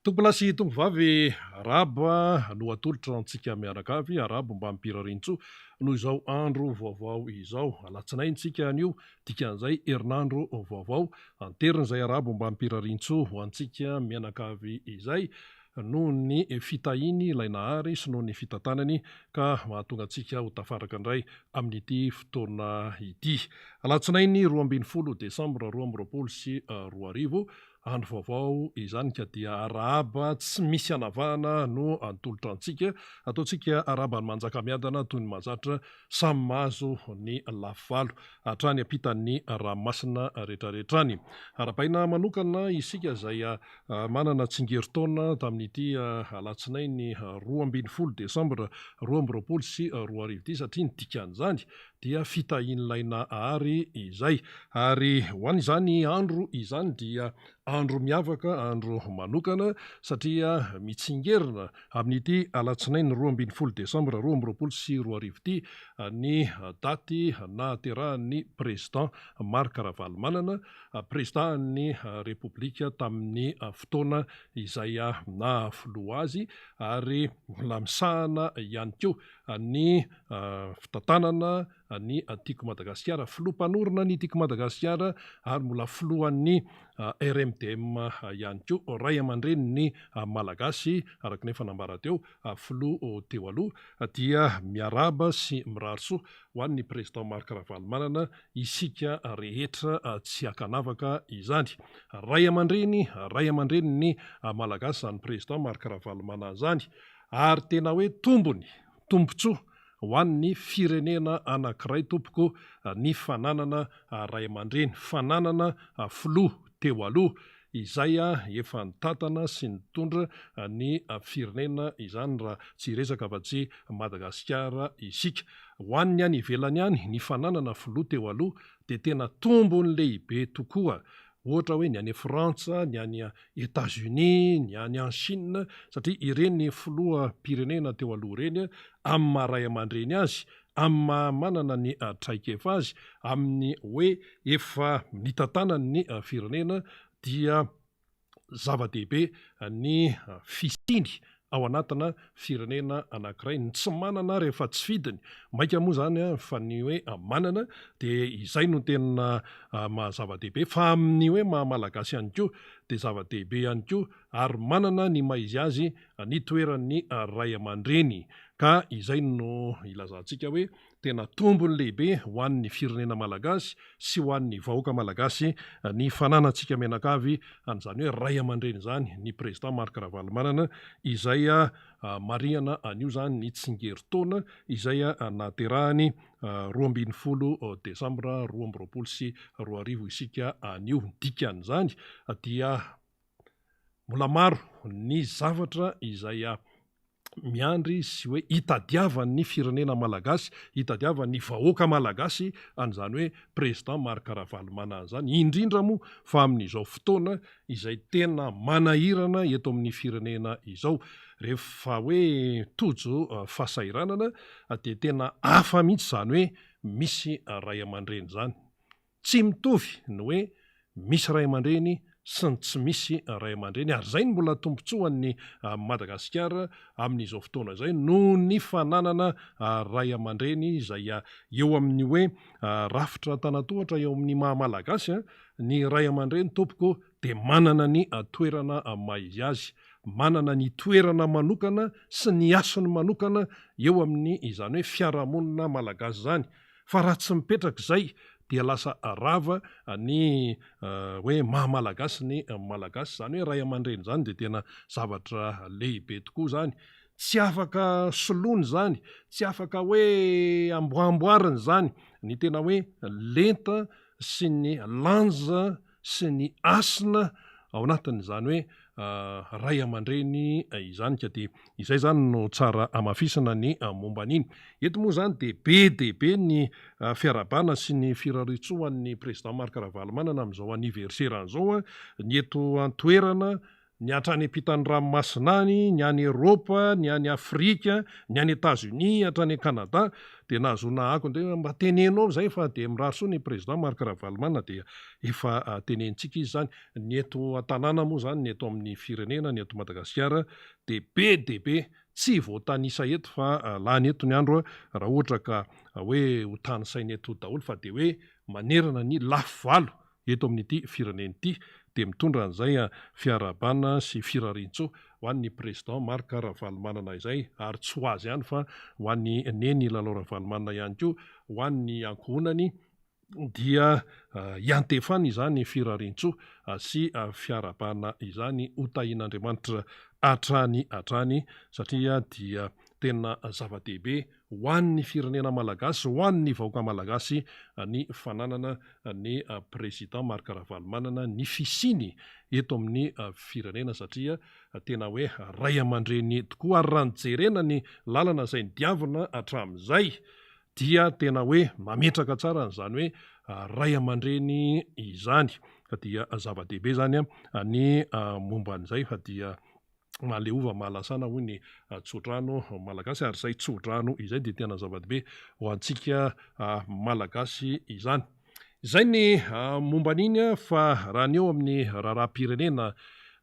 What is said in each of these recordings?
Tompolasy tombovavy araba no atolotra antsika mianakavy arabo mba mimpirarintso noho izao andro vaovao izao alatsinaintsika anio dikan'izay herinandro vaovao anterin'izay arabo mba mimpirarintso ho antsika mianakavy izay noho ny fitahiny ilay nahary sy noho ny fitantanany ka mahatonga antsika ho tafaraka indray amin'ity fotoana ity. Alatsinainy 12 Desambra 2024 andro vaovao izany ka dia arahaba tsy misy anavahana no antolotra antsika ataontsika araba ny manjakamiadana toy ny mahazatra samy mahazo ny lafivalo hatrany ampitan'ny ranomasina rehetrarehetrany. Arapaina manokana isika izay manana tsingeritaona tamin'ity alatsinainy 12 Desambra 2024 satria ny dikan'izany dia fitahian'ilay nahary izay ary ho an'izany andro izany dia andro miavaka, andro manokana satria mitsingerina amin'ity alatsinainy 12 Desambra 2024 ity ny daty nahaterahan'ny président Marc Ravalomanana, présidentan'ny Repoblika tamin'ny fotoana izay nahafiloha azy ary lamisahana ihany koa ny fitantanana ny tiako Madagasikara, filoha-panorina ny tiako Madagasikara ary mbola filohan'ny RMDM ihany koa, ray aman-dreny ny malagasy araka ny fanambara teo filoha teo aloha dia miaraba sy mirarisoa ho an'ny président Marc Ravalomanana isika rehetra tsy hakanavaka izany. Ray aman-dreny ny malagasy zany président Marc Ravalomanana zany ary tena hoe tombontsoa ho an'ny firenena anankiray tompoko ny fananana ray aman-dreny, fananana filoha teo aloha izay efa nitantana sy nitondra ny firenena izany raha tsy resaka afa-tsy Madagasikara isika. Ho an'ny any ivelany any ny fananana filoha teo aloha dia tena tombony lehibe tokoa. Ohatra hoe ny any Frantsa, ny any États-Unis, ny any Chine satria ireny filoha pirenena teo aloha ireny amin'ny maha ray aman-dreny azy, amin'ny manana ny traikefa azy, amin'ny hoe efa nitantana ny firenena dia zava-dehibe ny fisiny ao anatina firenena anankiray ny tsy manana rehefa tsy fidiny. Maika moa zany fa ny hoe manana dia izay no tena zava-dehibe fa amin'ny hoe maha-malagasy ihany koa dia zava-dehibe ihany koa ary manana ny maizy azy ny toeran'ny ray aman-dreny ka izay no ilazantsika hoe tena tombony lehibe ho an'ny firenena malagasy sy ho an'ny vahoaka malagasy ny fananantsika mianakavy an'izany hoe ray aman-dreny zany ny président Marc Ravalomanana izay marihana anio zany ny tsingeritaona izay nahaterahany 12 Desambra 2024 isika anio. Dikan'izany dia mbola maro ny zavatra izay miandry sy hoe hitadiavan'ny firenena malagasy, hitadiavan'ny vahoaka malagasy an'izany hoe président Marc Ravalomanana zany, indrindra moa fa amin'izao fotoana izay tena manahirana eto amin'ny firenena izao. Rehefa hoe tojo fasairanana dia tena hafa mihitsy zany hoe misy ray aman-dreny zany. Tsy mitovy ny hoe misy ray aman-dreny sy ny tsy misy ray aman-dreny ary zay ny mbola tombontsoan'ny Madagasikara amin'izao fotoana izay noho ny fananana ray aman-dreny izay eo amin'ny hoe rafitra tanatohatra eo amin'ny maha-malagasy ny ray aman-dreny tompoko dia manana ny toerana maizy azy, manana ny toerana manokana sy ny asany manokana eo amin'ny izany hoe fiarahamonina malagasy zany. Fa raha tsy mipetraka izay dia lasa rava ny hoe maha-malagasy ny malagasy zany hoe ray aman-dreny zany dia tena zavatra lehibe tokoa zany. Tsy afaka soloina zany, tsy afaka hoe amboamboarina zany ny tena hoe lenta sy ny lanja sy ny asina ao anatin'izany hoe ray aman-dreny izany ka dia izay zany no tsara amafisana ny momba an'iny. Eto moa zany dia be ny fiarabana sy ny firaritsoan'ny président Marc Ravalomanana amin'izao anniverseran'izao ny eto an-toerana ny hatrany ampitany ranomasinany, ny any Eropa, ny any Afrika, ny any Etats-Unis, hatrany Canada, dia nahazoana ako nde mba tenenao zay fa dia mirary soa ny président Marc Ravalomanana dia efa tenentsika izy zany. Ny eto an-tanàna moa zany, ny eto amin'ny firenena, ny eto Madagasikara dia be tsy voatanisa eto fa lany eto ny andro raha ohatra ka hoe ho tany saina eto daholo fa dia hoe manerana ny lafo valo eto amin'ity firenena ity. Dia mitondra an'izay fiarabana sy firarintso ho an'ny président Marc Ravalomanana izay, ary tsy ho azy ihany fa ho an'ny neny Lalao Ravalomanana ihany koa, ho an'ny ankohonany dia iantefany izany firarintso sy fiarabana izany ho tahin'Andriamanitra hatrany satria dia tena zava-dehibe ho an'ny firenena malagasy, ho an'ny vahoaka malagasy ny fananana ny président Marc Ravalomanana ny fisiny eto amin'ny firenena satria tena hoe ray aman-dreny tokoa, ary raha nijerena ny lalana izay nidiavina hatramin'izay dia tena hoe mametraka tsara n'izany hoe ray aman-dreny izany. Dia zava-dehibe zany ny momban'izay fa dia maleova mahalasana hoy ny tsodrano malagasy, ary izay tsodrano izay dia tena zava-dehibe ho antsika malagasy izany. Izay ny momban'iny fa raha ny eo amin'ny raharaham-pirenena,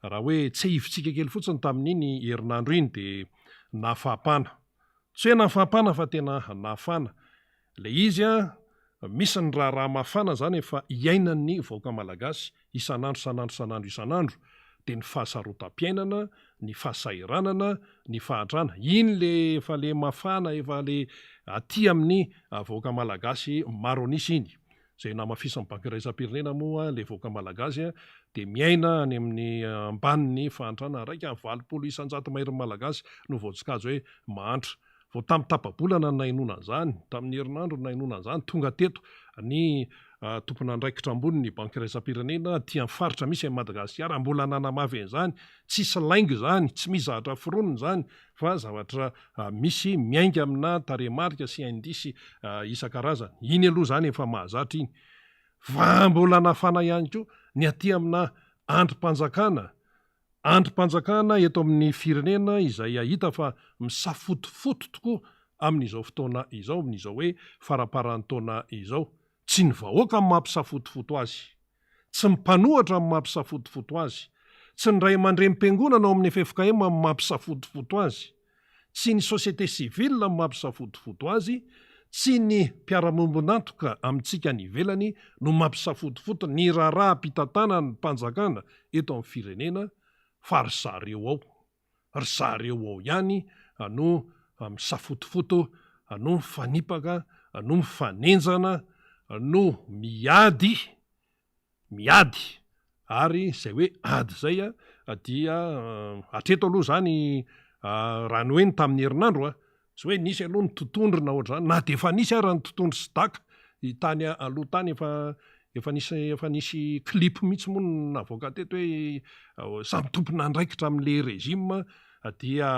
raha hoe tsy hivintsika kely fotsiny tamin'iny herinandro iny dia nafapana. Tsy hoe nafapana fa tena nafana. Le izy misy ny raha mafana zany efa iainan'ny vahoaka malagasy isanandro dia ny fahasarotam-piainana, ny fahasairanana, ny fahatrana. Iny le efa le mafana, efa le aty amin'ny vahoaka malagasy maro an'isa iny. Izay namafisan'ny banky iraisam-pirenena moa le vahoaka malagasy dia miaina any amin'ny ambanin'ny fahantrana raika 800 mahery malagasy no voatsikajy hoe mahantra. Vao tamin'ny tapa-bolana ny nainoana an'izany, tamin'ny herinandro ny nainoana an'izany, tonga teto ny tompon'andraikitra ambony ny banky iraisam-pirenena aty amin'ny faritra misy amin'ny Madagasikara mbola nanamavy an'izany, tsisy laingo zany, tsy mizahatra foronina zany fa zavatra misy miainga amina tarehimarika sy indisy isan-karazany. Iny aloha zany efa mahazatra iny. Fa mbola nafana ihany koa ny aty amina androm-panjakana eto amin'ny firenena izay ahita fa misafotofoto tokoa amin'izao fotoana izao, amin'izao hoe faraparan'ny taona izao. Tsy ny vahoaka amin'ny mampisafotofoto azy, tsy ny mpanohatra amin'ny mampisafotofoto azy, tsy ny ray aman-dreny mpiangonana ao amin'ny FFKM amin'ny mampisafotofoto azy, tsy ny société civile amin'ny mampisafotofoto azy, tsy ny mpiara-mombonantoka amintsika ny ivelany no mampisafotofoto ny raharaha mpitatana ny mpanjakana eto amin'ny firenena, fa ry zareo ao ihany no misafotofoto, no mifanipaka, no mifanenjana, no miady ary izay hoe ady zay dia hatreto aloha zany raha ny hoe ny tamin'ny herinandro tsy hoe nisy aloha ny totondry na ohatr'izany, na dia efa nisy ary ny totondry sy daka tany aloha tany efa nisy clip mihitsy moa navoaka teto hoe samy tompon'andraikitra amin'le régime dia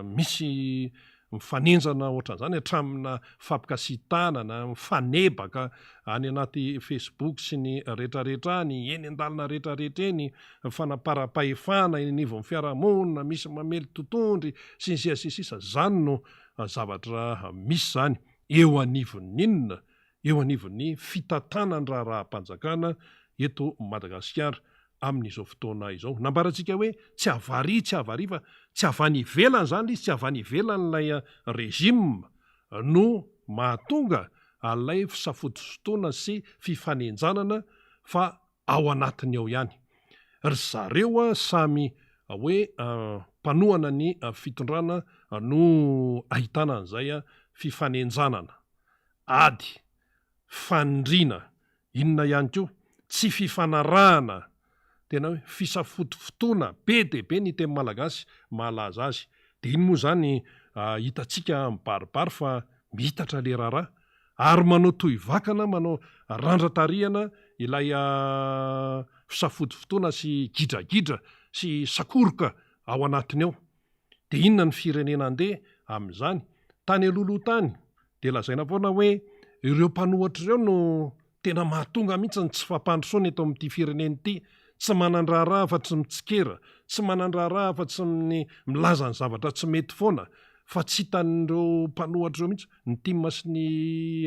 misy mifanenjana ohatran'izany hatramina fampikasitana na mifanebaka any anaty Facebook sy ny rehetrarehetra ny eny an-dalana rehetrarehetra eny, fanapara-pahefana eny anivon'ny fiarahamonina, misy mamely totondry sy ny sisa zany no zavatra misy zany eo anivon'ny fitatana ny raharaham-panjakana eto Madagasikara amin'izao fotoana izao. Nambarantsika hoe tsy avary fa tsy avany ivelany zany izy, tsy avany ivelan'ilay régime no mahatonga an'ilay fisafotofotoana sy fifanenjanana fa ao anatiny ao ihany. Ry zareo samy hoe mpanohana ny fitondrana no ahitana an'izay fifanenjanana, ady, fandriana, inona ihany koa, tsy fifanarahana, tena hoe fisafotofotoana be dia be ny teny malagasy mahalaza azy. Dia iny moa zany hitantsika mibaribary fa mitatra le raharaha ary manao toy vakana, manao randra-tarihana ilay fisafotofotoana sy gidragidra sy sakoroka ao anatiny ao. Dia inona ny firenena andeha amin'izany? Tany alohaloha tany dia lazaina foana hoe ireo mpanohatra ireo no tena mahatonga mihitsy ny tsy fampandrosoana eto amin'ity firenena ity, tsy manan-draharaha fa tsy mitsikera, tsy manandraraha fa tsy milaza ny zavatra tsy mety foana fa tsy hitan'ireo mpanohatra reo mihitsy ny Tim sy ny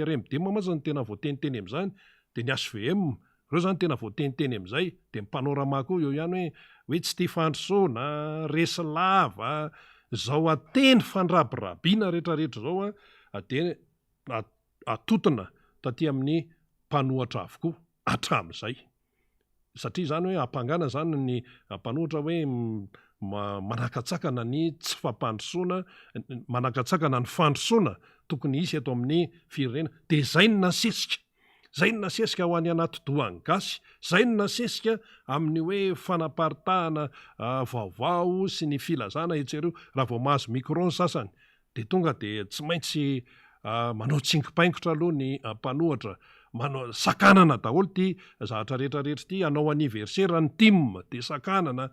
RMD mantsy ny tena voateniteny amin'izany dia ny HVM reo zany tena voateniteny amin'izay dia ny panorama koa eo ihany hoe tsy tia fandrosoana resy lava zao ateny fandrabirabiana rehetrarehetra zao dia atotona taty amin'ny mpanohatra avokoa hatramin'izay satria zany hoe hampangana zany ny mpanohatra hoe manakatsakana ny tsy fampandrosoana manakatsakana ny fandrosoana tokony hisy eto amin'ny firenena dia zay no nasesika ho any anaty dohan'ny gasy zay no nasesika amin'ny hoe fanaparitahana vaovao sy ny filazana etsereo raha vao mahazo micro ny sasany dia tonga dia tsy maintsy manao tsingipaingotra aloha ny mpanohatra manao sakanana daholo ty zavatra rehetrarehetra ty anao anniversaire ny Tim dia sakanana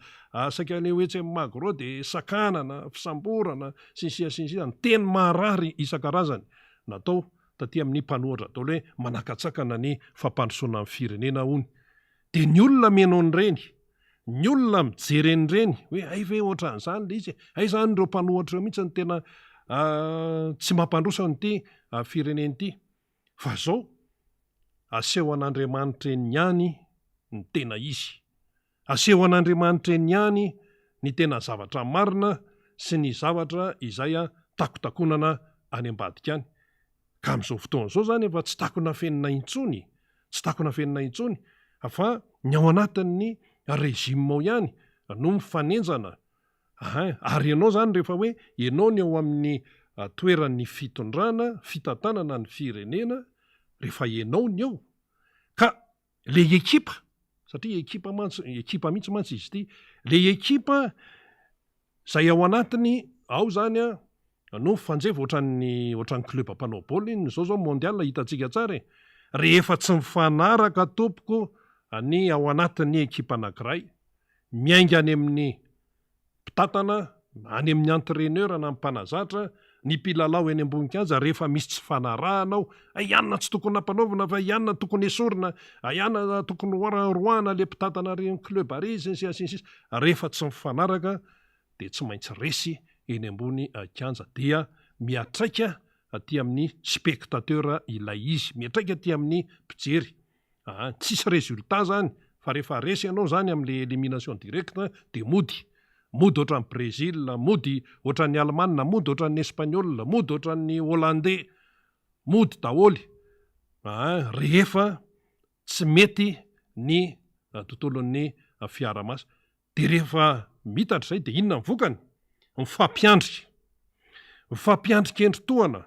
saika ny oetsy magro dia sakanana fisamborana sinsia ny teny marary isan-karazany natao taty amin'ny mpanohatra daholo hoe manakatsakana ny fampandrosoana amin'ny firenena hony dia ny olona meno an'ireny ny olona mijery an'ireny hoe ay ve ohatran'izany le izy ay zany ireo mpanohatra eo mihitsy ny tena tsy mampandroso n'ity fireneny ity fa zao aseho an'Andriamanitra eny ihany ny tena izy aseho an'Andriamanitra eny ihany ny tena zavatra marina sy ny zavatra izay takotakonana any ambadika any ka amin'izao fotoana izao zany efa tsy takona fenina intsony fa ny ao anatin'ny rezima ao ihany no mifanenjana ary ianao zany rehefa hoe ianao ny ao amin'ny toeran'ny fitantanana ny firenena rehefa ianao ny eo ka le ekipa satria ekipa mihitsy mantsy izy ity le ekipa zay ao anatiny ao zany no mifanjeva ohatran'ny club mpanao baolina zao mondial hitantsika tsara rehefa tsy mifanaraka tompoko ny ao anatin'ny ekipa anankiray miainga any amin'ny mpitatana any amin'ny entraîneur na mpanazatra ny mpilalao eny amboninkanja rehefa misy tsy fanarahanao ianona tsy tokony nampanaovana fa ianona tokony esorina ianona tokony roana le mpitatana reny club ary sinsis rehefa tsy mifanaraka dia tsy maintsy resy eny ambony kanja dia miatraika aty amin'ny spectateur ilay izy miatraika aty amin'ny mpijery tsisy résultat zany fa rehefa resy ianao zany amin'le élimination directe dia mody ohatran'ny Brésil mody ohatran'ny Allemagne mody ohatran'ny Espagnol mody ohatran'ny Hollandais mody daholy rehefa tsy mety ny tontolon'ny fiara-masa dia rehefa mitatra izay dia inona mivokany mifampiandrika endri-toana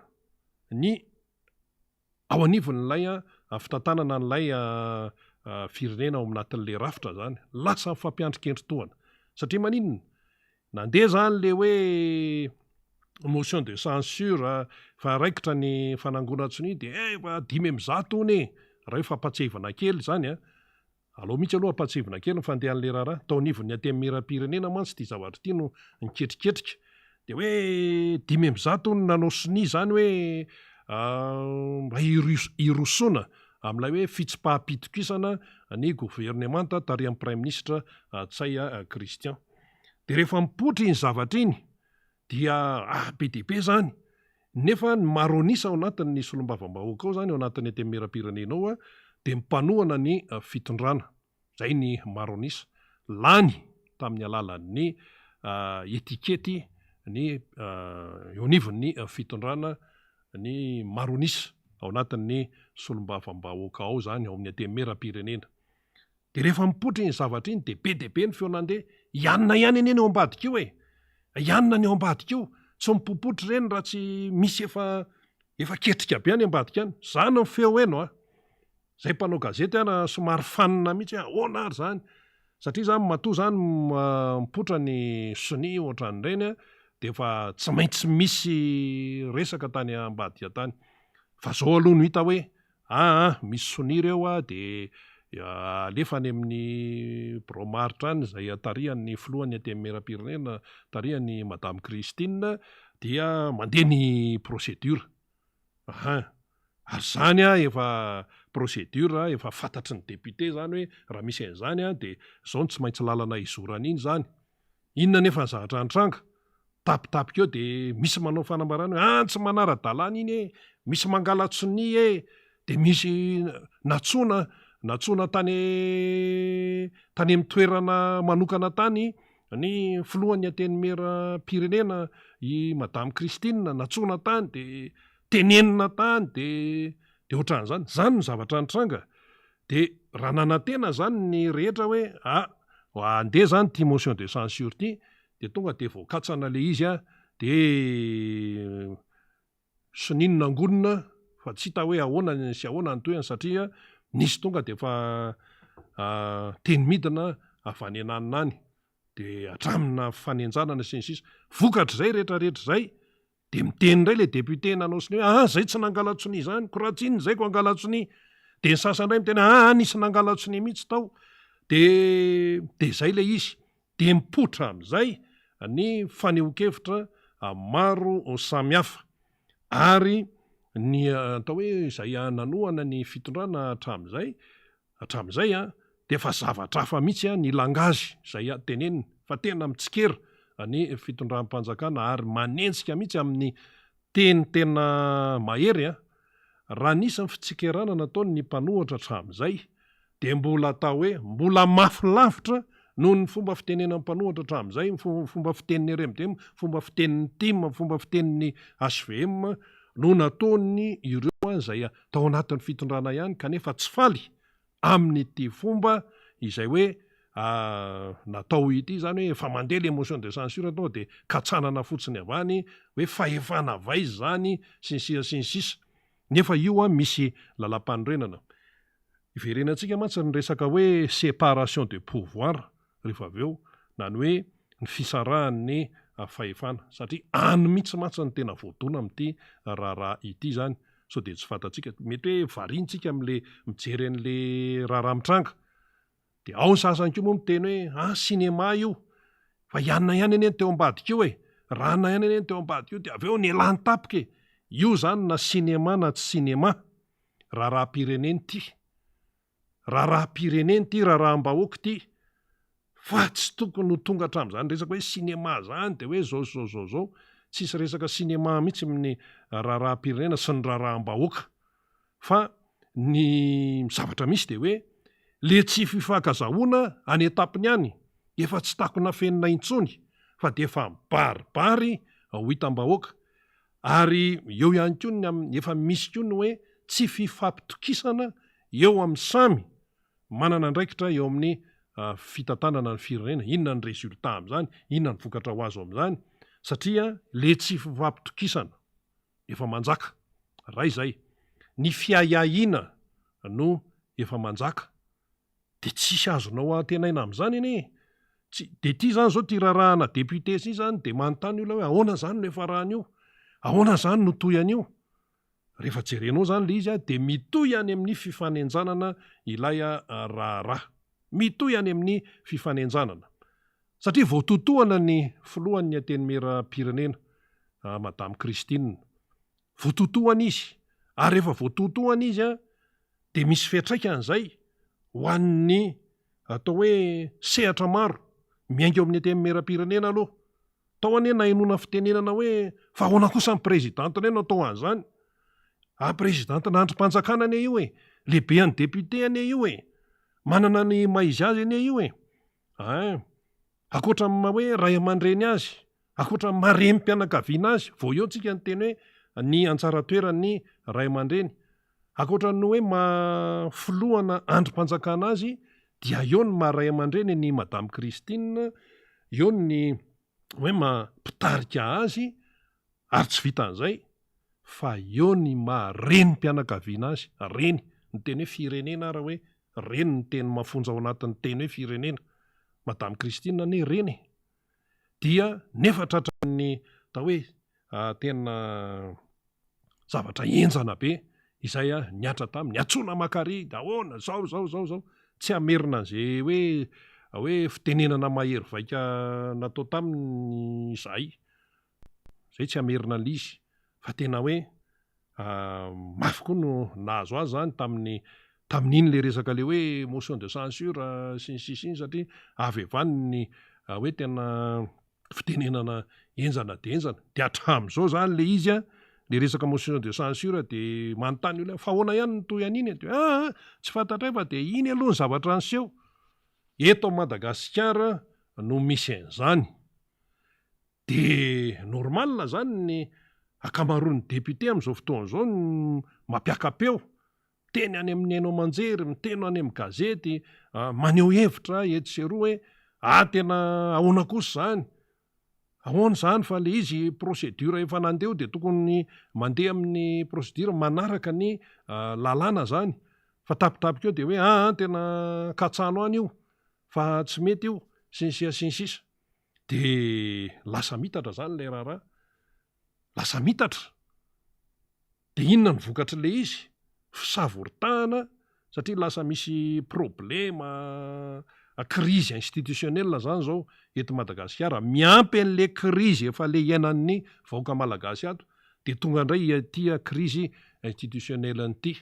ny ao anivon'ilay fitantanana n'ilay firenena ao anatin'le rafitra zany lasa mifampiandrika endri-toana satria maninona nandeha zany le hoe motion de censure fa raikitra ny fanangonantsony dia fa 500 ony raha fampatsevana kely zany alao mihitsy aloha ampatsevana kely ny fandehan'le raharaha taonivon'ny aty amin'ny miram-pirenena mantsy ty zavatra ity no niketriketrika dia hoe 500 ony nanao sini zany hoe mba hirosoana amin'ilay hoe fitsipaham-pitokisana ny gouvernemanta tarihan'ny prime ministre Tsay Christian dia rehefa mipotra iny zavatra iny dia be dia be zany nefa ny maronisa ao anatin'ny solombavam-bahoaka ao zany ao anatin'ny aty amin'ny miram-pirenena ao dia mipanohana ny fitondrana zay ny maronisa lany tamin'ny alalan'ny etikety ny eo anivon'ny fitondrana ny maronisa ao anatin'ny solombavam-bahoaka ao zany ao amin'ny aty amin'ny miram-pirenena dia rehefa mipotra iny zavatra iny dia be ny feonandeha ianona ihany eny eo ambadika io ianona ny eo ambadika io tsy mipopotra ireny raha tsy misy efa ketrika be any ambadika any zany ny feo eno zay mpanao gazety somary fanina mihitsy ahoana ary zany satria zany matoa zany mipotra ny soni ohatran'ireny dia efa tsy maintsy misy resaka tany ambadika tany fa zao aloha no hita hoe misy soni ireo dia alefa any amin'ny bromaritra any zay tarihan'ny filohany aty amin'ny miram-pirenena tarihan'ny madame Christine dia mandeha ny procédure ary zany efa procédure efa fantatry ny député zany hoe raha misy an'izany dia zao no tsy maintsy lalana izorana iny zany inona nefa ny zavatra antranga tapitapika eo de misy manao fanambarana hoe tsy manara-dalàna iny e, misy mangalatsony e, de misy natsona tany amin'ny toerana manokana tany ny filohan'ny antenimera pirenena i Madame Christine, natsona tany de tenenina tany de ohatran'izany. Zany ny zavatra antranga. De raha nanantena zany ny rehetra hoe andeha zany ty motion de censure ty, de tonga de voakatsana le izy de sininona angonina fa tsy hita hoe ahoana sy ahoana ny toerana satria nisy tonga de fa teny midina avy any ananina any de atramina fanenjanana sy ny sisa. Vokatra zay rehetrarehetra zay de miteny indray le député nanao siny hoe zay tsy nangalatsony izany, koratsiny zay ko angalatsony. De ny sasandray miteny nisy nangalatsony mihitsy tao. De zay le izy de mipotra am'izay ny fanehoan-kevitra maro samihafa ary ny atao hoe izay nanohana ny fitondrana hatramin'izay de fa zavatra hafa mihitsy ny langazy izay tenenina fa tena mitsikera ny fitondram-panjakana ary manenjika mihitsy amin'ny teny tena mahery raha nisy ny fitsikerana nataony ny mpanohatra hatramin'izay de mbola atao hoe mbola mafy lavitra noho ny fomba fitenenan'ny mpanohatra hatramin'izay, fomba fitenin'ny RMDM, fomba fitenin'ny TIM, fomba fitenin'ny HVM no nataony ireo izay tao anatin'ny fitondrana ihany kanefa tsy faly amin'ity fomba izay hoe natao ity zany hoe efa mandeha le motion de censure atao de katsanana fotsiny avany hoe fahefana vaizy zany sy ny sisa. Nefa io misy lalam-panorenana. Iverenantsika mantsy ny resaka hoe séparation de pouvoir rehefa avy eo na ny hoe ny fisarahan'ny fahefana satria any mihitsy mantsy ny tena voadona amin'ity raharaha ity zany. So de tsy fantatsika mety hoe variantsika amin'le mijery an'le raharaha mitranga. De ao ny sasany koa moa miteny hoe sinema io fa ianona ihany anie teo ambadika io rana ihany anie teo ambadika io de avy eo nialany tapika io zany na sinema na tsy sinema raharaha-pireneny ty. Raharaha-pireneny ty, raharaham-bahoaka ty, fa tsy tokony ho tonga hatramin'izany resaka hoe sinema zany de hoe zao. Tsisy resaka sinema mihitsy amin'ny raharaha-pirenena sy ny raharaham-bahoaka. Fa ny zavatra misy de hoe le tsy fifankazahoana any etapiny any efa tsy takona fenina intsony fa de efa mibaribary ho hitam-bahoaka. Ary eo ihany koa efa misy koa ny hoe tsy fifampitokisana eo amin'ny samy manana andraikitra eo amin'ny fitantanana ny firenena. Inona ny resultat amin'izany, inona ny vokatra ho azo amin'izany, satria le tsy fifampitokisana efa manjaka. Raha izay ny fiahiahina no efa manjaka de tsisy azonao antenaina amin'izany anie. De ty zany zao ty rarahana député sy zany de manontany olona hoe ahoana zany no efa rahany io, ahoana zany no toy an'io. Rehefa jerenao zany le izy de mitohy any amin'ny fifanenjanana ilay raharaha, mitohy any amin'ny fifanenjanana satria voatotohana ny filohan'ny antenimera pirenena Madame Christine, voatotohana izy ary rehefa voatotohana izy de misy fiantraikany zay ho an'ny atao hoe sehatra maro miainga eo amin'ny antenimera-pirenena aloha. Tao anie nahenona fitenenana hoe fa ahoana kosa ny présidente anie no atao an'izany. Présidente nandrim-panjakana anie io lehibe any député anie io manana ny maizy azy anie io akoatra hoe ray aman-dreny azy, akoatra maremy mpianakaviana azy, vao eo tsika ny teny hoe ny antsara toerany ray aman-dreny, akoatra ny hoe filohana andrim-panjakana azy dia eo ny maray aman-dreny ny Madame Christine, eo ny hoe mampitarika azy ary tsy vitan'izay fa eo ny mareny mpianakaviana azy. Reny ny teny hoe firenena raha hoe reny ny teny mafonja ao anatin'ny teny hoe firenena. Madame Christine anie reny dia nefa tratran'ny tao hoe tena zavatra enjana be izay niatra taminy, atsona makary ahoana zao tsy amerina an'izay hoe fitenenana mahery vaika natao taminy izay tsy amerina an'izy fa tena hoe mafy koa no nahazo azy zany tamin'iny le resaka le hoe motion de censure sy ny sisa iny satria avy avany ny hoe tena fitenenana enjana de enjana de hatramin'izao zany le izy a le resaka motion de censure de manontany olona fa ahoana ihany notoy an'iny de tsy fantatray fa de iny aloha ny zavatra anseho eto Madagasikara no misy an'izany de normal zany ny akamaroan'ny député amin'izao fotoan'izao no mampiakapeo teny any amin'ny haino aman-jery miteno any amin'ny gazety maneho hevitra eto sy eroa hoe tena ahoana kosa zany ahoana zany fa le izy procédure efa nandeha de tokony mandeha amin'ny procédure manaraka ny lalàna zany fa tapitapika eo de hoe tena katsano any io fa tsy mety io sinsisa de lasa mitatra zany le raharaha lasa mitatra de inona ny vokatr'le izy fisavoritahana satria lasa misy problema crise institutionnelle zany zao eto Madagasikara miampy an'le crise efa le iainan'ny vahoaka malagasy ato de tonga indray tia crise institutionnelle n'ity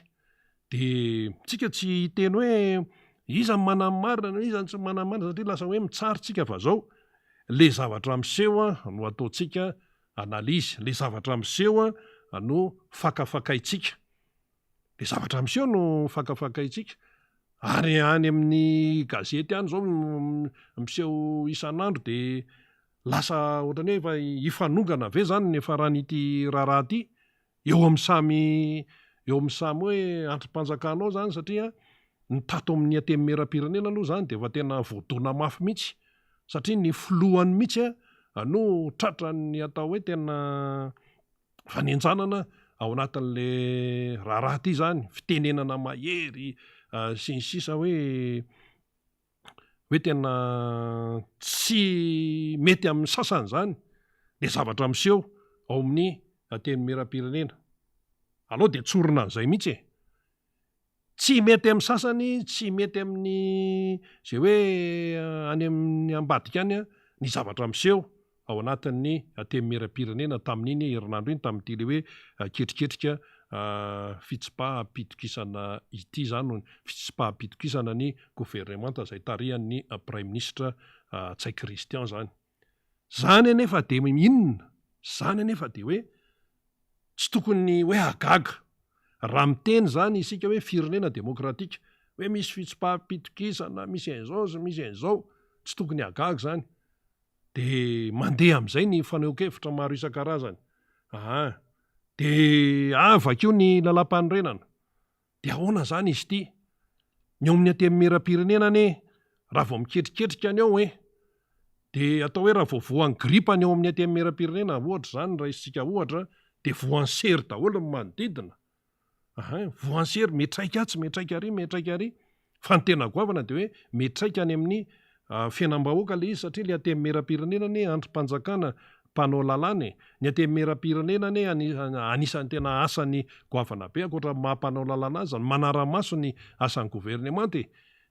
de tsika tsy hiteny hoe iza manamarina iza tsy manamarina satria lasa hoe mitsary tsika fa zao le zavatra miseho no ataotsika analyse le zavatra miseho no fakafakaitsika le zavatra miseho no fakafakaitsika ary any amin'ny gazety any zao miseho isan'andro de lasa ohatrany hoe efa hifanongana ve zany ny faran'ity raharaha ty eo amin'ny samy hoe antrim-panjakanao zany satria ny tato amin'ny antemmeram-pirenena aloha zany de efa tena voadona mafy mihitsy satria ny filohany mihitsy no tratra ny atao hoe tena fanenjanana ao anatin'le raharaha ty zany fitenenana mahery sy ny sisa hoe tena tsy mety amin'ny sasany zany le zavatra miseho ao amin'ny antemmeram-pirenena aloha de tsorona an'izay mihitsy tsy mety amin'ny sasany tsy mety amin'ny zay hoe any amin'ny ambadika any ny zavatra miseho ao anatin'ny antemmeram-pirenena tamin'iny herinandro iny tamin'ity le hoe ketriketrika fitsipaham-pitokisana ity zany fitsipaham-pitokisana ny gouvernemanta zay tarihan'ny prime ministre Tsay Christian zany anefa de inona zany anefa de hoe tsy tokony hoe agaga raha miteny zany isika hoe firenena demokratika hoe misy fitsipaham-pitokisana misy an'izao tsy tokony agaga zany de mandeha am'izay ny fanehoan-kevitra maro isan-karazany de vakeo ny lalam-panorenana de ahoana zany izy ity ny ao amin'ny antemmeram-pirenena ane raha vao miketriketrika any ao de atao hoe raha vao voan'ny gripa ny ao amin'ny antemmeram-pirenena ohatra zany raha isika ohatra de voan'ny sery daholo ny manodidina voan'ny sery metraika tsy metraika ary fa ny tena goavana de hoe metraika any amin'ny fiainam-bahoaka le izy satria le antemmeram-pirenena ne antrim-panjakana mpanao lalàna ny antemmeram-pirenena ne anisan'ny tena asany goavana be ankoatra mampanao lalàna azy manara-maso ny asan'ny gouvernemanta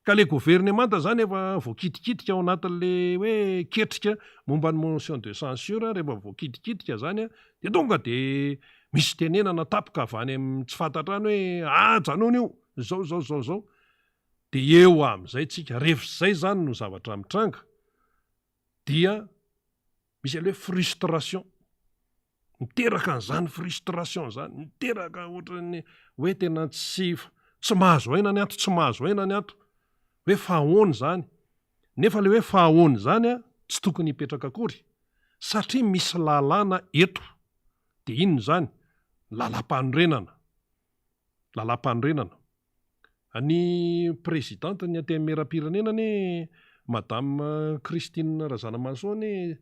ka le gouvernemanta zany efa voakitikitika ao anatin'le hoe ketrika momba ny motion de censure rehefa voakitikitika zany de tonga de misy tenenana tapoka avy any amin'ny tsy fantatrany hoe janono io zao de eo am'izay tsika refizay zany no zavatra mitranga dia misy aloha hoe frustration miteraka an'izany frustration zany miteraka ohatrany hoe tena tsy mahazo aina ny ato hoe fahahoany zany nefa le hoe fahahoany zany tsy tokony hipetraka akory satria misy lalàna eto de inony zany lalam-panorenana ny présidente ny antemmeram-pirenena ne madame Christine Razanamahasoa ne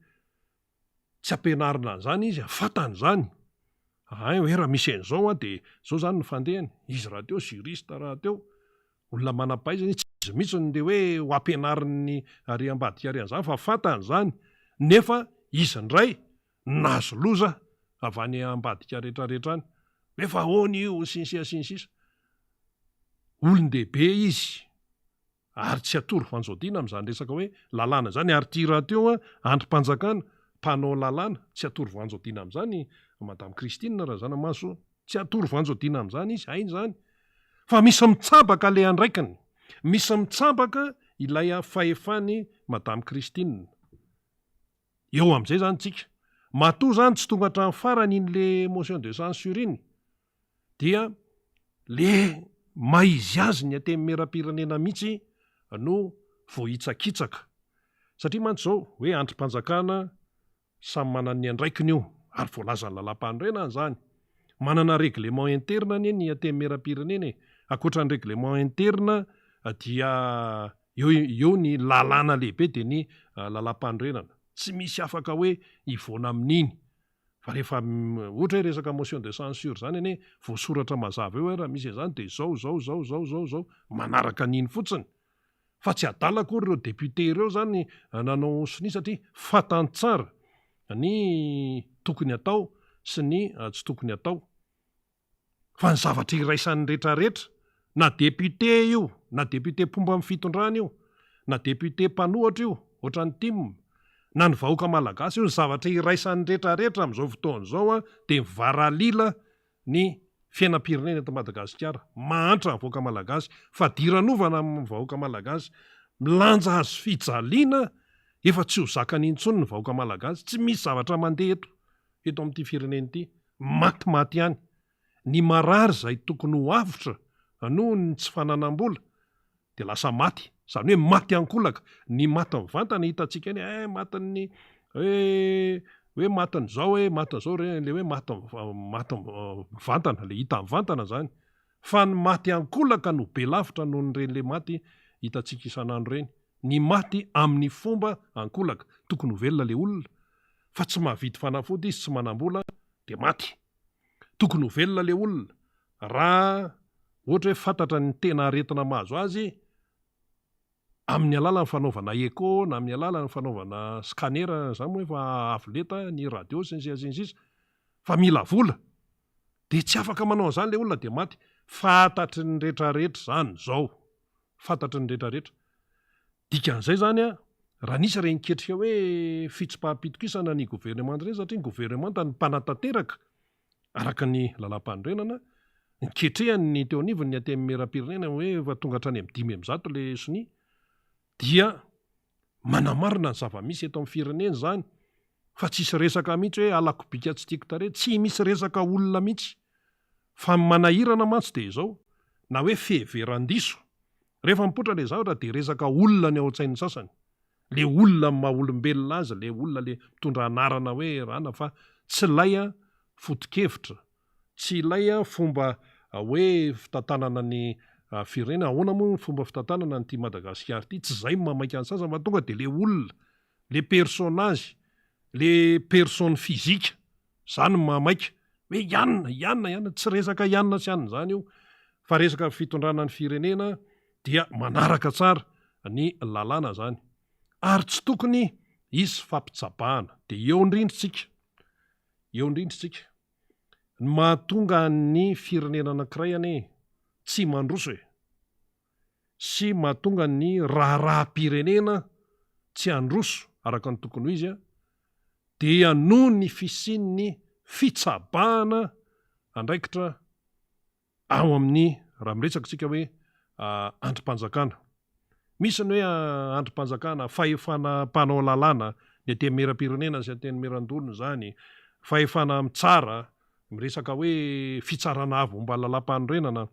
tsy ampianarina an'izany izy fatany zany hoe raha misy an'izao de zao zany ny fandehany izy raha teo juriste raha teo olona manam-pahaizana tsy izy mihitsy de hoe ho ampianariny ary ambadika ary an'izany fa fatany zany nefa izy ndray nazo loza avy any ambadika rehetrarehetra any nefa ahoany io sinsisa olon-dehibe izy ary tsy atory fanjodiana am'izany resaka hoe lalàna zany ary ty raha teo androm-panjakana mpanao lalàna tsy atory vanjodiana am'izany madame Christine Razanamahasoa tsy atory vanjodiana am'izany izy hainy zany fa misy mitsabaka le andraikiny misy mitsabaka ilay fahefany madame Christine eo amin'izay zany tsika matoa zany tsy tonga hatramin'ny farany in'le motion de censure iny dia le maizy azy ny atemy mera-pirenena mihitsy no voahitsakitsaka satria mantsy zao hoe androm-panjakana samy manana ny andraikiny io ary voalazany lalam-panorenana zany manana règlement interne ny atemy mera-pirenena akoatra ny règlement interne dia eo ny lalàna lehibe dia ny lalam-panorenana tsy misy afaka hoe ivoana amin'iny fa rehefa ohatra hoe resaka motion de censure zany ane voasoratra mazava eo raha misy izany dia zao manaraka an'iny fotsiny fa tsy adala akory ireo député ireo zany nanao soni satria fantany tsara ny tokony atao sy ny tsy tokony atao fa ny zavatra iraisan'ny rehetrarehetra na député io na député mpomba amin'ny fitondrana io na député mpanohatra io ohatran'ny tim na ny vahoaka malagasy io ny zavatra iraisan'ny rehetrarehetra amin'izao fotoana izao dia mivaralila ny fiainam-pirenena eto Madagasikara mahantra ny vahoaka malagasy fa diranovana amin'ny vahoaka malagasy milanja azy fijaliana efa tsy ho zakany intsony ny vahoaka malagasy tsy misy zavatra mandeha eto amin'ity firenena ity matimaty ihany ny marary izay tokony ho avotra noho ny tsy fananam-bola dia lasa maty zany hoe maty ankolaka ny maty mivantana hitantsika eny matiny hoe matiny zao hoe matiny zao le hoe maty mivantana le hita mivantana zany fa ny maty ankolaka no be lavitra noho nyren'le maty hitantsika isan'andro reny ny maty amin'ny fomba ankolaka tokony ho velona le olona fa tsy mahavity fanafody izy tsy manam-bola dia maty tokony ho velona le olona raha ohatra hoe fantatra ny tena aretina mahazo azy amin'ny alalan'ny fanaovana écho na amin'ny alalan'ny fanaovana scanner zany moa efa avoleta ny radio sy ny sisa fa mila vola dia tsy afaka manao an'izany le olona dia maty fantatry ny rehetrarehetra zany zao fantatry ny rehetrarehetra dikan'izay zany raha nisy ireny ketrika hoe fitsipaham-pitokisana ny gouvernement ireny satria ny gouvernement ny mpanatanteraka araka ny lalam-panorenana niketrehany ny teo anivony ny atemy mera-pirenena hoe efa tonga hatrany amin'ny 5% le soni dia manamarina ny zava-misy eto amin'ny firenena zany fa tsisy resaka mihitsy hoe alakobika tsy tiako tare tsy misy resaka olona mihitsy fa manahirana mantsy dia izao na hoe feheveran-diso rehefa mipotra le zavatra dia resaka olona ny ao an-tsain'ny sasany le olona maha-olombelona azy le olona le mitondra anarana hoe rana fa tsy lay foto-kevitra tsy ilay fomba hoe fitantanana ny firenena ahoana moa ny fomba fitantanana nyty Madagasikara ity tsy izay mamaika ny sasany fa tonga dia le olona le personnage le personne physique zany mamaika hoe ianona tsy resaka ianona sy ianona zany io fa resaka fitondrana ny firenena dia manaraka tsara ny lalàna zany ary tsy tokony isy fampitsabahana dia eo indrindritsika mahatonga ny firenena anankiray ane tsy mandroso sy mahatonga ny raharaha-pirenena tsy androso araka ny tokony ho izy dia noho ny fisian'ny fitsabahana andraikitra ao amin'ny raha miresaka tsika hoe androm-panjakana misy ny hoe androm-panjakana fahefana mpanao lalàna ny ateny mera-pirenena sy ateny merandolona zany fahefana mitsara miresaka hoe fitsarana avy momba lalam-panorenana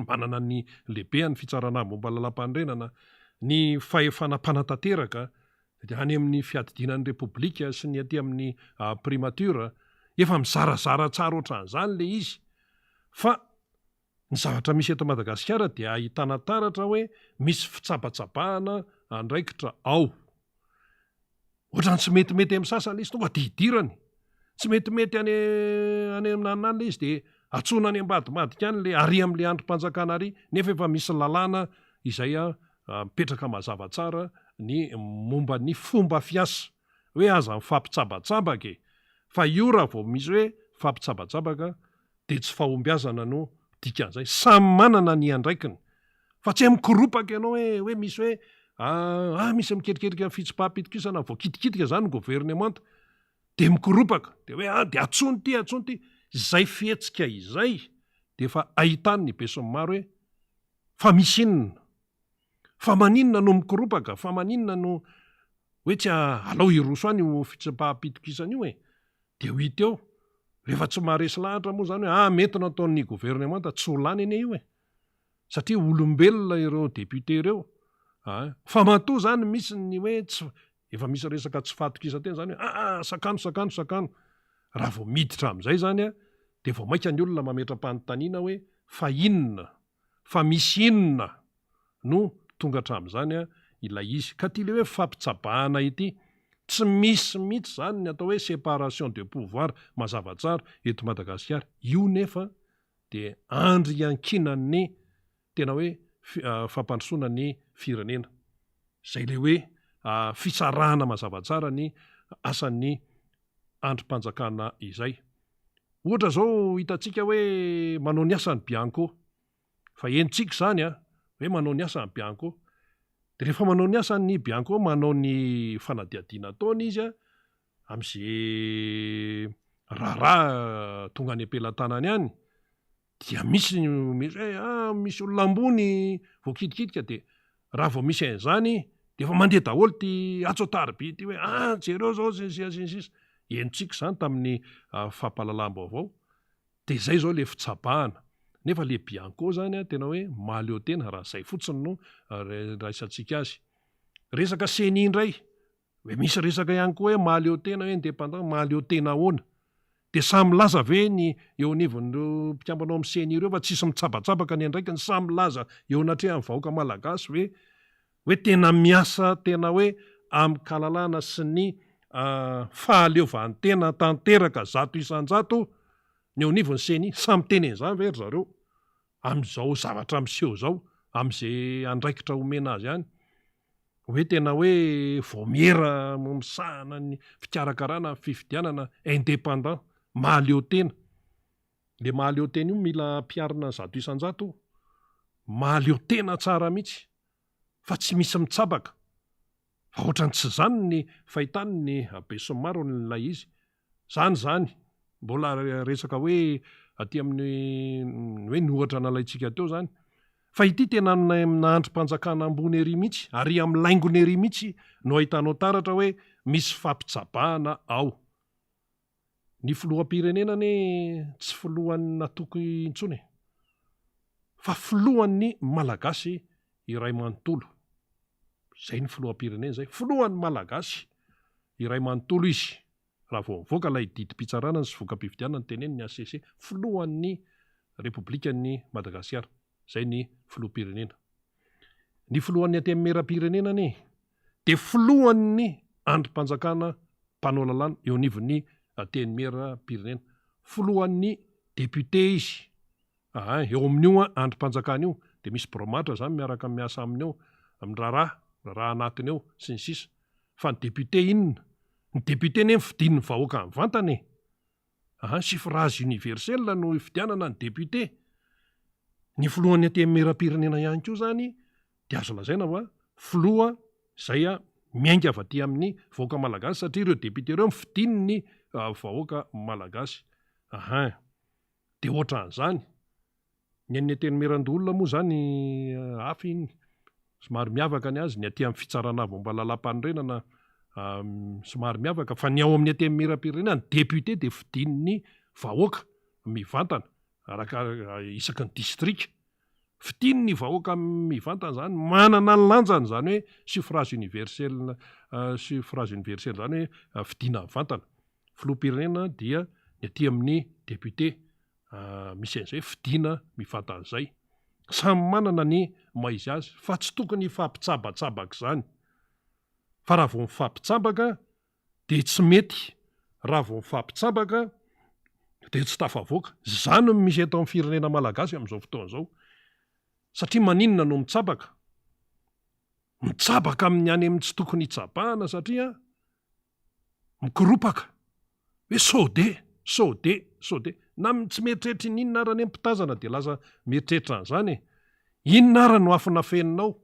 manana ny lehibe ny fitsarana avy momba lalam-panorenana ny fahefana mpanantanteraka any amin'ny fiadidinan'ny repoblika sy ny aty amin'ny primature efa mizarazara tsara ohatran'izany le izy fa ny zavatra misy eto Madagasikara dia ahitana taratra hoe misy fitsabatsabahana andraikitra ao ohatrany tsy metimety amin'ny sasany le izy tonga didirany tsy metimety any amin'nanany le izy dia atsona any ambadimadika any le ary amin'le androm-panjakana ary nefa efa misy lalàna izay mipetraka mazava tsara ny momba ny fomba fiasa hoe aza mifampitsabatsabaka fa io raha vao misy hoe fampitsabatsabaka dia tsy fahombiazana no dikan'izay samy manana ny andraikiny fa tsy mikoropaka ianao hoe misy hoe misy miketriketrika fitsipaham-pitokisana vao kitikitika zany ny gouvernement dia mikoropaka dia hoe dia atsony ty izay fihetsika izay dia efa ahitany ny be sy ny maro hoe fa misy inona fa maninona no mikoropaka fa maninona no hoe tsy alao iroso any io fitsapaham-pitokisana io dia ho hita eo rehefa tsy maharesy lahatra moa zany hoe mety nataon'ny gouvernemanta tsy ho lany anie io satria olombelona ireo député ireo fa matoa zany misy ny hoe efa misy resaka tsy fahatokisa tena zany hoe sakano raha vao miditra amin'izay zany dia vao mainka ny olona mametra-panontaniana hoe fa inona fa misy inona no tonga hatramin'izany ilay izy ka ty le hoe fampitsabahana ity tsy misy mihitsy zany ny atao hoe séparation de pouvoir mazava tsara eto Madagasikara io nefa dia andry iankinan'ny tena hoe fampandrosoana ny firenena zay le hoe fisarahana mazava tsara ny asan'ny androm-panjakana izay. Ohatra zao hitantsika hoe manao ny asany Bianco fa enitsika zany hoe manao ny asany Bianco dia rehefa manao ny asany Bianco manao ny fanadiadiana ataony izy amin'izay raharaha tonga any ampelantanany any dia misy misy olona ambony voakidikitika dia raha vao misy an'izany dia efa mandeha daholo ty atsoatariby ty hoe jereo zao sisa enitsika zany tamin'ny fampahalalam-baovao dia zay zao le fitsabahana nefa le Bianco zany tena hoe mahaleo tena raha zay fotsiny no raisantsika azy. Resaka CENI indray hoe misy resaka ihany koa hoe mahaleo tena hoe indépendant mahaleo tena ahoana dia samy laza ve ny eo anivon'ireo mpikambanao amin'ny CENI ireo fa tsisy mitsabatsabaka ny andraika ny samy laza eo anatrehan'ny vahoaka malagasy hoe tena miasa tena hoe amin'ny kalalana sy ny fahaleovan'ny tena tanteraka 100% ny eo anivon'ny CENI samy tenen'izany ve ry zareo amin'izao zavatra miseho zao amin'izay andraikitra omena azy ihany hoe tena hoe vomiera misahana ny fikarakarana fifidianana indépendant mahaleo tena le mahaleo tena io mila piarina 100% mahaleo tena tsara mihitsy fa tsy misy mitsabaka fa ohatrany tsy zany ny fahitany ny Besomaro nylay izy zany mbola resaka hoe aty amin'ny hoe nohatra nalaitsika teo zany fa ity tena nahandrom-panjakana ambony ery mihitsy ary amin'ny laingony ery mihitsy no ahitanao taratra hoe misy fampitsabahana ao. Ny filoham-pirenena ne tsy filohan'ny natoky intsony fa filohan'ny malagasy iray manontolo zay ny filoham-pirenena zay filohan'ny malagasy iray manontolo izy raha vao mivoaka ilay didim-pitsarana sy voka-pifidianana ny teneny ny ACC filohan'ny Repoblikan'ny Madagasikara zay ny filoham-pirenena. Ny filohan'ny aty amin'ny meram-pirenena dia filohan'ny androm-panjakana mpanao lalàna eo anivon'ny aty amin'ny meram-pirenena filohan'ny député izy eo amin'io androm-panjakana io dia misy bromatra zany miaraka miasa amin'eo amin'ny raha anatiny eo sy ny sisa fa ny député inona ny député ny fidin'ny vahoaka ny vantany suffrage universel no ifidianana ny député. Ny filohan'ny aty amin'ny meram-pirenena ihany koa zany dia azo lazaina fa filoha zay miainga avy aty amin'ny vahoaka malagasy satria ireo député ireo mifidin'ny vahoaka malagasy. Dia ohatran'izany ny an'ny aty amin'ny meran-dolona moa zany hafa iny somary miavaka ny azy ny aty amin'ny fitsarana momba lalam-panorenana somary miavaka fa ny ao amin'ny aty amin'ny meram-pirenena ny député dia fidin'ny vahoaka mivantana isaky ny distrika fidin'ny vahoaka mivantana zany manana ny lanjany zany hoe suffrage universel zany hoe fidina mivantana. Filoham-pirenena dia ny aty amin'ny député misy an'izay fidina mivantana izay samy manana ny maizy azy fa tsy tokony fampitsabatsabaka zany fa raha vao mifampitsabaka dia tsy mety raha vao mifampitsabaka dia tsy tafavoaka zany no misy eto amin'ny firenena malagasy amin'izao fotoana izao satria maninona no mitsabaka amin'ny any amin'ny tsy tokony hitsabahana satria mikoropaka hoe sode na tsy meritreritra n'inona ara ny mpitazana dia lasa meritreritra an'izany inona ara no afina feninao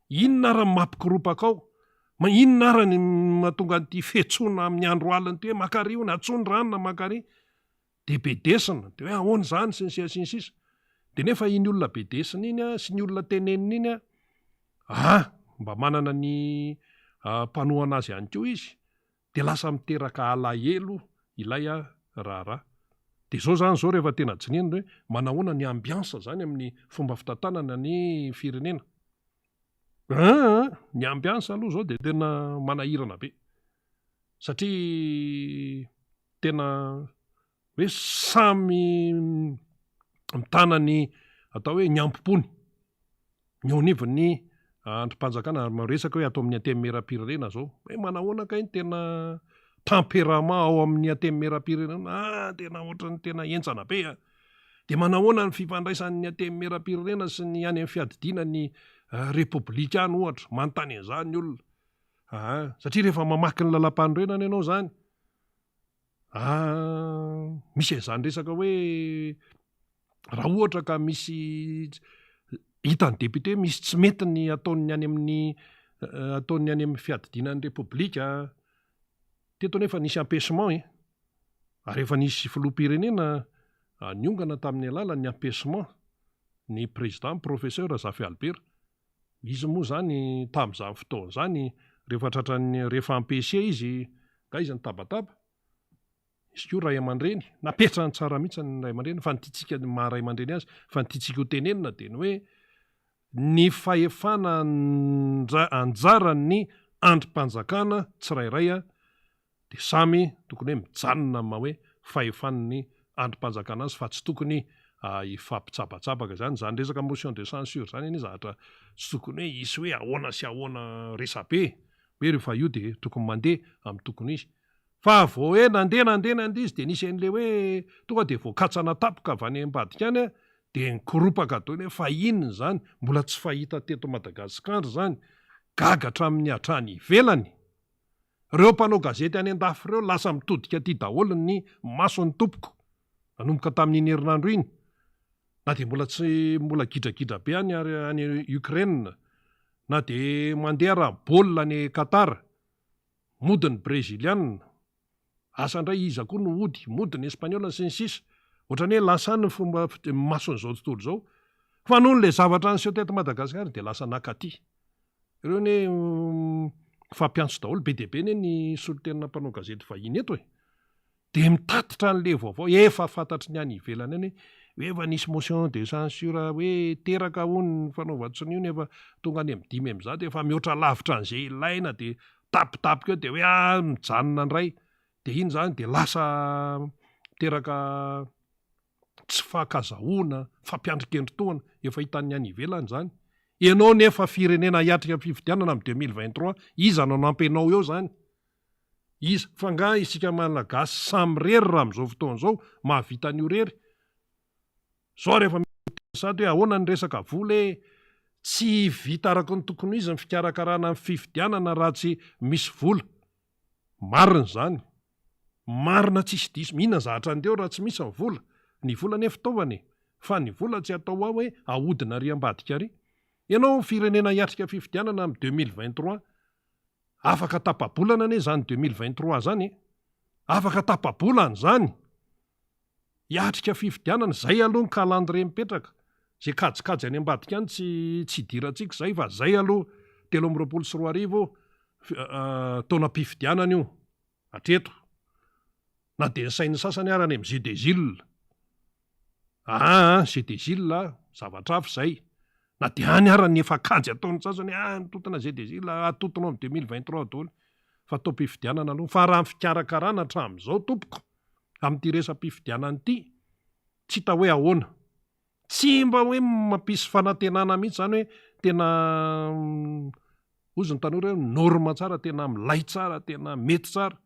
inona ara ny mampikoropaka ao inona ara ny mahatonga nyity fetsona amin'ny andro aliny ty hoe makary na atsony ranona makary dia bedesina dia hoe ahoana zany sy ny sisa dia nefa iny olona bedesina iny sy ny olona tenenina iny mba manana ny mpanohana azy ihany koa izy de lasa miteraka alahelo ilay raharaha. De zao zany zao rehefa tena jinenina hoe manahoana ny ambiansa zany amin'ny fomba fitantanana ny firenena. Ny ambiansa aloha zao de tena manahirana be satria tena hoe samy mitana ny atao hoe ny ampopony ny onivon'ny androm-panjakana resaka hoe atao amin'ny antemmeram-pirenena zao hoe manahoana kay ny tena temperament ao amin'ny antemmeram-pirenena tena ohatrany tena entsana be de manahoana ny fifandraisan'ny antemmeram-pirenena sy ny any amin'ny fiadidiana ny republikana ohatra manontany an'izany ny olona satria rehefa mamaky ny lalam-panorenana ianao zany misy an'izany resaka hoe raha ohatra ka misy hitan'ny député misy tsy mety ny ataony any amin'ny fiadidinan'ny republika teto nefa nisy empêchement ary efa nisy filoham-pirenena niongana tamin'ny alalan'ny empêchement ny président professeur Zafy Albert. Izy moa zany tamin'izany fotoana zany rehefa ampêché izy ka izy nitabataba izy koa ray aman-dreny napetrany tsara mihitsy ny ray aman-dreny fa nytitsika maha ray aman-dreny azy fa nytitsika ho tenenina de ny hoe ny fahefana anjaran'ny androm-panjakana tsirairay de samy tokony hoe mijanona ma hoe fahefan'ny androm-panjakana azy fa tsy tokony ifampitsabatsabaka zany resaka motion de censure zany zahatra tsy tokony hoe isy hoe ahoana sy ahoana resabe hoe rehefa io de tokony mandeha amin'ny tokony izy fa vao hoe nandeha izy de nisy an'le hoe tonga de voakatsana tapoka avy any ambadika any de nikoropaka doiny hoe fa inona zany mbola tsy fahita teto Madagasikara zany gagatra amin'ny hatrany ivelany. Reo mpanao gazety any an-dafy reo lasa mitodika aty daholo ny mason'ny tompoko nanomboka tamin'iny herinandro iny na de mbola gidragidra be any Ukraine na de mandeha raha-baolina any Qatar modiny breziliana asandray iza koa no modiny espaniola sy ny sisa ohatrany hoe lasa ny fomba mason'izao tontolo zao fa noho le zavatra anyseho teto Madagasikara de lasa nakaty reo ne fampiantso daholo be deabe ny solotenina mpanao gazety vahiny eto de mitatitra an'le vaovao efa fantatry ny any ivelany any hoe efa nisy motion de censure hoe teraka hono ny fanaovan-tsony io nefa tonga any amin'ny 5 am'zato efa mihoatra lavitra an'izay ilaina de tapitapika eo de hoe mijanona ndray de iny zany de lasa teraka tsy fakazahoana fampiandrikendritoana efa hitan'ny any ivelany zany. Ianao nefa firenena hiatrika fifidianana amin'ny 2023 iza no nampenao eo zany iza fa nga isika malagasy samy rery raha amin'izao fotoana zao mahavita an'io rery zao rehefa sady hoe ahoana ny resaka vola tsy vita araka ny tokony izy ny fikarakarana ny fifidianana raha tsy misy vola marina zany marina tsisy diso mihina zahatra andeo raha tsy misy ny vola nefa fitaovany fa ny vola tsy atao ao hoe ahodina ry ambadika ry. Ianao firenena hiatrika fifidianana amin'ny 2023 afaka tapabolana ane zany 2023 zany afaka tapabolana zany hiatrika fifidianana zay aloha ny calendrier mipetraka zay kajikajy any ambadika any tsy idirantsika zay fa zay aloha 2024 taona mpifidianana io atreto na de ny sain'ny sasany arany amin'ny Gédésil Gédésil zavatra hafa zay na de any arany efa kajy ataon'ny sasany nitotona Gédésil atotona amin'ny 2023 daholo fa atao mpifidianana aloha fa raha fikarakarana hatramin'izao tompoko amin'ity resam-pifidianana ity tsy hita hoe ahoana tsy mba hoe mampisy fanantenana mihitsy zany hoe tena ozy ny tanora hoe norma tsara tena milay tsara tena mety tsara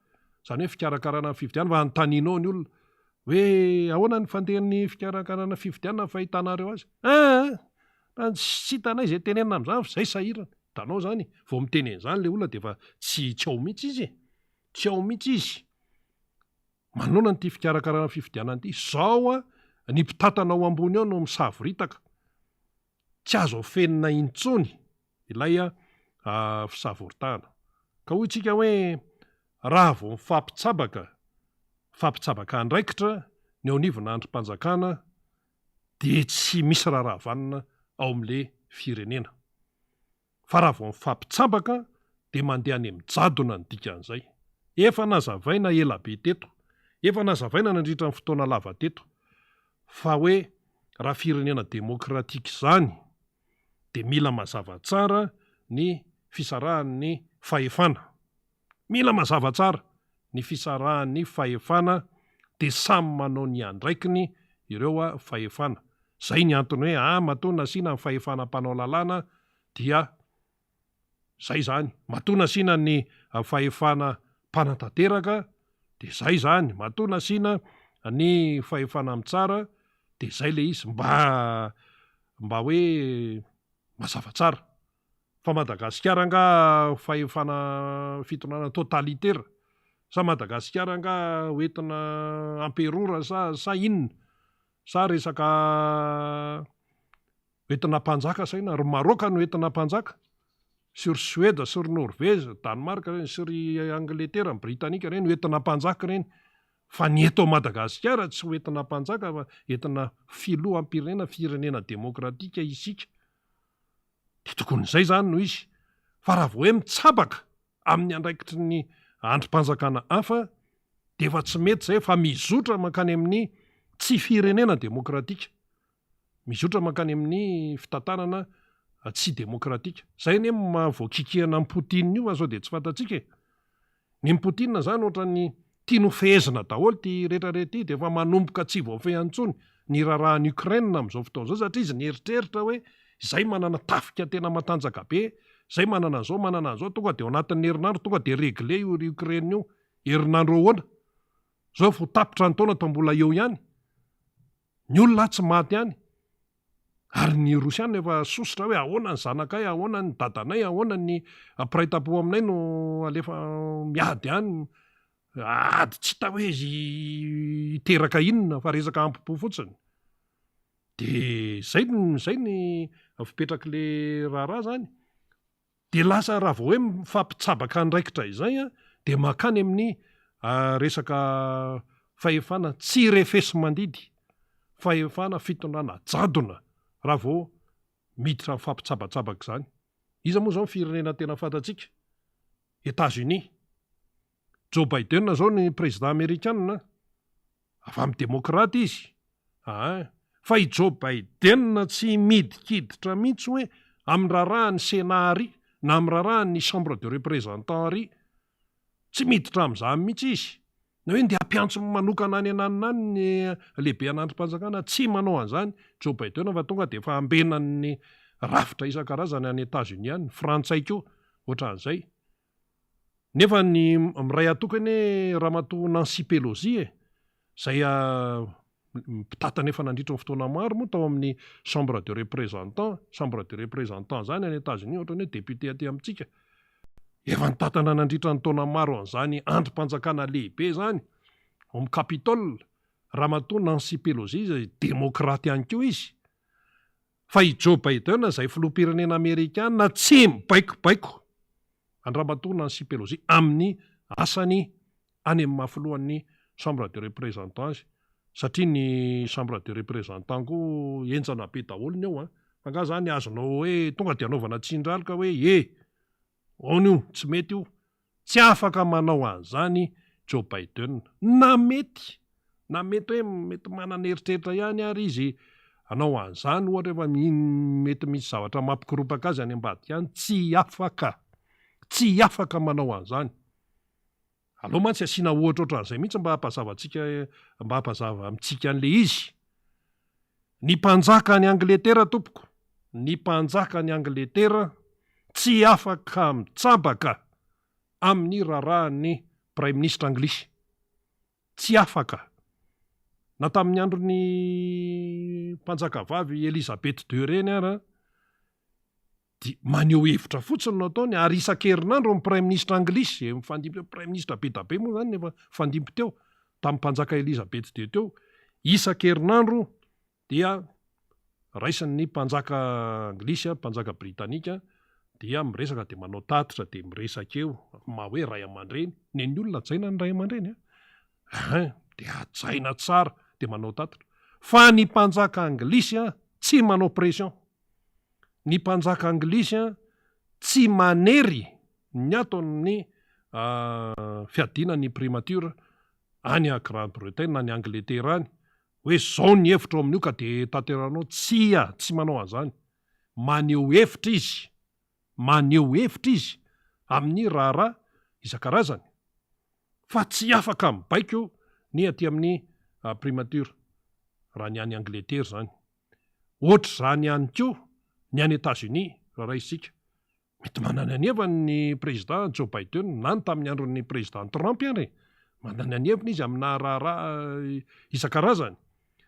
zany hoe fikarakarana ny fifidianana fa antaninao ny olona hoe ahoana ny fandehan'ny fikarakarana fifidianana fahitanareo azy tsy hitanay izay tenenina amin'izany zay sahirana tanao zany vao miteny an'izany le olona de fa tsy ao mihitsy izy manona nyity fikarakarana fifidianana ity zao ny mpitatana ao ambony ao no misavoritaka tsy azo fenina intsony ilay fisavoritana ka hoy tsika hoe raha vao mifampitsabaka andraikitra ny ao anivona androm-panjakana de tsy misy raharavanina ao amin'le firenena fa raha vao mifampitsabaka dia mandeha any mijadona ny dikan'izay. Efa nazavaina ela be teto, efa nazavaina nandritra ny fotoana lava teto, fa hoe raha firenena demokratika izany dia mila mazava tsara ny fisarahan'ny fahefana. Mila mazava tsara ny fisarahan'ny fahefana dia samy manao ny andraikiny ireo fahefana. Zay ny antony hoe matoa nasiana ny fahefana mpanao lalàna dia zay zany. Matoa nasiana ny fahefana mpanantanteraka dia zay zany. Matoa nasiana ny fahefana mitsara dia zay le izy mba hoe mazava tsara. Fa Madagasikara nga fahefana fitonana totalitera, sa Madagasikara nga hoentina amperora sa inona, sa resaka hoentina mpanjaka saina, ry Maroka no hoentina mpanjaka, sur Suède, sur Norvège, Danemark, sur Angleterre, Britanika reny hoentina mpanjaka reny. Fa ny eto Madagasikara tsy hoentina mpanjaka fa entina filoham-pirenena, firenena demokratika isika. Dia tokon'izay zany no izy. Fa raha vao hoe mitsabaka amin'ny andraikitry ny androm-panjakana hafa dia efa tsy mety zay, fa mizotra mankany amin'ny tsy firenena demokratika, mizotra mankany amin'ny fitantanana tsy demokratika. Zay ny voakikihana ny Poutine io fa sao dia tsy fantatsika. Ny Poutine zany ohatran'ny tiano fehezina daholo ty rehetrarehetra dia efa manomboka tsy voafehany intsony ny rarahan'ny Ukraine amin'izao fotoana izao, satria izy nieritreritra hoe izay manana tafika tena matanjaka be, izay manana an'izao, manana an'izao, tonga dia ao anatin'ny herinandro tonga dia regle io Ukraine io, herinandro ahoana. Zao vao tapitra ny taona mbola eo ihany. Ny olona tsy maty ihany. Ary ny Rosiana efa sositra hoe ahoana ny zanakay, ahoana ny dadanay, ahoana ny mpiray tampo aminay no alefa miady ihany. Ady tsy hita hoe hiteraka inona fa resaka ampipo fotsiny. Dia zay ny fipetraka raharaha zany. Dia lasa raha vao hoe mifampitsabaka andraikitra izay dia makany amin'ny resaka fahefana tsy refesy mandidy, fahefana fitondrana jadona raha vao miditra mifampitsabatsabaka izany. Iza moa zao firenena tena fantatsika? États-Unis. Joe Biden zao ny président américain, avy amin'ny demokrata izy. Fa i Joe Biden tsy midikiditra mihitsy hoe amin'ny rarahan'ny Sénat na amin'ny rarahan'ny Chambre de représentants ry, tsy miditra amin'izany mihitsy izy. Na hoe dia hampiantso manokana any ananiny ny lehibe an'androm-panjakana, tsy manao an'izany Joe Biden fa tonga dia efa ambenany rafitra isan-karazany any États-Unis any, Frantsay koa ohatran'izay. Nefa ny miray atokany ramatoa Nancy Pelosi izay mpitantana efa nandritra ny fotoana maro moa tao amin'ny Chambre de représentants zany any États-Unis, ohatran'ny hoe député aty amintsika. Efa nitantana nandritra ny taona maro an'izany androm-panjakana lehibe zany, ao amin'ny Capitole, ramatoa Nancy Pelosi izay demokraty ihany koa izy. Fa i Joe Biden izay filoham-pirenena Amerikana tsy mibaikobaiko any ramatoa Nancy Pelosi amin'ny asany any amin'ny mahafilohan'ny Chambre de représentants, satria ny Chambre de représentants koa enjana be daholo ny ao. Fa nga zany azonao hoe tonga dia anaovana tsindralika hoe on io tsy mety io, tsy afaka manao an'izany Joe Biden. Na mety hoe mety manana eritreritra ihany ary izy hanao an'izany, ohatra efa mety misy zavatra mampikorapaka azy any ambadika any, tsy afaka manao an'izany. Aleo mantsy asiana ohatra ohatran'izay mihitsy mba hampazava amintsika an'le izy. Ny mpanjaka any Angletera tompoko, ny mpanjaka any Angletera tsy afaka mitsabaka amin'ny rarahan'ny Prime Ministre Anglisy. Tsy afaka. Na tamin'ny andron'ny mpanjakavavy Elisabeth II reny ary dia maneho hevitra fotsiny no ataony, ary isan-kerinandro ny Prime Ministre Anglisy mifandimby teo, Prime Ministre be da be moa zany efa mifandimby teo tamin'ny mpanjaka Elisabeth II teo, isan-kerinandro dia raisin'ny mpanjaka Anglisy, mpanjaka Britanika, dia miresaka dia manao tatitra dia miresaka eo hoe ray aman-dreny. Ny olona jaina ny ray aman-dreny dia ajaina tsara dia manao tatitra. Fa ny mpanjaka Anglisy tsy manao pression. Ny mpanjaka Anglisy tsy manery ny ato amin'ny fiadina ny primature any a Grande-Bretagne na ny Angleterre any hoe zao ny hevitra amin'io ka de tanteranao tsy manao an'izany. Maneho hevitra izy amin'ny raharaha isan-karazany fa tsy afaka mibaiko ny aty amin'ny primature raha ny any Angleterre zany. Ohatra zany ihany koa ny any États-Unis raha raisika mety manana ny hevany ny président Joe Biden na ny tamin'ny andron'ny président Trump ary manana ny heviny izy amina raharaha isan-karazany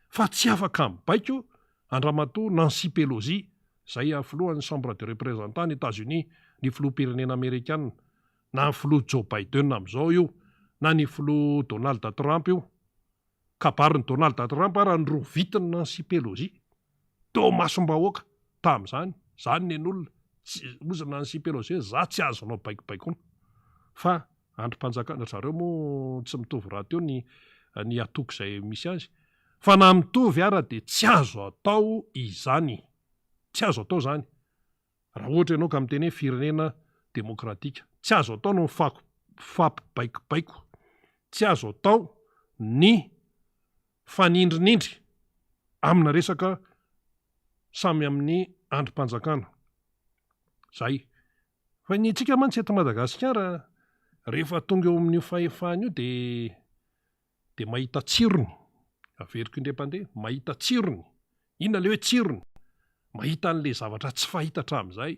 fa tsy afaka mibaiko andramatoa Nancy Pelosi zay filohan'ny chambre de représentants ny États-Unis, ny filoham-pirenena Amerikanina, na ny filoha Joe Biden amin'izao io na ny filoha Donald Trump io. Kabarin'ny Donald Trump ary ny rovitiny Nancy Pelosi teo masom-bahoaka tamin'izany, zany nen'olona ozy Nancy Pelosi hoe za tsy azonao baikobaikoana. Fa androm-panjakana zareo moa tsy mitovy raha teo ny atoko izay misy azy. Fa na mitovy ara dia tsy azo atao izany. Tsy azo atao zany. Raha ohatra ianao ka miteny hoe firenena demokratika, tsy azo atao no mifampibaikobaiko. Tsy azo atao ny fanindrinindry amina resaka samy amin'ny androm-panjakana. Zay. Fa ny tsika mantsy eto Madagasikara rehefa tonga eo amin'io fahefana io dia mahita tsirony. Averiko indray-pandeha, mahita tsirony. Inona le hoe tsirony? Mahita an'le zavatra tsy fahita hatramin'izay.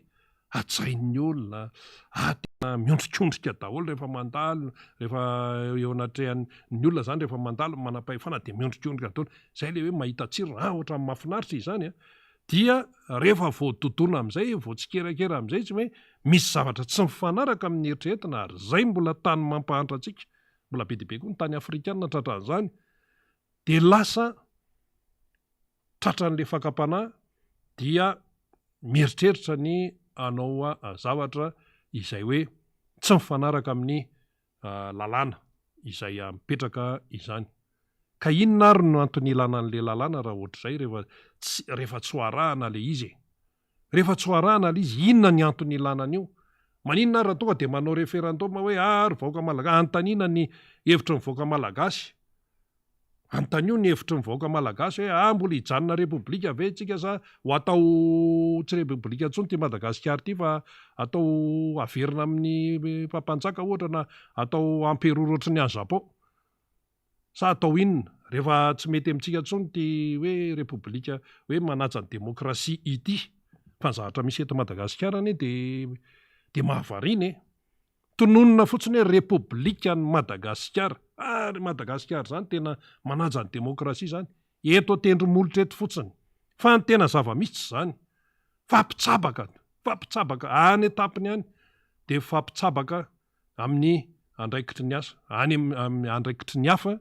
Atsain'ny olona, tena miondrikondrika daholo rehefa mandalo, rehefa eo anatrehan'ny olona zany rehefa mandalo manam-pahefana dia miondrikondrika daholo. Zay le hoe mahita tsirony. Ohatran'ny mahafinaritra izany dia rehefa voadodona amin'izay, voatsikerakera amin'izay tsy hoe misy zavatra tsy mifanaraka amin'ny eritreretina ary zay mbola tany mampahantra antsika. Mbola be dia be koa ny tany afrikanina tratran'izany. Dia lasa tratran'le fakam-panahy dia mieritreritra ny hanao zavatra izay hoe tsy mifanaraka amin'ny lalàna izay mipetraka izany. Ka inona ary no antony ilana an'le lalàna raha ohatr'izay rehefa tsy ho arahana le izy. Rehefa tsy ho arahana le izy, inona ny antony ilana an'io? Maninona raha tonga dia manao referendum hoe ary vahoaka malagasy, anontaniana ny hevitry ny vahoaka malagasy. Anontaniana ny hevitry ny vahoaka malagasy hoe mbola hijanona repoblika ve tsika sa ho atao tsy repoblika intsony ty Madagasikara ty fa atao averina amin'ny mpampanjaka ohatra na atao ampiroro ohatry ny any Japon. Sa atao inona? Rehefa tsy mety amintsika intsony ty hoe repoblika hoe manaja ny demokrasia ity. Fa ny zavatra misy eto Madagasikara anie dia mahavariana. Tononona fotsiny hoe repoblika ny Madagasikara. Ary Madagasikara zany tena manaja ny demokrasia zany. Eto tendromolotra eto fotsiny. Fa ny tena zava-misy tsy zany. Fampitsabaka any etapiny any dia fampitsabaka amin'ny andraikitry ny asa, amin'ny andraikitry ny hafa,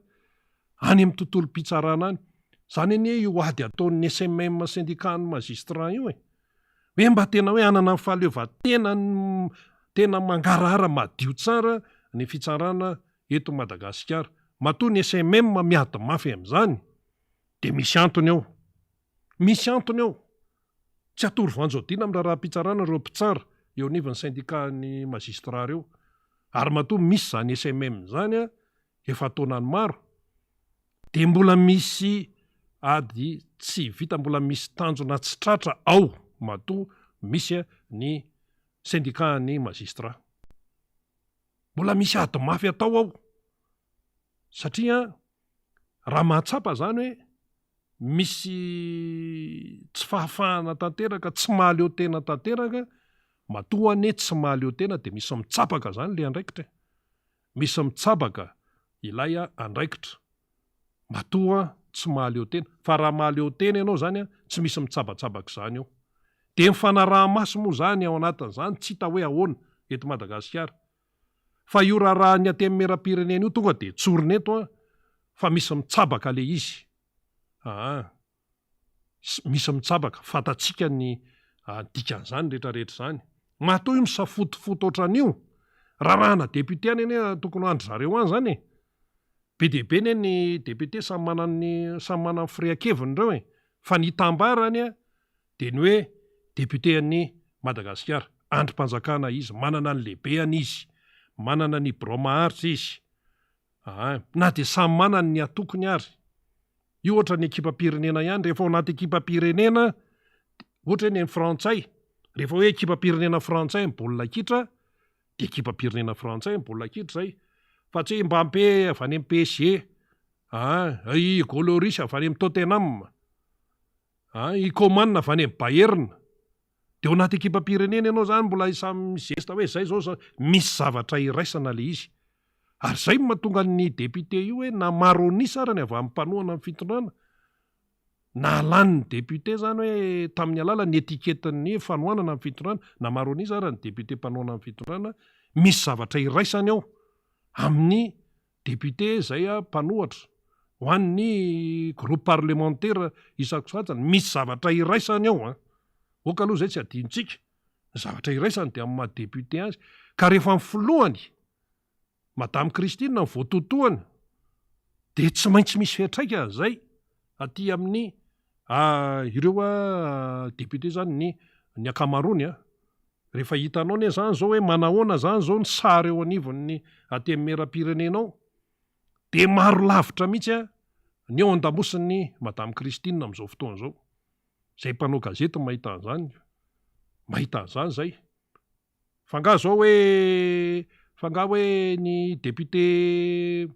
any amin'ny tontolo mpitsarana any. Zany anie io ady ataon'ny SMM syndicat ny magistrat io hoe mba tena hoe anana ny fahaleovantena tena mangarahara madio tsara ny fitsarana eto Madagasikara. Matoa ny SMM miady mafy amin'izany dia misy antony eo. Misy antony eo. Tsy atory vanjodina amin'ny raharaham-pitsarana ireo mpitsara eo anivon'ny syndicat ny magistrat ireo. Ary matoa misy zany SMM zany efa taonany maro. Dia mbola misy ady tsy vita, mbola misy tanjona tsy tratra ao. Matoa misy ny syndicat ny magistrat. Mbola misy ady mafy atao ao. Satria raha mahatsapa zany hoe misy tsy fahafahana tanteraka, tsy mahaleo tena tanteraka, matoa anie tsy mahaleo tena dia misy mitsapaka zany le andraikitra. Misy mitsabaka ilay andraikitra. Matoa tsy mahaleo tena. Fa raha mahaleo tena ianao zany tsy misy mitsabatsabaka zany eo. Dia mifanaraha-maso moa zany ao anatin'izany, tsy hita hoe ahoana eto Madagasikara. Fa io raha ny atemy meram-pirenena io tonga dia tsorina eto fa misy mitsabaka le izy. Misy mitsabaka, fantatsika ny dikan'izany rehetrarehetra zany. Matoa io misafotofoto ohatran'io. Rahana député any anie tokony andro zareo any zany. Be dia be ny député samy manana firian-keviny ireo. Fa ny tambarany dia ny hoe député an'ny Madagasikara. androm-panjakana izy, manana ny lehibeany izy, manana ny bromaharitra izy, na dia samy manana ny atokony ary. Io ohatra ny ekipam-pirenena ihany, rehefa ao anaty ekipam-pirenena, ohatra ny frantsay, rehefa hoe ekipam-pirenena frantsay ny baolina kitra, dia ekipam-pirenena frantsay ny baolina kitra zay. Fa tsy hoe Mbappé avy any amin'ny PSG, i Goloris avy any amin'ny Tottenham, i Coman avy any amin'ny Bayern. Dia ao anaty ekipam-pirenena ianao zany mbola samy mizesta hoe zay zao misy zavatra iraisana le izy. Ary zay mahatonga ny député io hoe na maronisa ary ny avy amin'ny mpanohana amin'ny fitondrana, na alan'ny député zany hoe tamin'ny alalan'ny etiketin'ny fanohanana amin'ny fitondrana, na maronisa ary ny député mpanohana amin'ny fitondrana, misy zavatra iraisany ao amin'ny député zay mpanohatra, ho an'ny groupe parlementaire isako satsany, misy zavatra iraisany ao. Oka aloha zay tsy adinontsika, ny zavatra iraisany dia amin'ny maha-député azy. Ka rehefa ny filohany Madame Christine ny voatotohany, dia tsy maintsy misy fiantraika zay aty amin'ny ireo député zany ny akamarony. Rehefa hitanao ne zany zao hoe manahoana zany zao ny sary eo anivon'ny aty amin'ny meram-pirenenao, dia maro lavitra mihitsy ny eo an-damosiny Madame Christine amin'izao fotoana zao. Zay mpanao gazety mahita an'izany zay. Fanga hoe ny député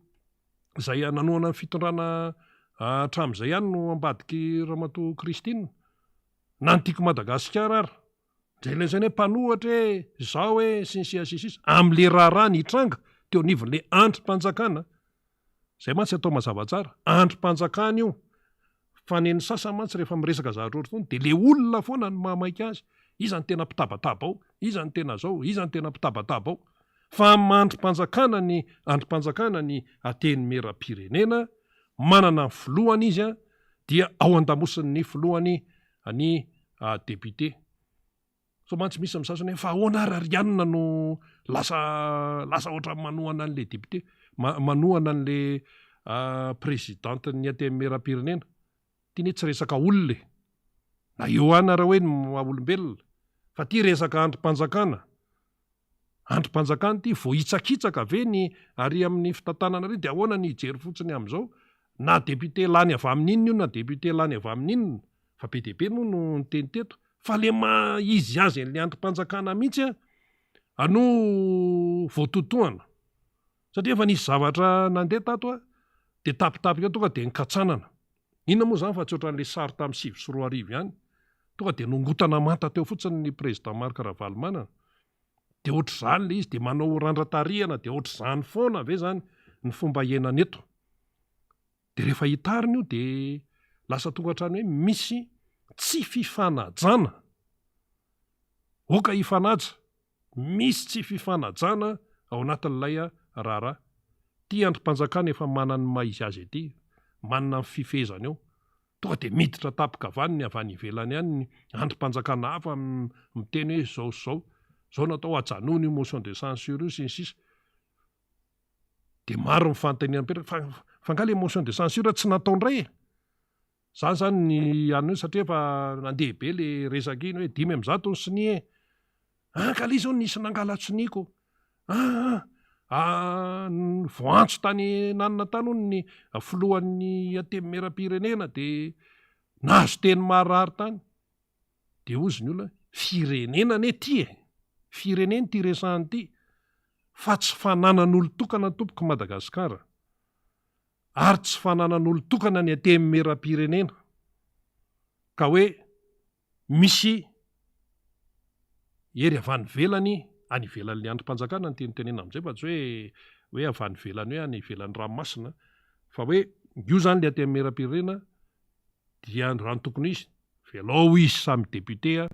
zay nanohana ny fitondrana hatramin'izay ihany no ambadiky Ramatoa Christine, na ny tiako Madagasikara ary, ndray ilay hoe mpanohatra hoe zao hoe sisy amin'le raharaha ny hitranga teo anivon'le androm-panjakana. Zay mantsy atao mazava tsara, androm-panjakana io. Fa ny sasany mantsy rehefa miresaka zavatra ohatr'izany dia le olona foana ny mahamaika azy. Iza ny tena mpitabataba ao, iza ny tena zao, iza ny tena mpitabataba ao. Fa androm-panjakana ny ateny meram-pirenena, manana ny filohany izy dia ao an-damosiny filohany ny député. So mantsy misy misasany fa ahoana arianina no lasa ohatra manohana an'le député, manohana an'le présidente ny aty amin'ny meram-pirenena. Tiany tsy resaka olona, na eo any raha hoe ny maha-olombelona, fa ty resaka androm-panjakana. Androm-panjakana ty vao hitsakitsaka ve ny ary amin'ny fitantanana ireny, dia ahoana ny hijery fotsiny amin'izao, na député lany avy amin'inona io, na député lany avy amin'inona, fa be dia be no ny teny teto. Fa le izy azy ny androm-panjakana mihitsy no voatotohana. Satria efa nisy zavatra nandeha tato dia tapitapika tonga dia nikatsanana. Inona moa zany fa tsy ohatran'ilay sary tamin'ny 2024 ihany, tonga dia nongotana manta teo fotsiny ny président Marc Ravalomanana. Dia ohatr'izany le izy dia manao randran-tarihana, dia ohatr'izany foana ve zany ny fomba iainana eto. Dia rehefa hitarina io dia lasa tonga hatrany hoe misy tsy fifanajana. Oka hifanaja, misy tsy fifanajana ao anatin'ilay raharaha. Ty androm-panjakana efa manana ny maha-izy azy ety, manana ny fifezany eo. Tonga dia miditra tapika vaniny avy any ivelany ihany ny androm-panjakana hafa miteny hoe zao natao hajanony io motion de censure io sy ny sisa. Dia maro ny fanontaniana mipetraka, fa nga le motion de censure tsy natao indray. Zany ny anio satria efa nandeha be le resaka iny hoe 5-1 ny siny ka le zao nisy nangala tsiniako. Voantso tany nanana tany hono ny filohan'ny aty amin'ny meram-pirenena dia nahazo teny marary tany. Dia ozy ny olona firenena ane ty firenena ty resahany ty, fa tsy fananan'olo-tokana tompoko Madagasikara, ary tsy fananan'olo-tokana ny aty amin'ny meram-pirenena, ka hoe misy ery avy any ivelany, any ivelan'ny androm-panjakana ny tenenina amin'izay, fa tsy hoe avy any ivelany hoe any ivelan'ny ranomasina, fa hoe io zany le aty amin'ny meram-pirenena dia raha ny tokony izy velao izy samy député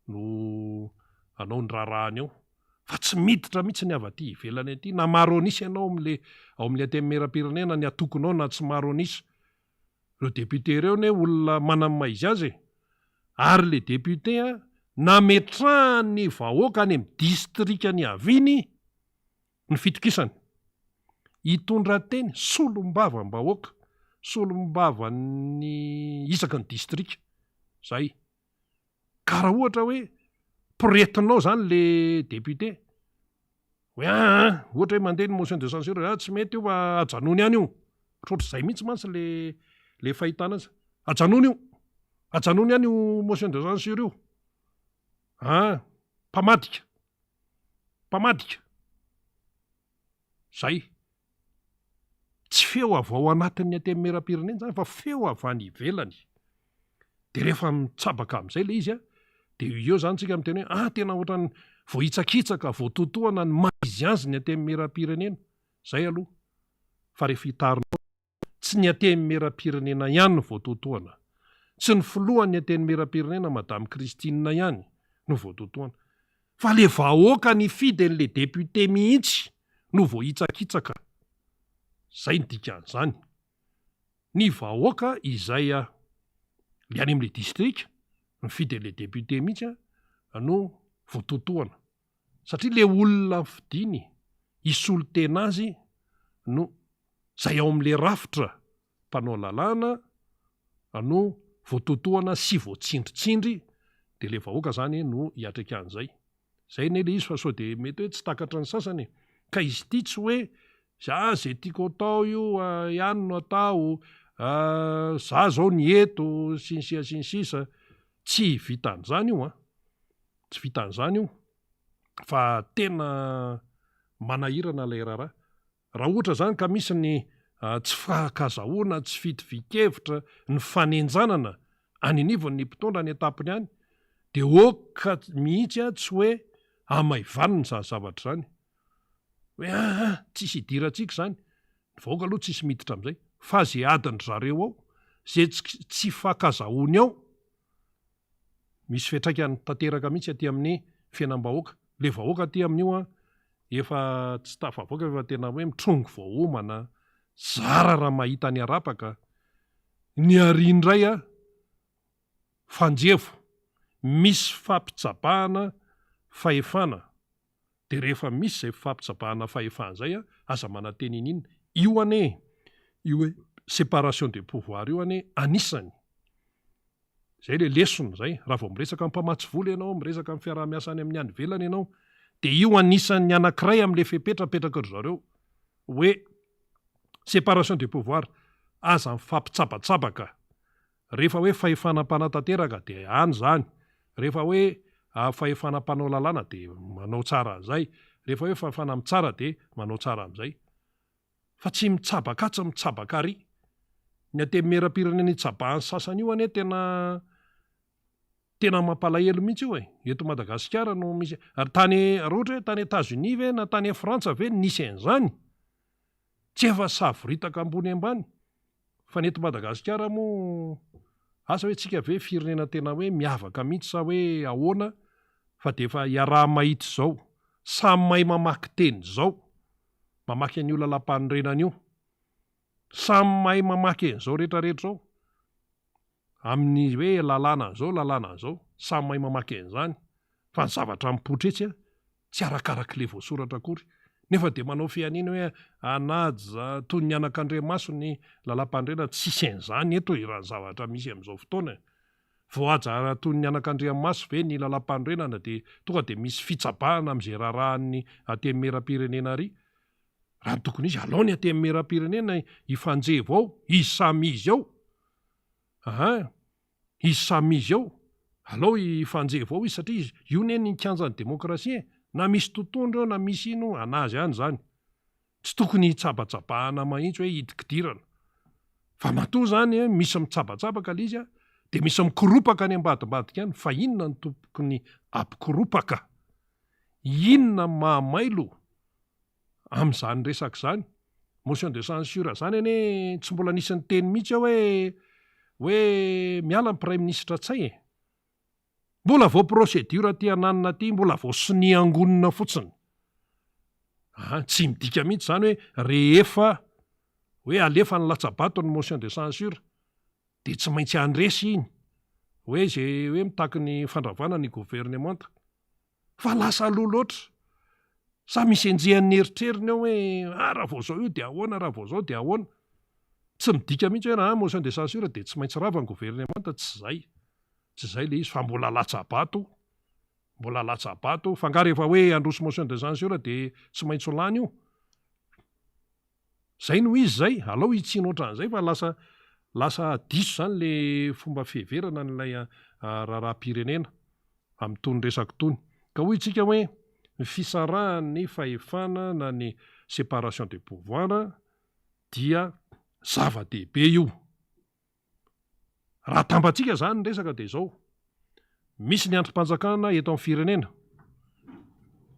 no anao ny raharaany ao, fa tsy miditra mihitsy ny avy aty ivelany aty. Na maronisa ianao ao amin'ny aty amin'ny meram-pirenena ny atokonao na tsy maronisa. Ireo député ireo ne olona manana maha-izy azy, ary le député nametrahany vahoaka any amin'ny distrikany aviny ny fitokisany. Hitondra teny solombavam-bahoaka, solombavan'ny isaky ny distrika. Zay. Ka raha ohatra hoe mpiretinao zany le député hoe ohatra hoe mandeha ny motion de censure tsy mety io fa ajanony any io ohatr'izay mihitsy mantsy le fahitana azy ajanony any io motion de censure io mpamadika zay tsy feo avy ao anatin'ny antenimieram-pirenena zany fa feo avy any ivelany de rehefa mitsabaka amin'izay le izy de eo zany tsika miteny hoe tena ohatrany voahitsakitsaka voatotoana ny maizy azy ny antenimieram-pirenena zay aloha fa rehefa hitarinao tsy ny antenimieram-pirenena ihany no voatotoana tsy ny filohan'ny antenimieram-pirenena madame Christine ihany no voatotoana fa le vahoaka ny fiden'le député mihitsy no voahitsakitsaka zay ny dikan'izany ny vahoaka izay le any amin'le distrika ny fiden'le député mihitsy no voatotoana satria le olona fidiny isolo tena azy no zay ao amin'le rafitra mpanao lalàna no voatotoana sy voatsindritsindry de le vahoaka zany no hiatrika an'izay zay ne le izy fa sao de mety hoe tsy takatra ny sasany ka izy ity tsy hoe za zay tiako atao io ihany no atao za zao ny eto sinsisa tsy vitan'izany io tsy vitan'izany io fa tena manahirana ilay raha ohatra zany ka misy ny tsy fahakazahoana tsy fitovik-hevitra ny fanenjanana anynivon'ny mpitondra ny etapiny any de oka mihitsy tsy hoe amaivaniny zany zavatra zany hoe tsisy hidirantsika zany ny vahoaka aloha tsisy miditra amin'izay fa zay adiny zareo ao zay tsy fahakazahoany ao misy fiantraikany tanteraka mihitsy aty amin'ny fiainam-bahoaka le vahoaka aty amin'io efa tsy tafavoaka efa tena hoe mitrongo voahomana zara raha mahita ny arapaka ny ariandray fanjevo misy fampitsabahana fahefana de rehefa misy zay fampitsabahana fahefana zay aza mananteny inona io hoe séparation de pouvoir io anisany zay le lesony zay raha vao miresaka mpamatsy vola ianao miresaka amin'ny fiaraha-miasa any amin'ny any velany ianao de io anisan'ny anankiray amin'le fepetrapetraka ry zareo hoe séparation de pouvoir aza mifampitsabatsabaka rehefa hoe fahefanam-panatanteraka de any zany rehefa hoe fahefanam-panao lalàna de manao tsara an'izay rehefa hoe fahefana mitsara de manao tsara amin'izay fa tsy mitsabaka tsy mitsabaka ary ny antenimieram-pirenena itsabahany sasany io tena mampalahelo mihitsy io eto Madagasikara no misy ary raha ohatra hoe tany États-Unis ve na tany Frantsa ve nisy an'izany tsy efa savoritaka ambony ambany fa ny eto Madagasikara moa asa hoe tsika ve firenena tena hoe miavaka mihitsy sa hoe ahoana fa de efa iaraha-mahitsy zao samy mahay mamaky teny zao mamaky an'io lalam-panorenana io samy mahay mamaky an'izao rehetrarehetra zao amin'ny hoe lalàna an'izao samy mahay mamaky an'izany fa ny zavatra mipotretsy tsy arakaraky le voasoratra akory nefa de manao fianina hoe anaja toy ny anak'Andriamaso ny lalam-panorenana tsisy an'izany eto raha ny zavatra misy amin'izao fotoana voaja toy ny anak'Andriamaso ve ny lalam-panorenana de tonga de misy fitsabahana amin'izay raharahan'ny antenimieram-pirenena ary raha ny tokony izy alao ny antenimieram-pirenena hifanjevo ao izy samy izy ao izy samy izy ao alao hifanjevo ao izy satria izy io ne ny kianjan'ny demokrasia na misy tontondro na misy ino anazy any zany tsy tokony hitsabatsabahana mahitsy hoe hitikidirana fa matoa zany misy mitsabatsabaka le izy de misy mikoropaka any ambadimbadika any fa inona ny tokony ampikoropaka inona mahamailo amin'izany resaka zany motion de censure zany ane tsy mbola nisy ny teny mihitsy hoe miala ny prime ministre tsay mbola vao procédure ty ananina ty mbola vao sini angonina fotsiny tsy midika mihitsy zany hoe rehefa hoe alefa ny latsabato ny motion de censure de tsy maintsy andresy iny hoe zay hoe mitaky ny fandravana ny gouvernemanta fa lasa loha loatra sa misy enjehan'ny eritreriny ao hoe raha vao zao io de ahoana raha vao zao de ahoana tsy midika mihitsy hoe raha motion de censure de tsy maintsy rava ny gouvernemanta tsy zay le izy fa mbola latsabato mbola latsabato fa nga rehefa hoe androso motion de censure de tsy maintsy lany io. Zay no izy zay alao hitsino ohatran'izay fa lasa diso zany le fomba fiheverana n'ilay raharam-pirenena amin'tony resaka tony. Ka hoy itsika hoe ny fisarahany fahefana na ny séparation des pouvoirs dia zava-dehibe io. Raha tambatsika zany ny resaka de zao. Misy ny androm-panjakana eto amin'ny firenena.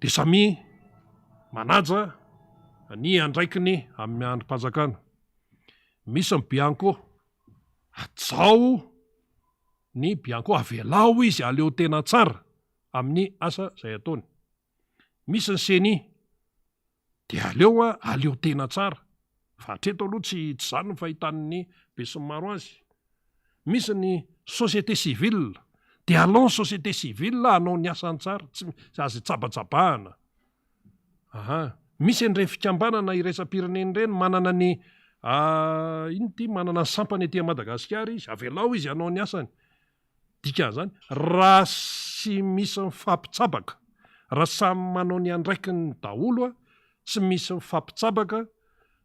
De samy manaja ny andraikiny amin'ny androm-panjakana. Misy ny Bianco, atsao ny Bianco avelao izy aleo tena tsara amin'ny asa zay ataony. Misy ny Seni, de aleo tena tsara. Fa hatreto aloha tsy zany no fahitan'ny be sy ny maro azy. Misy ny société civile, de alao ny société civile anao ny asany tsara, tsy azy tsabatsabahana. Misy an'ireny fikambanana iraisam-pirenena ireny manana ny manana ny sampany etỳ Madagasikara izy, avelao izy anao ny asany. Dikan'izany, raha sy misy mifampitsabaka, raha samy manao ny andraikiny daholo tsy misy mifampitsabaka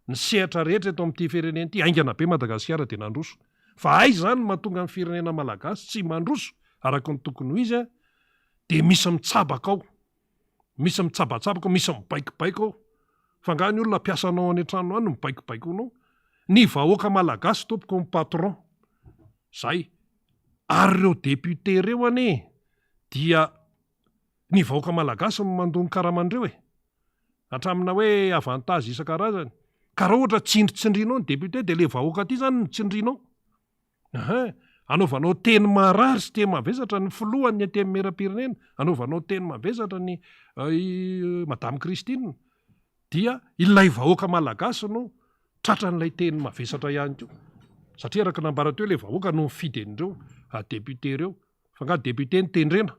ny sehatra rehetra eto amin'ity firenena ity, aingana be Madagasikara de nandroso. Fa ay zany mahatonga ny firenena malagasy tsy mandroso araka ny tokony ho izy de misy mitsabaka ao, misy mitsabatsabaka, misy mibaikobaiko ao. Fa nga ny olona mpiasanao any an-trano any mibaikobaikonao. Ny vahoaka malagasy tompoko ny patron. Zay. Ary ireo député reo ane dia ny vahoaka malagasy mandony karamandreo hatramina hoe avantage isan-karazany. Ka raha ohatra tsindrinao ny député de le vahoaka aty zany ny tsindrinao. Anaovanao teny marary sy teny mavesatra ny filohany aty amin'ny meram-pirenena, anaovanao teny mavesatra ny Madame Christine, dia ilay vahoaka malagasy no tratra n'ilay teny mavesatra ihany koa. Satria araka nambara teo ilay vahoaka no mifidy an'ireo député reo. Fa nga député nitendrena,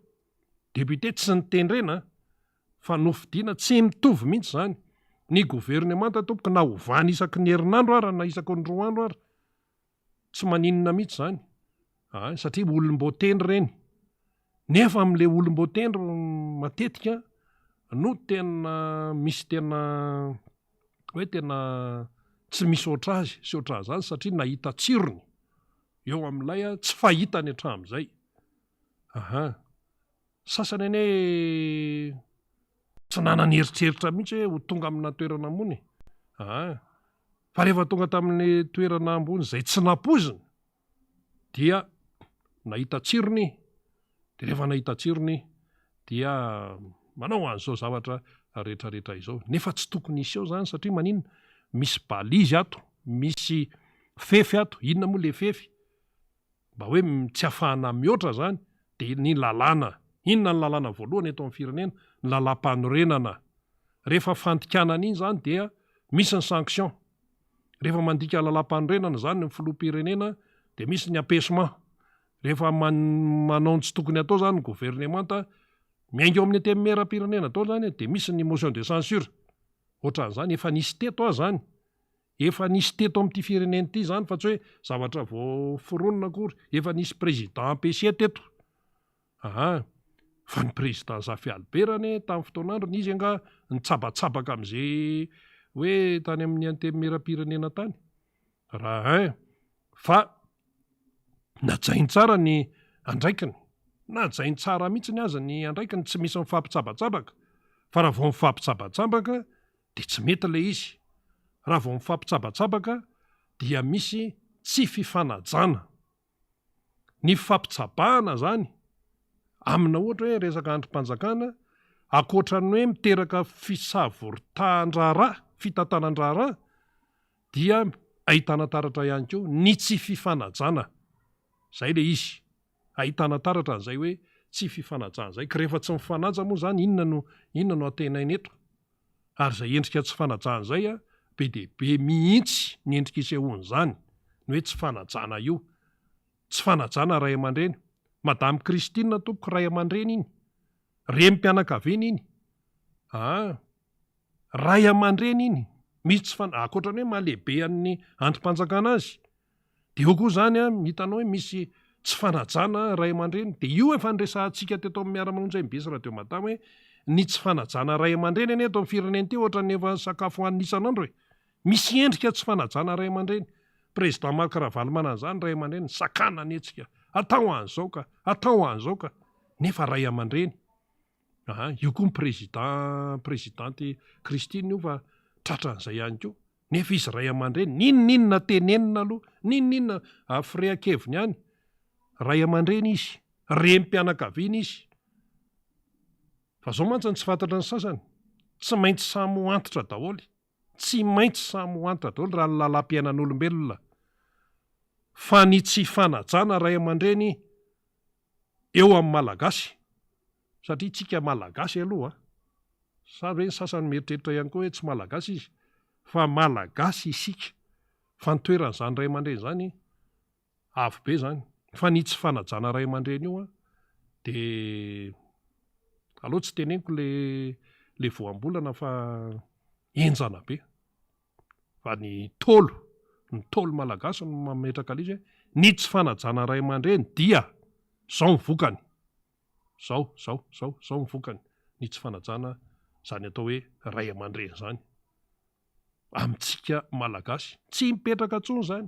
député tsy nitendrena fa nofidiana, tsy mitovy mihitsy zany. Ny gouvernement tompoko na ovany isaky ny herinandro ary na isaky ny 2 andro ary tsy maninona mihitsy zany. Satria olom-botendry reny. Nefa amin'le olom-botendry matetika no tena misy tena hoe tena tsy misy oatra azy sy oatra zany satria nahita tsirony eo amin'ilay tsy fahitany hatramin'izay. Sasany ane tsy nanana eritreritra mihitsy hoe ho tonga amina toerana ambony. Fa rehefa tonga tamin'ny toerana ambony zay tsy nampoziny dia nahita tsirony. De rehefa nahita tsirony dia manao an'izao zavatra rehetrarehetra izao. Nefa tsy tokony isy eo zany satria maninona? Misy balizy ato, misy fefy ato. Inona moa le fefy? Mba hoe tsy hafahana mihoatra zany de ny lalàna. Inona ny lalàna voalohany eto amin'ny firenena? Ny lalam-panorenana. Rehefa fandikanana iny zany dia misy ny sanction. Rehefa mandika lalam-panorenana zany ny filoham-pirenena de misy ny ampesement. Rehefa manao ny tsy tokony atao zany ny gouvernement miainga eo amin'ny aty amin'ny meram-pirenena atao zany de misy ny motion de censure. Ohatran'izany efa nisy teto zany. Efa nisy teto amin'ity firenena ity zany fa tsy hoe zavatra vao foronina akory. Efa nisy président ampesier teto. Fa ny président Zafy Alberane tamin'ny fotoan'androny izy anga nitsabatsabaka amin'izay hoe tany amin'ny antemeram-pirenena tany. Fa najainy tsara ny andraikiny. Najainy tsara mihitsy ny aza ny andraikiny, tsy misy mifampitsabatsabaka. Fa raha vao mifampitsabatsabaka de tsy mety le izy. Raha vao mifampitsabatsabaka dia misy tsy fifanajana. Ny fifampitsabahana zany amina ohatra hoe resaka androm-panjakana, akoatran'ny hoe miteraka fitantanan-draharaha dia ahitana taratra ihany koa ny tsy fifanajana. Zay le izy. Ahitana taratra an'izay hoe tsy fifanajana zay. Ka rehefa tsy mifanaja moa zany inona no antenainy eto? Ary zay endrika tsy fanajana zay be de be mihitsy ny endrika isehoany zany. Ny hoe tsy fanajana io. Tsy fanajana ray aman-dreny. Madame Christine tompoko ray aman-dreny iny. Renim-pianakaviana iny. Ray aman-dreny iny. Misy tsy akoatrany hoe mahalehibe amin'ny androm-panjakana azy. De eo koa zany hitanao hoe misy tsy fanajana ray aman-dreny, de io efa nresantsika teto amin'ny miara-manonjay mibesy raha teo matamy hoe ny tsy fanajana ray aman-dreny anie eto amin'ny fireneny teo ohatra ny efa sakafo han'ny isan'andro e. Misy endrika tsy fanajana ray aman-dreny. Président Marc Ravalomanana zany ray aman-dreny, sakana anetsika, atao an'izao ka, atao an'izao ka, nefa ray aman-dreny. Io koa ny présidenty Christine io fa tratran'izay ihany koa. Nefa izy ray aman-dreny, ninona tenenina aloha, ninona firea-keviny ihany. Ray aman-dreny izy, rem-pianakaviana izy. Fa zao mantsy tsy fantatra ny sasany, tsy maintsy samy ho antitra daholy, tsy maintsy samy ho antitra daholy raha ny lalam-piainan'olombelona. Fa ny tsy fanajana ray aman-dreny eo amin'ny malagasy, satria tsika malagasy aloha, sa hoe ny sasany mieritreritra ihany koa hoe tsy malagasy izy, fa malagasy isika, fa ny toeran'izany ray aman-dreny zany avo be zany. Fa ny tsy fanajana ray aman-dreny io de aloha tsy teneniko le voambolana fa enjana be. Fa ny tolo malagasy no mametraka il'izy hoe ny tsy fanajana ray aman-dreny dia zao ny vokany. Zao ny vokany. Ny tsy fanajana zany atao hoe ray aman-dreny zany. Amintsika malagasy tsy mipetraka intsony zany.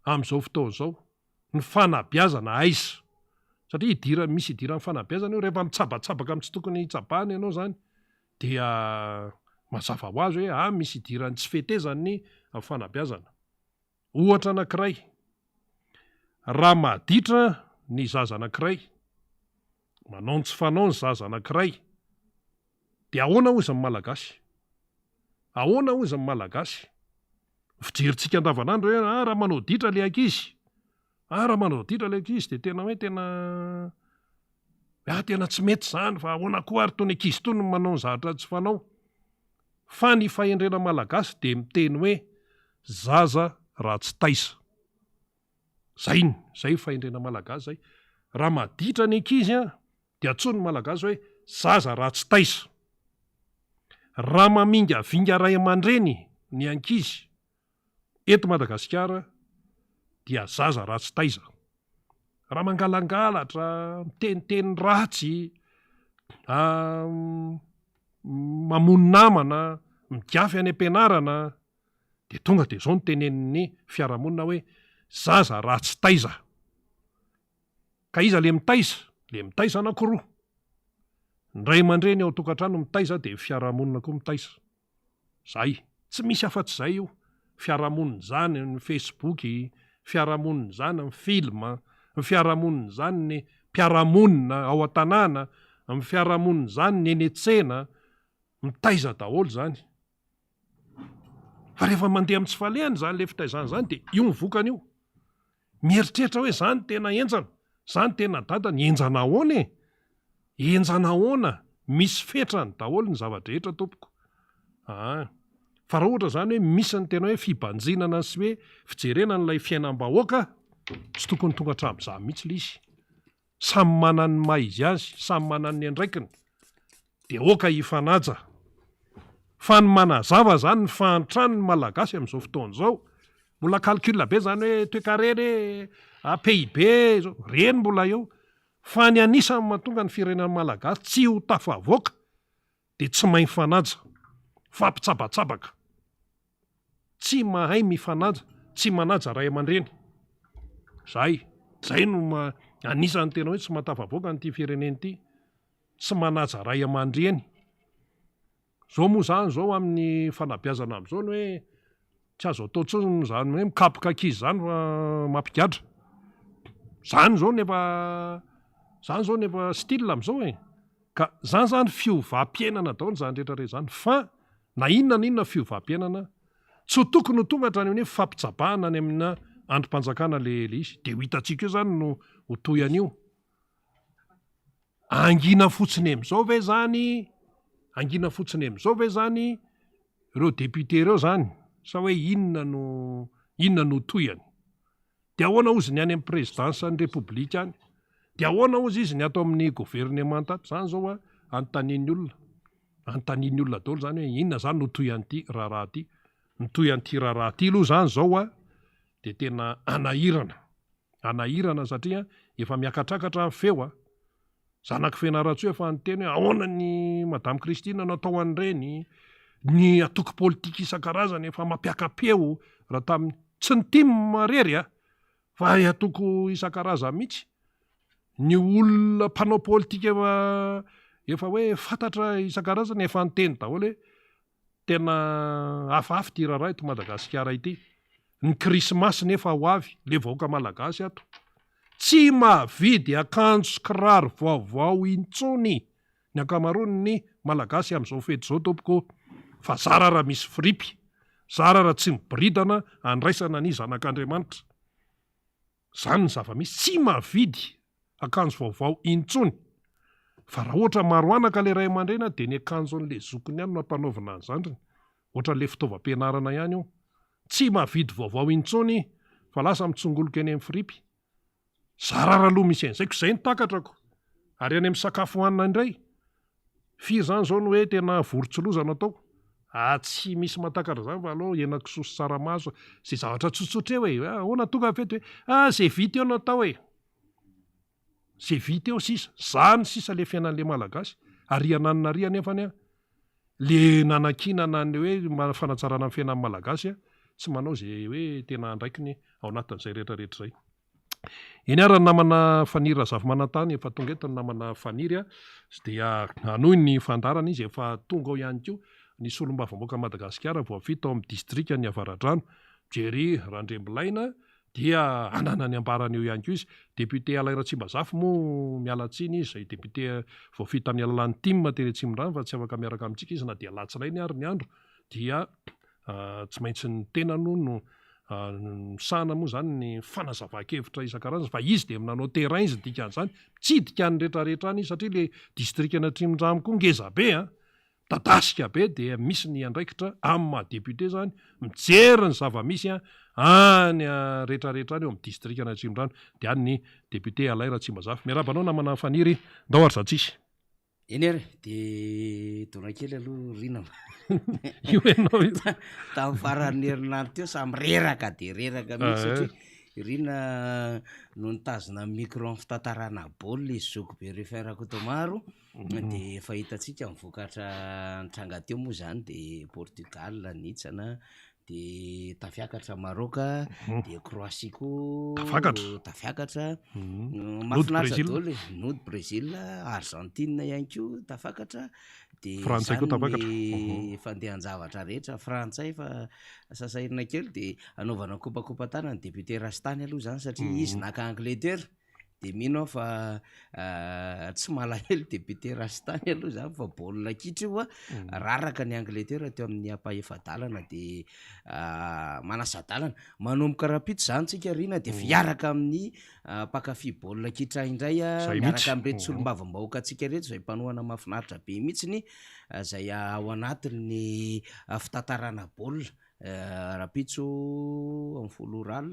Amin'izao fotoana izao, ny fanabeazana aiza. Satria misy idiran'ny fanabeazana io rehefa mitsabatsabaka amin'ny tsy tokony hitsabahana ianao zany, dia mazava ho azy hoe misy idiran'ny tsy fetezany ny fanabeazana. Ohatra anankiray, raha maditra ny zaza anankiray, manao ny tsy fanao ny zaza anankiray, dia ahoana hozy ny malagasy? Ahoana hozy ny malagasy? Fijerintsika andavanandro hoe raha manao ditra le ankizy, raha manao ditra le ankizy dia tena hoe tena tsy mety zany, fa ahoana koa ary tony ankizy tony manao ny zavatra tsy fanao. Fa ny fahendrena malagasy dia miteny hoe zaza ratsy taisa. Zay fahendrena malagasy zay. Raha maditra ny ankizy dia antsoiny malagasy hoe zaza ratsy taisa. Raha mamingavinga ray aman-dreny ny ankizy eto Madagasikara dia zaza ratsy taiza. Raha mangalangalatra, miteniteny ratsy, mamono namana, migafy any am-pianarana, dia tonga dia izao no tenenin'ny fiarahamonina hoe zaza ratsy taiza. Ka iza le mitaisa? Le mitaisa anankiroa. Ny ray aman-dreny ao an-tokantrano mitaisa dia fiarahamonina koa mitaisa. Zay, tsy misy afa-tsy izay io. Fiarahamonina zany ny Facebook, fiarahamonina zany ny film, ny fiarahamonina zany ny mpiarahamonina ao an-tanàna, ny fiarahamonina zany ny eny an-tsena, mitaiza daholo zany. Fa rehefa mandeha amin'ny tsy falehany zany le fitaizana zany dia io mivokany io. Mieritreritra hoe zany tena enjana, zany tena dadany, enjana ahoana e? Enjana ahoana? Misy fetrany daholo ny zavatra tompoko. Fa raha ohatra zany hoe misy ny tena hoe fibanjinana sy hoe fijerena n'ilay fiainam-bahoaka, tsy tokony tonga hatramin'izany mihitsy ilay izy. Samy manana ny maha izy azy, samy manana ny andraikiny, dia oka hifanaja. Fa ny manazava zany ny fahantrany malagasy amin'izao fotoana izao. Mbola calcul be zany hoe toe-karena, PIB, reny mbola eo. Fa ny anisany mahatonga ny firenena malagasy tsy ho tafavoaka dia tsy mahay mifanaja, fampitsabatsabaka. Tsy mahay mifanaja, tsy manaja ray aman-dreny. Zay no anisany tena hoe tsy mahatafavoaka n'ity fireneny ity, tsy manaja ray aman-dreny. Zao moa zany zao amin'ny fanabeazana amin'izao ny hoe tsy azo atao intsony zany hoe mikapoka ankizy zany fa mampigadra. Zany zao nefa style amin'izao e. Ka zany zany fiovaam-piainana daholo zany rehetrarehetra zany. Fa na inona fiovaam-piainana, tsy ho tokony ho tonga hatrany amin'ny fampitsabahana any amina androm-panjakana le izy. Dia ho hitantsika io zany no ho toy an'io. Angina fotsiny amin'izao ve zany ireo député ireo zany, sa hoe inona no toyany? Dia ahoana ozy ny any amin'ny présidansan'ny repoblika any? Dia ahoana ozy izy ny atao amin'ny gouvernement ato? Zany zao anontanian'ny olona daholo zany hoe inona zany no toy an'ity raharaha ty? Ny toy an'ity raharaha ty aloha zany zao dia tena anahirana. anahirana satria efa miakatrakatra ny feo a zanaky Fianaratsoa efa nyteny hoe ahoana ny madame Kristina natao an'ireny, ny atoky politika isan-karazany efa mampiakapeo raha tamin'ny tsy ny tia marery a fa atoko isan-karazany mihitsy. Ny olona mpanao politika efa hoe fantatra isan-karazany efa nyteny daholo hoe tena hafahafa ty raharaha eto Madagasikara ity. Ny krismasy nefa ho avy, le vahoaka malagasy ato tsy mahavidy akanjo kiraro vaovao intsony ny ankamaroany malagasy amin'izao fety zao tompoko, fa zara raha misy fripy, zara raha tsy miboridana andraisana ny zanak'Andriamanitra. Zany ny zava-misy, tsy mahavidy akanjo vaovao intsony. Fa raha ohatra maro anaka le ray aman-dreny dia ny akanjon'le zokony ihany no ampanaovina ny zandriny, ohatra le fitaovam-pianarana ihany io, tsy mahavidy vaovao intsony fa lasa mitsongoloka eny amin'ny fripy. Zara raha loha misy an'izay izay ny takatrako. Ary any amin'ny sakafo hanina indray, firy zany zao no hoe tena vorontsiloza natao, tsy misy mahatakatra zany fa aloha henan-kisoa sy tsaramaso, izay zavatra tsotsotra eo hoe ahoana tonga fety hoe izay vita eo natao e, izay vita eo sisa, zany sisa le fiainan'le malagasy. Ariananinaria nefany le nanankinana ny hoe fanatsarana ny fiainan'ny malagasy tsy manao izay hoe tena andraikiny ao anatin'izay rehetrarehetra izay. Eny ary namana Faniry Razafimanantany efa tonga eto ny namana Faniry dia anohy ny fandarana izy efa tonga ao ihany koa ny solombavamboaka Madagasikara voafito ao amin'ny distrikan'ny Avaradrano. Jerry Randrembolaina dia anana ny ambarany eo ihany koa izy. Député Alain Ratsimazafy moa mialatsiny izy, izay député voafito amin'ny alalan'ny Tim Tery Atsimondrano fa tsy afaka miaraka amintsika izy na dia alatsinainy ary ny andro, dia tsy maintsy ny tenano no misahana moa zany ny fanazava-kevitra isan-karazany, fa izy dia nanao terrain izy dikan'izany, mitsidika ny rehetrarehetra any izy satria le distrikana Atrimondrano koa ngeza be dadasika be, dia misy ny andraikitra amin'ny maha-député zany mijery ny zava-misy any rehetrarehetra any eo amin'ny distrikana Atrimondrano. Dia any ny député Alain Ratsimazafy. Miarabanao namana Faniry, ndao ary zatsisy. Eny ary dia dona kely aloha rina io enao io tamin'ny faran'ny herinandro teo samy reraka dia reraka mihitsy satria rina no nitazona micro ny fitantarana baolina izy zoko be rehefa Rakotomaro, dia efa hitantsika mivokatra nitranga teo moa zany dia Portugal nitsana, dia tafiakatra Maroka, dia Croatie koa tafiakatra, mahafinaritra daholo nody Brésil, Argentine ihany koa tafiakatra, dia Frantsay koa tafakatra, fandehan-javatra rehetra Frantsay fa sasairina kely dia anaovana kopakopa-tana ny député Rastany aloha zany satria izy naka Angleterre. Dia mino fa tsy malahelo député Rastany aloha zany fa baolina kitra io raraka ny Angleterre teo amin'ny ampaefadalana dia manasadalana manomboka rapito zany tsika rina dia fiaraka amin'ny mpakafy baolina kitra indray miaraka amin'irety solombavambahoaka antsika reto izay mpanohana mahafinaritra be mihitsiny izay ao anatin'ny fitantarana baolina. Rapitso amin'ny folo oral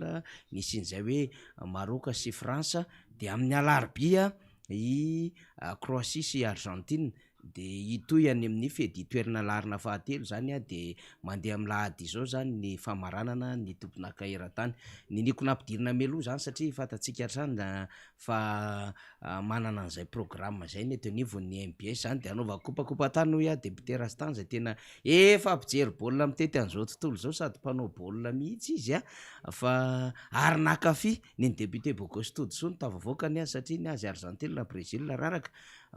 nisy in'izay hoe Maroka sy Fransa, dia amin'ny alarobia i Croatie sy Argentine, dia itoy any amin'ny fedy toerana larina fahatelo zany dia mandeha amin'ny lahady izao zany ny famaranana ny tompon'aka eran-tany. Ny niko nampidirina meloha zany satria fantatsika hatrany fa manana an'izay programme zay ny eto anivon'ny MBS zany, dia anaova kopakopa-tany hoy député Rastany izay tena efa ampijery baolina mitety an'izao tontolo izao, sady mpanao baolina mihitsy izy fa ary nakafy ny député Bogostody no tavavoakany satria ny azy Argentine na Brésil raraka,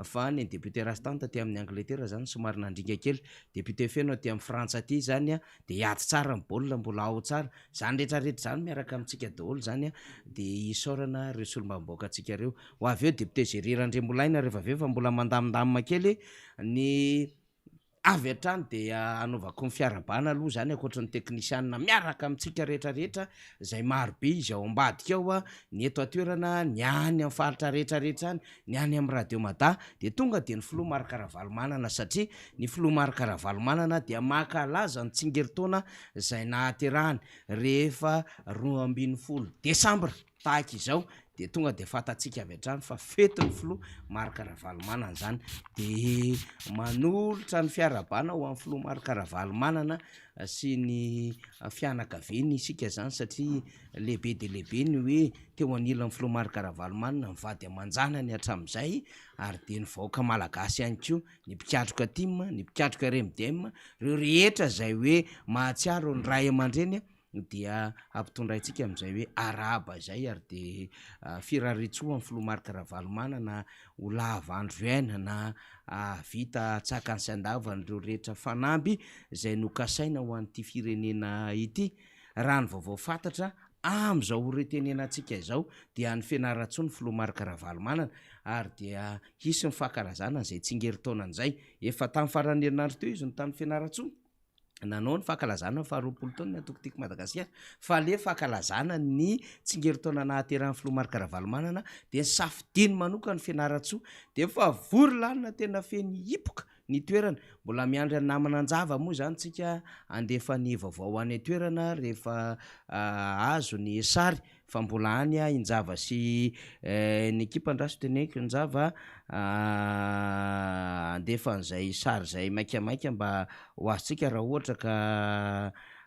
fa ny député Rastany taty amin'ny Angleterre zany somary nandringa kely, député Feno aty amin'ny Frantsa aty zany dia hiady tsara ny baolina mbola ao tsara zany rehetrarehetra zany miaraka amintsika daholo zany dia isaorana ireo solombavambahoaka antsika ireo. Ho avy eo député Jerry Randrembolaina rehefa avy eo fa mbola mandamindamina kely ny avy hatrany dia anaovako ny fiarabana aloha zany ankoatra ny teknisianina miaraka amintsika rehetrarehetra izay marobe izy ao ambadika ao ny eto atoerana, ny any amin'ny faritra rehetrarehetra any, ny any amin'ny radio Mada, dia tonga dia ny filoha Marc-Ravalomanana satria ny filoha Marc-Ravalomanana dia mankalaza ny tsingeritaona izay nahaterahany rehefa 12 Desambra tahaka izao, de tonga de fatatsika avy atrany fa fetiny filoha marikaravalmanana zany de manolotra ny fiarabana ho amin'ny filoha marikaravalmanana sy ny fianakaviany isika zany satria lehibe de lehibe ny hoe teo anilan'ny filoha marikaravalmanana mivady aman-janany hatram'izay ary de ny vahoaka malagasy ihany ko ny mpikatroka tim ny mpikatroka remidem reo rehetra zay hoe mahatsiaro ny ray aman-dreny dia ampitondrayntsika am'izay hoe araba zay ary de firaritsoa amin'ny filoha marikaravalmanana ho lahavandro iaina na vita tsakany sy andavan'ireo rehetra fanamby zay nokasaina ho an'ity firenena ity raha ny vaovao fantatra am'izao horetenenantsika izao dia ny fianaratsoa ny filoha marikaravalmanana ary dia hisy ny fankalazana zay tsingeritaonan'izay efa tamin'ny farany herinandro teo izy ny tamin'ny fianaratsoa nanao ny fankalazana faharoapolo taona atokotiko Madagasikara fa le fankalazana ny tsingeritaona nahaterahan'ny filoha marikaravalmanana de safidiny manoka ny fianaratsoa de fa vory lanina tena feny hipoka ny toerana mbola miandry any namana anjava moa zany tsika andefa ny vaovao any toerana rehefa azo ny sary fa mbola any injava sy ny ekipa andraso teneko injava andefa n'izay sary zay maikamaika mba ho azontsika raha ohatra ka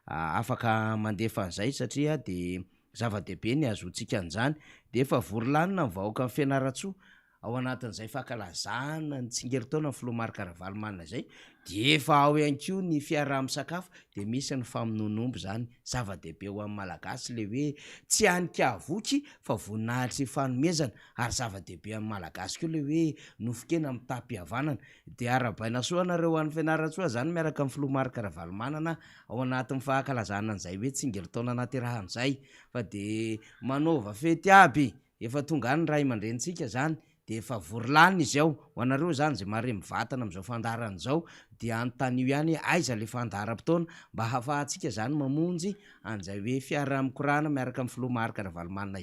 afaka mandefa an'izay satria de zava-dehibe ny azontsika an'izany de efa vory lanina ny vahoaka amin'ny fianaratsoa ao anatin'izay fankalazana ny tsingeritaona ny filoha marikaravalmanana zay de efa ao ihany ko ny fiaraha-misakafo de misy ny famonoanombo zany zava-dehibe ho amin'ny malagasy le hoe tsy hanika avoky fa voninahitry fanomezana ary zava-dehibe amin'ny malagasy koa le hoe nofokena mitapy-havanana de arabaina soa anareo an'ny fianaratsoa zany miaraka amin'ny filoha marikaravalmanana ao anatin'ny fankalazana an'izay hoe tsingeritaona naterahan'izay fa de manaova fety aby efa tonga any ray aman-drenitsika zany de efa vorylanina izy ao ho anareo zany zay mare mivatana am'izao fandarana zao de anontany io ihany aiza le fandaram-potoana mba hahafahantsika zany mamonjy an'izay hoe fiaraha-mikorana miaraka amin'ny filoha marikaravalmanana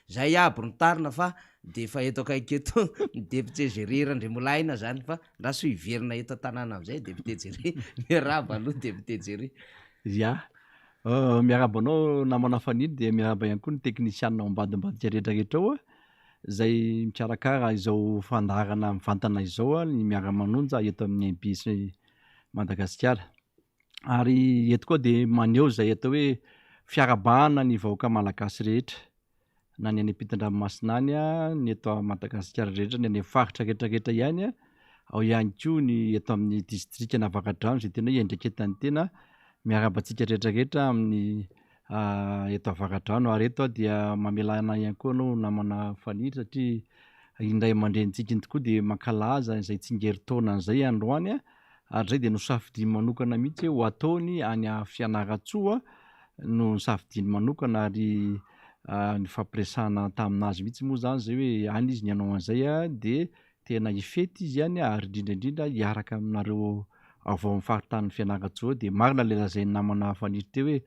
zay aby ny tarina fa de efa eto akaiky eto ny député Géry Randrimolaina zany fa raso hiverina eto tanàna am'izay député Géry miarahaba aloha député Géry ya miarahaba anao namana faniny de miarahaba ihany koa ny teknisianina ambadimbadika rehetrarehetra ao zay mikarakara izao fandarana mivantana izao ny miara-manonja eto amin'ny MPS Madagasikara ary eto koa de maneho zay atao hoe fiarabahana ny vahoaka malagasy rehetra na ny any ampitan-dranomasina any ny eto Madagasikara rehetra ny any faritra rehetrarehetra ihany ao ihany koa ny eto amin'ny distrika Navakadrano zay tena hoe endreketany tena miarabantsika rehetrarehetra amin'ny eto Avakadrano ary eto dia mamelana ihany koa anao namana faniry satria indray aman-drenitsika iny tokoa de mankalaza izay tsingeritaona an'izay androany ary zay de nosafidiny manokana mihitsy ho ataony any fianaratsoa no safidiny manokana ary ny fampiresahana taminazy mihitsy moa zany zay hoe any izy ny anao an'izay de tena hifety izy ihany ary indrindraindrindra hiaraka aminareo avao amin'ny faritany fianaratsoa de marina le lazainy namana faniry teo hoe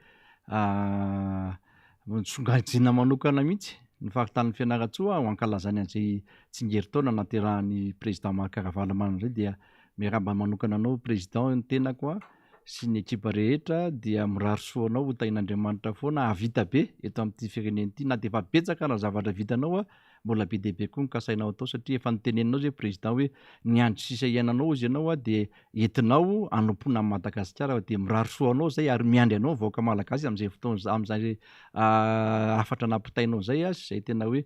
songajiana manokana mihitsy ny faritany fianaratsoa ho ankalazany an'izay tsingeritaona naterahan'ny président marikaravalmanana zay dia miarahaba manokana anao président ny tena koa sy ny ekipa rehetra dia mirary soanao ho tain'Andriamanitra foana avita be eto amin'ity firenena ity na de efa betsaka raha zavatra vitanao mbola be dehibe koa nikasainao atao satria efa niteneninao zay président hoe ny andro sisa iainanao izy ianao de entinao anompona amin'ny Madagasikara de mirary soanao zay ary miandry anao vahoaka malagasy am'izay fotoana am'izay afatra nampitainao zay zay tena hoe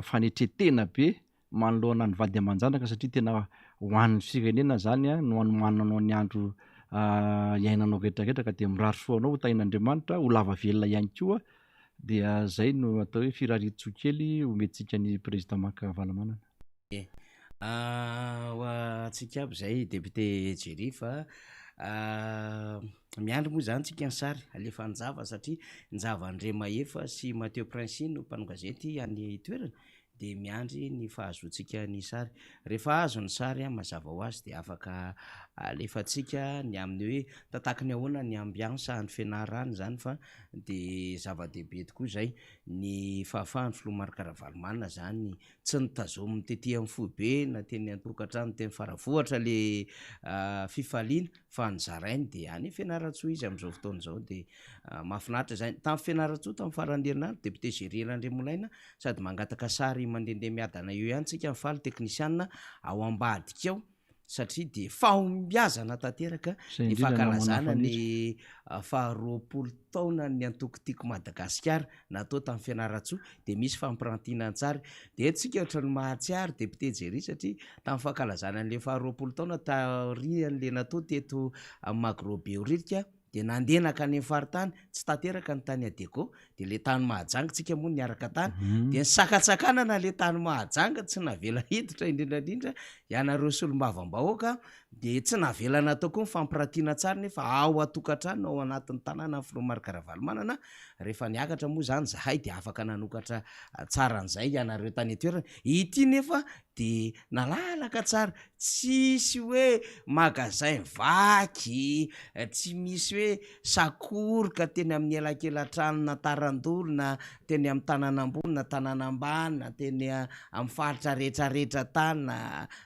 fanetretena be manoloana ny vady aman-janaka satria tena ho an'ny firenena zany no anomananao ny andro iainanao rehetrarehetra ka de mirary soanao ho tain'Andriamanitra ho lava velona ihany koa dia zay no atao hoe firaritso-kely omentsika ny président marikaravalmanana atsika aby zay député Géry fa miandry moa zany tsika ny sary alefa njava satria njava Andrema efa sy Matteo Princine mpanogazety any toerana de miandry ny fahazoantsika ny sary rehefa azo ny sary mazava ho azy de afaka alefatsika ny amin'ny hoe tantaky ny ahoana ny ambiansa ny fianarany zany fa de zava-dehibe tokoa zay ny fahafahany filomarikaravalomana zany tsy nitazomy tetỳ amin'ny foibe na teny antokantrano teny faravohatra le fifaliana fa nyzarainy de any fianaratsoa izy am'izao fotoana zao de mahafinaritra zany tamin'ny fianaratsoa tamin'ny faran'herinandro depute Gerena-Andrimolaina sady mangataka sary mandendeha miadana eo ihany tsika mifaly teknisianina ao ambadikao satria de fahombiazana tanteraka ny fankalazana ny faharoapolo taona ny antokotiko Madagasikara natao tamin'ny fianaratsoa de misy fampirantiana antsary de tsika ohatrany mahatsiary depute Jery satria tamin'ny fankalazana n'le faharoapolo taona taorian'le natao teto amin'ny Magrobeoririka de nandenaka any faritany tsy tanteraka ny tany Adeko de le tany mahajanga tsika moa niaraka tany de nisakatsakanana le tany mahajanga tsy navela hiditra indrindrandrindra ianareo solombavam-bahoaka de tsy navela natao koa mifampirantiana tsara nefa ao atokantrano ao anatin'ny tanàna ny filomarikaravalomana rehefa niakatra moa zany zahay de afaka nanokatra tsaran'izay ianareo tany atoerana ity nefa de nalalaka tsara tsisy hoe magazay vaky tsy misy hoe sakoroka teny amin'ny elakelatrano na tarandolona teny amin'ny tanànambony na tanànambany na teny amin'ny faritra rehetrarehetra tany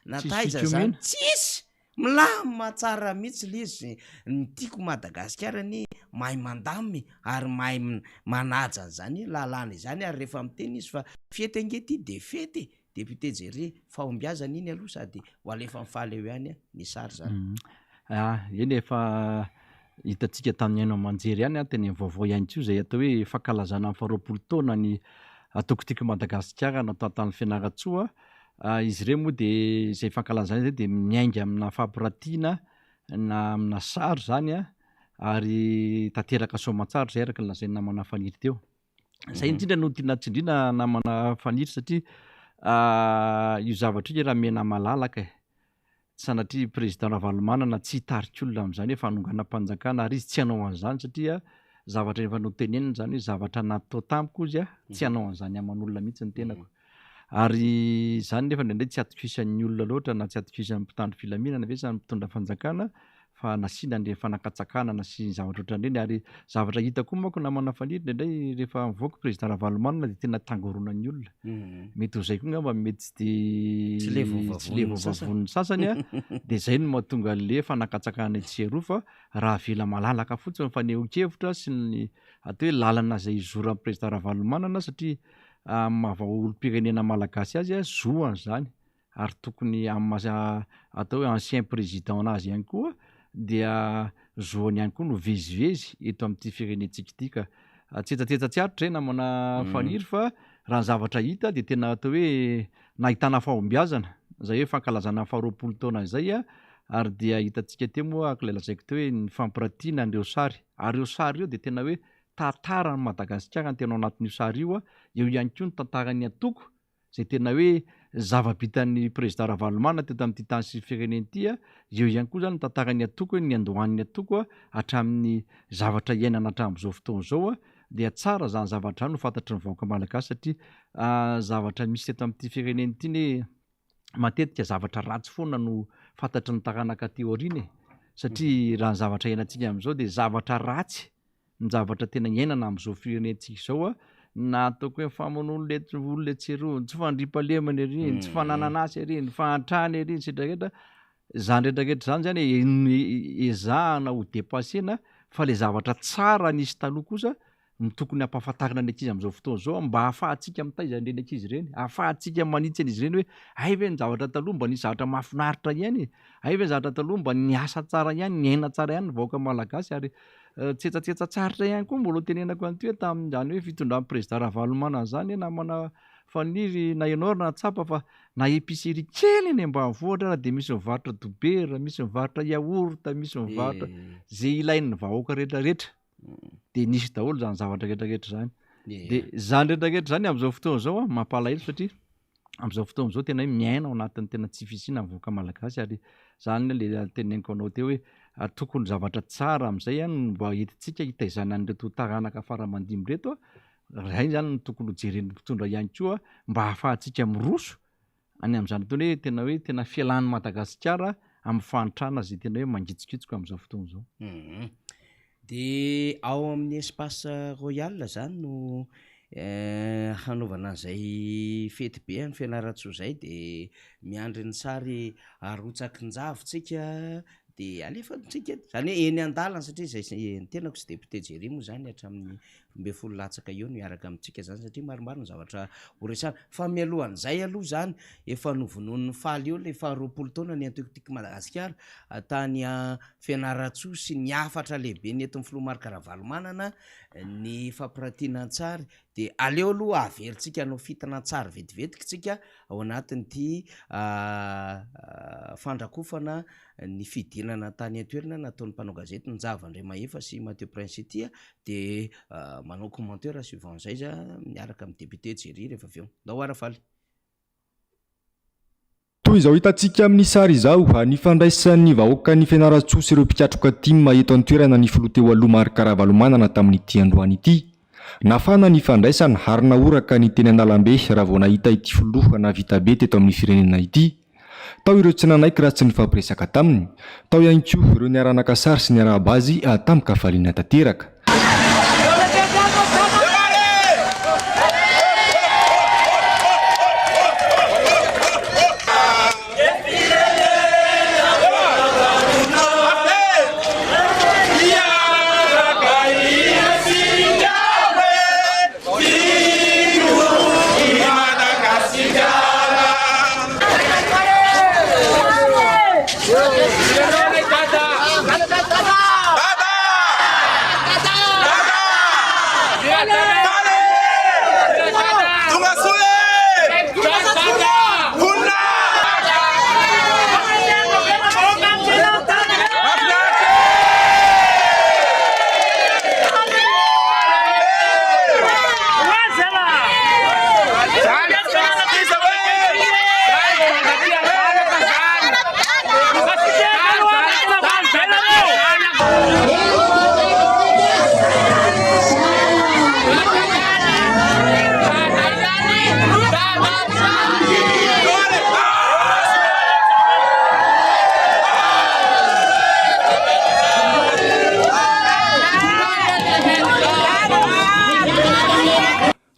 na taiza zany tsisy milama tsara mihitsy le izy ny tiako Madagasikara ny mahay mandamy ary mahay manaja zany lalàna izany ary rehefa miteny izy fa fety angety de fety depute Jery fahombiazana iny aloha sady ho alefa mifaly eo ihany ny sary zany eny efa hitatsika tamin'ny aino amanjery ihany teny vaovao ihany ko zay atao hoe fankalazana amin'ny faharoapolo taona ny atokotiko Madagasikara natao tamin'ny fianaratsoa izy ireo moa de zay fankalazana zay de miainga amina fampirantiana na amina sary zany ary tanteraka soamantsara zay araka lazay namana faniry teo zay indrindra no tiana tsindrina namana faniry satria io zavatra io raha mena malalaka sanatria président Ravalomanana tsy hitarik'olona am'izany hoe fanonganam-panjakana ary izy tsy hanao an'izany satria zavatra efa noteneniny zany hoe zavatra natao tamiko izy tsy hanao an'izany aman'olona mihitsy ny tenako ary zany nefa ndraindray tsy atokisan'ny olona loatra na tsy atokisan'ny mpitandro filaminana ve sa ny mpitondra fanjakana fa nasiana le fanakatsakana sy zavatra ohatran'ireny ary zavatra hita koa manko namana faniry ndraindray rehefa mivoaka président Ravalomanana de tena tangoronan'ny olona mety ho zay koa ngamba mety tsy le vovavon'ny sasany de zay no mahatonga le fanakatsakana tsy heroa fa raha vela malalaka fotsiny mifanehoan-kevitra sy ny atao hoe lalana zay zoran'ny président Ravalomanana satria mahavaolom-pirenena malagasy azy zoany zany ary tokony atao hoe ancien président anazy ihany koa dia zoany ihany koa no vezivezy eto amin'ity firenentsika ity ka tsetsatetsa tsy aritra namana faniry fa raha ny zavatra hita de tena atao hoe nahitana fahombiazana zay hoe fankalazana faharoapolo taona zay ary dia hitantsika teo moa ankilalazaiko teo hoe ny fampirantiana an'ireo sary ary ireo sary io de tena hoe tantara ny Madagasikara ny tena ao anatin'io sary io eo ihany koa ny tantarany atoko zay tena hoe zava-bitan'ny président Ravalomanana teto amin'ity tany sy fireneny ity eo ihany koa zany ny tantarany atoko ny andohan'ny atoko hatramin'ny zavatra iainana hatramin'izao fotoana zao dia tsara zany zavatra no fantatry ny vahoaka malagasy satria zavatra misy teto amin'ity fireneny ity ny matetika zavatra ratsy foana no fantatry ny taranaka teoriany satria raha ny zavatra iainantsika amin'izao de zavatra ratsy ny zavatra tena iainana amin'izao firenentsika zao na ataoko hoe faman'olona tseroa tsy fandripalemana ery tsy fanananasy ery ny fahantrany ery setrarehetra zany rehetrarehetra zany ezahana ho dépasena fa le zavatra tsara nisy taloha kosa ny tokony hampahafantarana ny ankizy am'izao fotoana zao mba hahafahantsika mitaiza ireny ankizy ireny hahafahantsika manitsy an'izy ireny hoe ay ve ny zavatra taloha mba nisy zavatra mahafinaritra ihany ay ve ny zavatra taloha mba niasa tsara ihany ny aina tsara ihany ny vahoaka malagasy ary tsetsatetsa tsaritra ihany koa mbola tenenako an'ity hoe tamin'izany hoe fitondran'ny président Ravalomanana zany namana faniry na ianao na tsapa fa na épicerie kely eny ambanivohitra de misy mivarotra dobera misy mivarotra yaourt misy mivarotra zay ilain'ny vahoaka rehetrarehetra de nisy daholo zany zavatra rehetrarehetra zany de zany rehetrarehetra zany am'izao fotoana zao mampalahelo satria am'izao fotoana zao tena hoe miaina ao anatin'ny tena tsy fisina ny vahoaka malagasy ary zany le teneniko anao teo hoe tokony zavatra tsara am'izay mba hititsika hitaizana an'ireto taranaka faramandimy reto zay zany no tokony hojeren'ny mpitondra ihany koa mba hahafahantsika miroso any am'izany taona hoe tena fialan'ny Madagasikara amin'ny fanitrana zay tena hoe mangitsikitsiko amin'izao fotoana zao. De ao amin'ny espace royal zany no hanaovana an'izay fety be any Fianaratsoa zay de miandry ny sary arotsakin-javontsika de alefantsika zany hoe eny an-dalana satria zay tenako tsy député Jerry moa zany hatramin'ny 12 latsaka eo miaraka amintsika zany satria maromaro ny zavatra horesana fa mialohan'izay aloha zany efa novonon'ny faly eo le 20 taona ny Antokotiky Madagasikara tany Fianaratsoa sy ny afatra lehibe ny eto Filomarka Ravalomanana ny fampiratinan-tsary de aleo aloha averytsika anao fitanantsary vetivetikytsika ao anatin'ity fandrakofana ny fidinana tany an-toerana nataon'ny mpanao gazety ny Njavandriamahefa sy Mathieu Prince ity de manao commentaire suivant zay za miaraka amin'ny député Jerry rehefa avy eo ndao arafaly. Toy izao hitantsika amin'ny sary izao ny fandraisan'ny vahoaka ny Fianaratsoa sy ireo mpikatroka tima eto an-toerana ny filoha teo aloha Marc Ravalomanana tamin'ity androany ity. Nafana ny fandraisana ary naoraka ny teny Analambe raha vao nahita ity filoha na vita be teto amin'ny firenena ity. Tao ireo tsy nanaiky raha tsy nifampiresaka taminy. Tao ihany koa ireo niaranaka sary sy niara-bazy tamin'ny kafaliana tanteraka.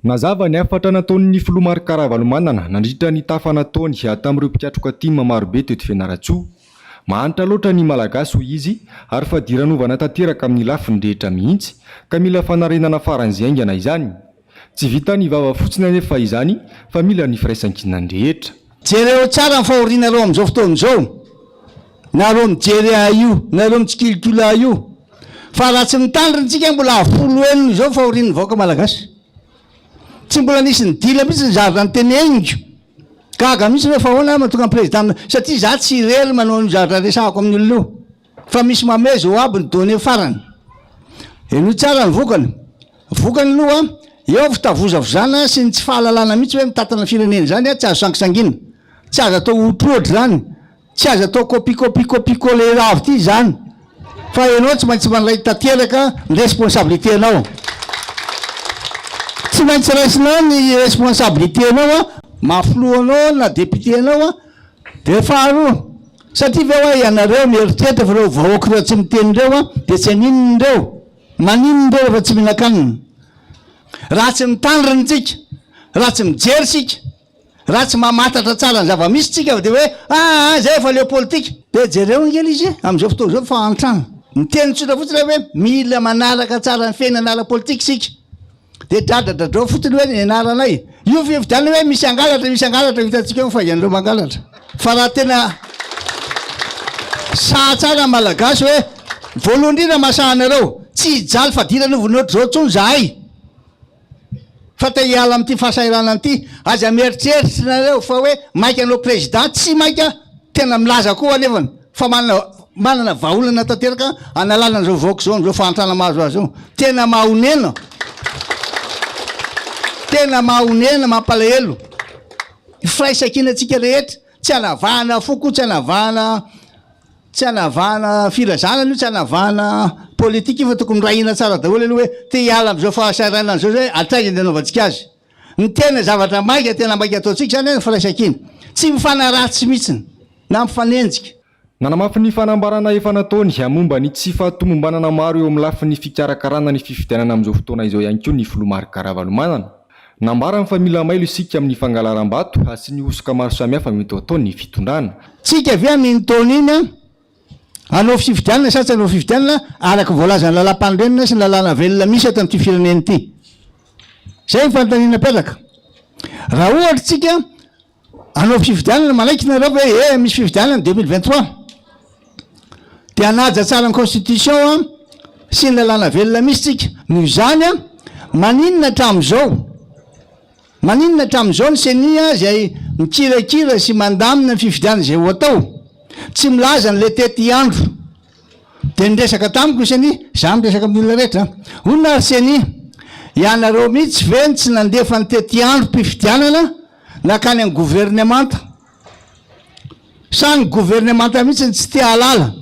Nazava ny afatra nataon'ny filoha Marc Ravalomanana nandritra ny tafa nataony tamin'ireo mpikatroka tima marobe teto Fianaratsoa. Mahantra loatra ny malagasy hoy izy ary fa diranovana tanteraka amin'ny lafiny rehetra mihitsy ka mila fanarenana faran'izay aingana izany. Tsy vita ny vava fotsiny anefa izany fa mila ny firaisan-kinana rehetra. Jereo tsara ny fahorianareo amin'izao fotoana izao. Nareo mijery io, nareo mitsikilikola io. Fa raha tsy mitandrintsika mbola 10 enina izao fahorian'ny vahoaka malagasy. Tsy mbola nisy ny dila mihitsy ny zarina ny teneniko gaga mihitsy rehefa ahoana matonga ny président satria za tsy rery manao ny zarina resahako amin'ny olona io fa misy mameza ho aby ny donné farany eno tsara ny vokany aloha eo fitavozavozana sy ny tsy fahalalana mihitsy hoe mitatana firenena zany tsy azo sangisangina tsy azo atao otrotry zany tsy azo atao copie-coller avy ity zany fa enao tsy maintsy manray tanteraka ny responsabilité anao. Tsy maintsy raisina ny responsabilité anao mafilohanao na député anao de faharoa satria ve hoe ianareo mieritreritra fa reo vahoaka reo tsy miteny reo de tsy aninony reo maninony reo rehefa tsy mihinan-kanina. Raha tsy mitandrina tsika, raha tsy mijery sika, raha tsy mamatatra tsara ny zava-misy tsika de hoe zay efa leo politika de jereo ngely izy amin'izao fotoana izao fa antrano miteny tsotra fotsiny hoe mila manaraka tsara ny fiainana ara-politika sika. De dradradradrao fotony hoe ny anaranay io fividiana hoe misy angalatra hitantsika eo fa ianareo mangalatra fa raha tena sa tsara malagasy hoe voalohany indrindra mahasahanareo tsy hijaly fa dira novonotry zao tsony zahay fa te hiala amin'ity fahasairana an'ity aza mieritreritra nareo fa hoe maika anao président tsy maika tena milaza koa anefany fa manana vahaolana tanteraka analalana zao vahoaka zao am'izao fahantrana mahazo azy zao tena mahonena mampalahelo firaisankinatsika rehetra tsy anavahana foko tsy anavahana firazana io tsy anavahana politika io fa tokony rahina tsara daholo aloha hoe te hiala am'izao fahasairana zao zay atraizany anaovantsika azy ny tena zavatra maika tena maika ataontsika zany firaisankina tsy mifanaratsy mihitsiny na mifanenjika. nanamafy ny fanambarana efa nataony momba ny tsy fahatomombanana maro eo amin'ny lafi ny fikarakarana ny fifidianana amin'izao fotoana izao ihany koa ny filomarika Karavalomanana. Nambarany fa mila mailo isika amin'ny fangalaram-bato sy ny osoka maro samihafa mety atao ny fitondrana. Tsika avy amin'ny taona iny anao fifidianana sa tsy anao fifidianana araka voalazany lalam-pandrenina sy ny lalàna velona misy ato amin'ity firenena ity. Zay ny fanontaniana pelaka. Raha ohatra tsika anao fifidianana malaiky nareo hoe misy fifidianana 2023 dia anaja tsara ny constitution sy ny lalàna velona misy tsika. Noho izany maninona hatramin'izao ny senia zay mikirakira sy mandamina ny fifidianana zay ho atao. Tsy milaza n'le tety andro dia niresaka tamiko senia, za miresaka amin'olona rehetra. Onona ary senia, ianareo mihitsy ve tsy nandefa ny tety andro mpifidianana nakany amin'ny gouvernemanta sa ny gouvernemanta mihitsy tsy tia halala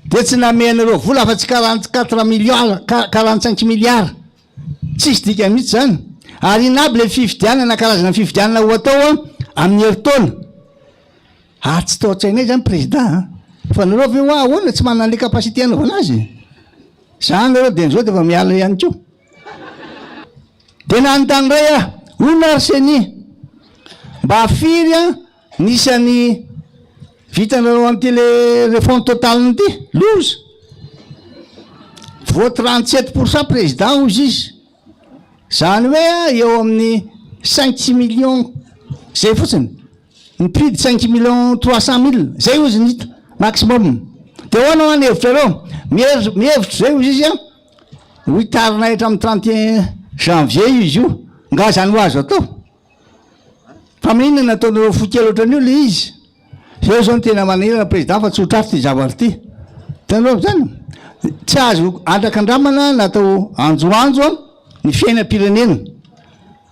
dia tsy namenareo vola fa tsy 44 milliard 45 milliard tsisy dika mihitsy zany. Ary inaby le fifidianana karazana fifidianana ho atao amin'ny heritaona. Tsy tao-tsainay zany président fa nareo ve hoa ahoana tsy manana le capacité anaovana azy. Zany nareo dia nizao dia efa miala ihany koa. Dia nanontany ray onona ary senia mba afiry nisany vitanareo amin'ity le réforme totale ity loza vo 37% président ozy izy. Zany hoe eo amin'ny 5 millions zay fotsiny nipidy 5 millions 300 000 zay ozy nita maximum. Dia hoanao any hevitrareo mihevitra zay ozy izy ho itarina hatra amin'ny 31 janvier izy io nga zany ho azo atao. Fa mihinana nataonareo fokely ohatran'io le izy. Zao zao ny tena manahirana président fa tsy ho trafy ty zavatra ty. Tanareo zany tsy azo andrakandramana natao anjoanjo ny fiainam-pirenena.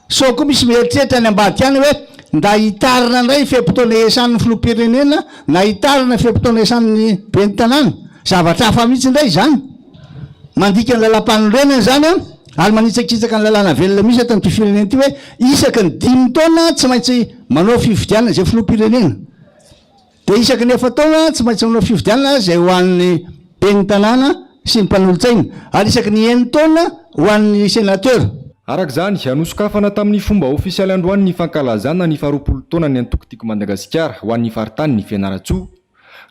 So koa misy mieritreritra any ambady any hoe nda hitarina indray fe-potoana esan'ny filoham-pirenena na hitarina fe-potoana esan'ny ben'ny tanàna. Zavatra hafa mihitsy indray zany. Mandika ny lalam-panondrenana zany ary manitsakitsaka ny lalàna velona misy ato amin'ity firenena ity hoe isaky ny 5 taona tsy maintsy manao fifidianana zay filoham-pirenena. Dia isaky ny 4 taona tsy maintsy manao fifidianana zay ho an'ny ben'ny tanàna sy ny mpanolontsaina. Ary isaky ny 9 taona ho an'ny sénateur. Arak'izany anosokafana tamin'ny fomba ofisialy androany ny fankalazana ny 20 taona ny antokotiko Madagasikara ho an'ny faritany ny Fianaratsoa.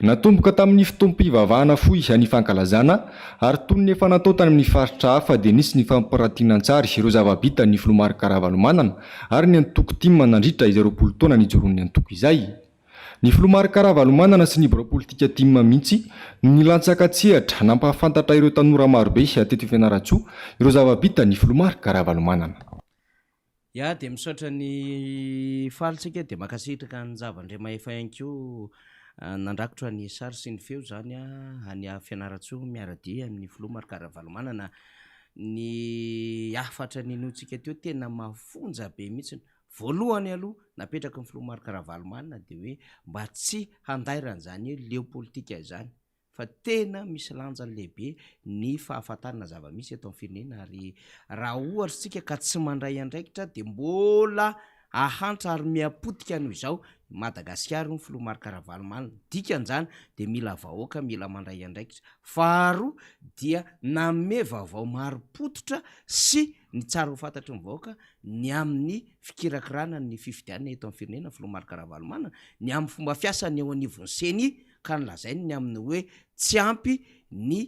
Natomboka tamin'ny fitompivavahana fohy ny fankalazana ary toy ny efa natao tany amin'ny faritra hafa dia nisy ny fampiratinan-tsary ireo zava-bita ny filomarika Karavalomanana ary ny antokotima nandritra izay 20 taona nijoron'ny antoko izay. Ny filomarika Karavalomanana sy ny politika timma mihitsy nilantsaka-tsehatra nampahafantatra ireo tanora marobe teto Fianaratsoa ireo zava-bita ny filomarika Karavalomanana. Ya dia misaotra ny falitsika dia makasitraka ny zavandremaefa ihany koa nandrakotra ny sary sy ny feo zany any Fianaratsoa miaradia amin'ny filomarika Karavalomanana. Ny afatra ninontsika teo tena mafonja be mihitsy. Voalohany aloha napetraka ny filomarika Karavalomanana dia hoe mba tsy handairana zany leo politika zany fa tena misy lanjany lehibe ny fahafantarana zava-misy eto amin'ny firenena. Ary raha ohatra tsika ka tsy mandray andraikitra dia mbola ahantra ary miapotika noho izao Madagasikara ny filomarika Karavalomanana. Dikan'izany dia mila vahoaka mila mandray andraikitra. Faharoa dia nanome vaovao maro pototra sy ny tsara ho fantatry ny vahoaka ny amin'ny fikirakirana ny fifidianana eto amin'ny firenena filomarika Karavalomanana, ny amin'ny fomba fiasany eo anivon'ny senia ka nilazainy ny amin'ny hoe tsy ampy ny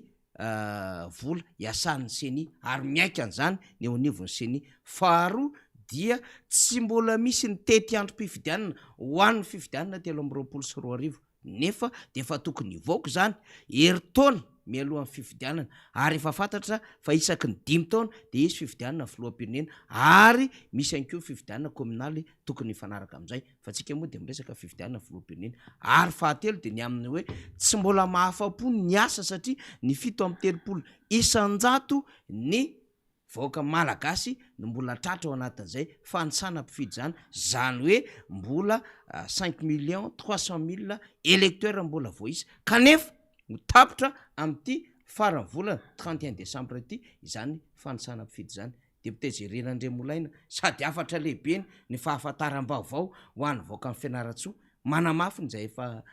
vola iasan'ny senia ary miaika an'izany ny eo anivon'ny senia. Faharoa dia tsy mbola misy ny tety androm-pifidianana ho an'ny fifidianana 324 nefa dia efa tokony hivoaka zany heritaona mialohan'ny fifidianana ary efa fantatra fa isaky ny 5 taona dia isy fifidianana filoham-pirenena ary misy ihany koa fifidianana kominaly tokony hifanaraka amin'izay. Fa tsika moa dia miresaka fifidianana filoham-pirenena. Ary fahatelo dia ny amin'ny hoe tsy mbola mahafa-po ny asa satria ny 730 isan-jato ny vahoaka malagasy no mbola tratra ao anatin'izay fanisana mpifidy zany. Zany hoe mbola 5 300 000 électeurs mbola voaisa kanefa mitapitra amin'ity farany volana 31 décembre ity izany fanisana mpifidy zany. Député Zerenandremolaina sady afatra lehibe ny fahafantaram-baovao ho an'ny vahoaka amin'ny Fianaratsoa manamafiny zay efa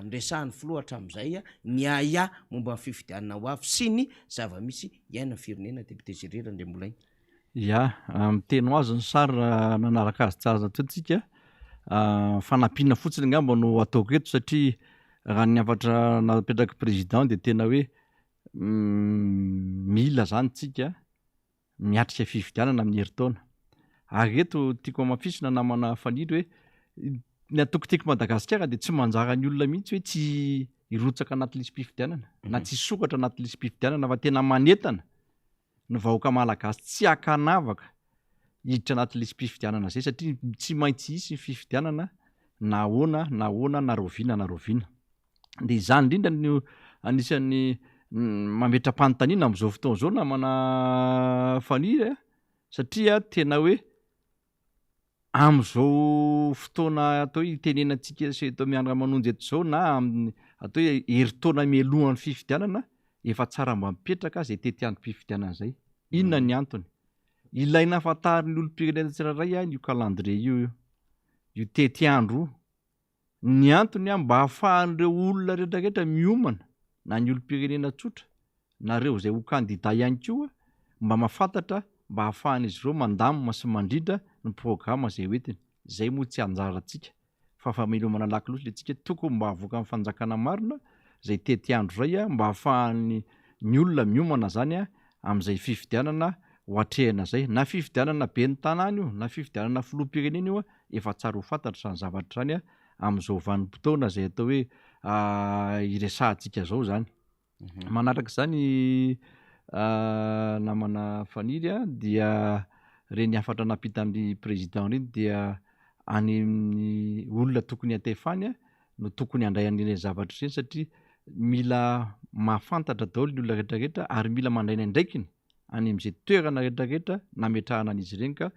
nresahany filohatra am'izay ny aya momba ny fifidianana ho avy sy ny zava-misy iaina firenena député Gerera Ndrembolainy. Ya miteny ho azy ny sary nanaraka azy tsara totsika fanampiana fotsiny ngamba no ataoko eto satria raha ny afatra napetraka président de tena hoe mila zany tsika miatrika fifidianana amin'ny herintaona ary eto tiako amafisina namana faniry hoe ny atokoteko Madagasikara de tsy manjara ny olona mihitsy hoe tsy irotsaka anaty lisy mpifidianana na tsy sokatra anaty lisy mpifidianana fa tena manetana ny vahoaka malagasy tsy akanavaka hiditra anaty lisy mpifidianana zay satria tsy maintsy hisy ny fifidianana na ahoana na roviana de izany indrindra no anisan'ny mametra-panontaniana am'izao fotoana zao namana faniry satria tena hoe am'izao fotoana atao hoe itenenantsika sy atao mianatra manonjy eto zao na atao hoe herintaona mialohan'ny fifidianana efa tsara mba mipetraka zay tetiandro mpifidianana zay. Inona ny antony? Ilaina fantarin'ny olom-pirenena tsirairay io calendrier io tetiandro ny antony mba ahafahan'ireo olona rehetrarehetra miomana na ny olom-pirenena tsotra na reo zay ho kandida ihany koa mba mahafantatra mba ahafahan'izy ireo mandamina sy mandrindra ny programa zay hoentiny. Zay moa tsy anjarantsika fa famelomana lakiloatra le tsika tokony mba avoaka amin'ny fanjakana marina zay tetiandro ray mba ahafahan'ny ny olona miomana zany am'izay fifidianana ho atrehana zay na fifidianana be ny tanàna io na fifidianana filoham-pirenena io efa tsara ho fantatra zany zavatra zany am'izao vanim-potoana zay atao hoe iresahantsika zao zany. Manaraka zany namana faniry dia reny afatra napitan'ny président reny dia any amin'ny olona tokony antefany no tokony handray an'ireny zavatra ireny satria mila mahafantatra daholo ny olona rehetrarehetra ary mila mandray ndraikiny any am'izay toerana rehetrarehetra nametrahana an'izy ireny ka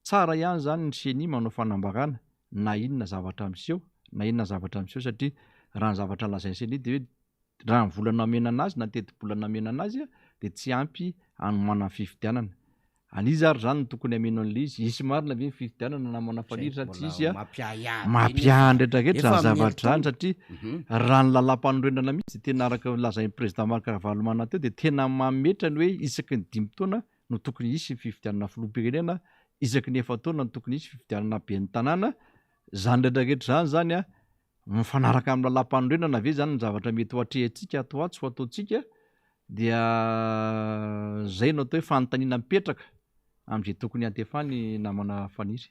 tsara ihany zany ny seni manao fanambarana na inona zavatra miseho satria raha ny zavatra lazainy seni de hoe raha ny volana amena anazy na teti-bolana amena anazy de tsy ampy hanomana fifidianana. Anizy ary zany tokony ameno an'le izy isy marina ve fifidianana namana faniry satria izy mampiahan rehetrarehetra raha zavatra zany satria raha ny lalam-panorenana mihitsy de tena araka lazain'ny président Marc Ravalomanana teo de tena mametra ny hoe isaky ny 5 taona no tokony hisy fifidianana filoham-pirenena, isaky ny 9 taona no tokony hisy fifidianana be ny tanàna. Zany rehetrarehetra zany mifanaraka amin'ny lalam-panorenana ve zany ny zavatra mety ho atrehantsika atao atsy ho ataontsika dia zay no atao hoe fanontaniana mipetraka am'izay tokony antefany namana faniry.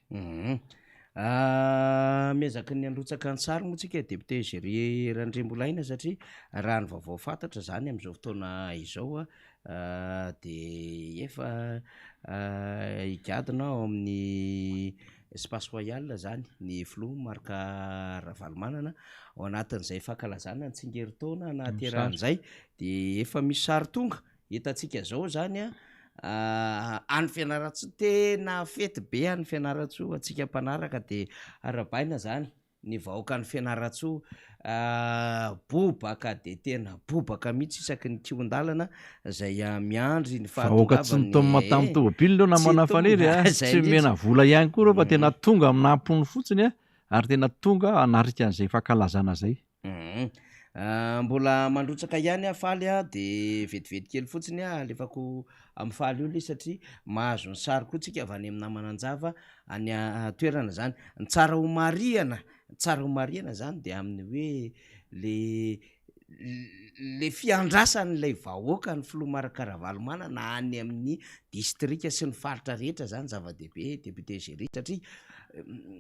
Miezaka ny androtsaka ny sary moa tsika député Gerera Ndrembolainy satria raha ny vaovao fantatra zany am'izao fotoana izao de efa higadina ao amin'ny espace royal zany ny filoha Marc Ravalomanana ao anatin'izay fankalazana ny tsingeritaona nahateran'izay de efa misy sary tonga hitantsika zao zany any Fianarantsoa tena fety be any Fianarantsoa atsika mpanaraka de arabaina zany ny vahoaka ny Fianarantsoa bobaka de tena bobaka mihitsy isaky ny kion-dalana zay miandry ny fahatongavan'ny tsy mitoma matamy tomobily leo namana faniry tsy mena vola ihany koa reo fa tena tonga amin'ampony fotsiny ary tena tonga anarika an'izay fankalazana zay. Mbola mandrotsaka ihany afaly de vetivety kely fotsiny alefako amin'ny faly io le satria mahazo ny sary koa tsika avy any amin'ny namananjava any toerana zany ny tsara ho mariana zany de amin'ny hoe le fiandrasan'ilay vahoaka ny filoha Marc Ravalomanana any amin'ny distrika sy ny faritra rehetra zany zava-dehibe député Gerera satria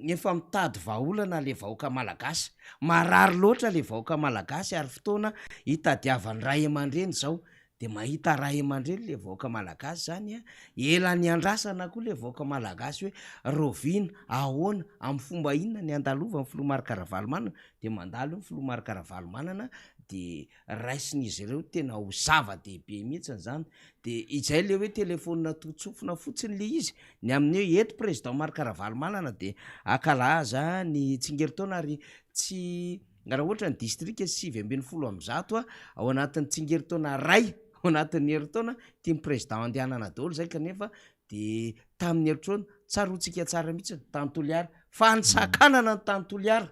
efa mitady vahaolana le vahoaka malagasy marary loatra le vahoaka malagasy ary fotoana hitadiavan'ny ray aman-dreny zao de mahita ray aman-dreny le vahoaka malagasy zany ela ny andrasana koa le vahoaka malagasy hoe roviana ahoana amin'ny fomba inona ny andalova ny filoha Marc Ravalomanana de mandalo ny filoha Marc Ravalomanana de raisin'izy ireo tena ho zava-dehibe mihitsy zany de izay le hoe telefônina totsofina fotsiny le izy ny amin'ny hoe eto président Marc Ravalomanana de akalaza ny tsingeritaona ary tsy raha ohatra ny distrika 720 ao anatin'ny tsingeritaona ray ao anatin'ny herintaona tia ny président andehanana daholo zay kanefa de tamin'ny heritrona tsaroantsika tsara mihitsy tany Toliara fa ny sakanana ny tany Toliara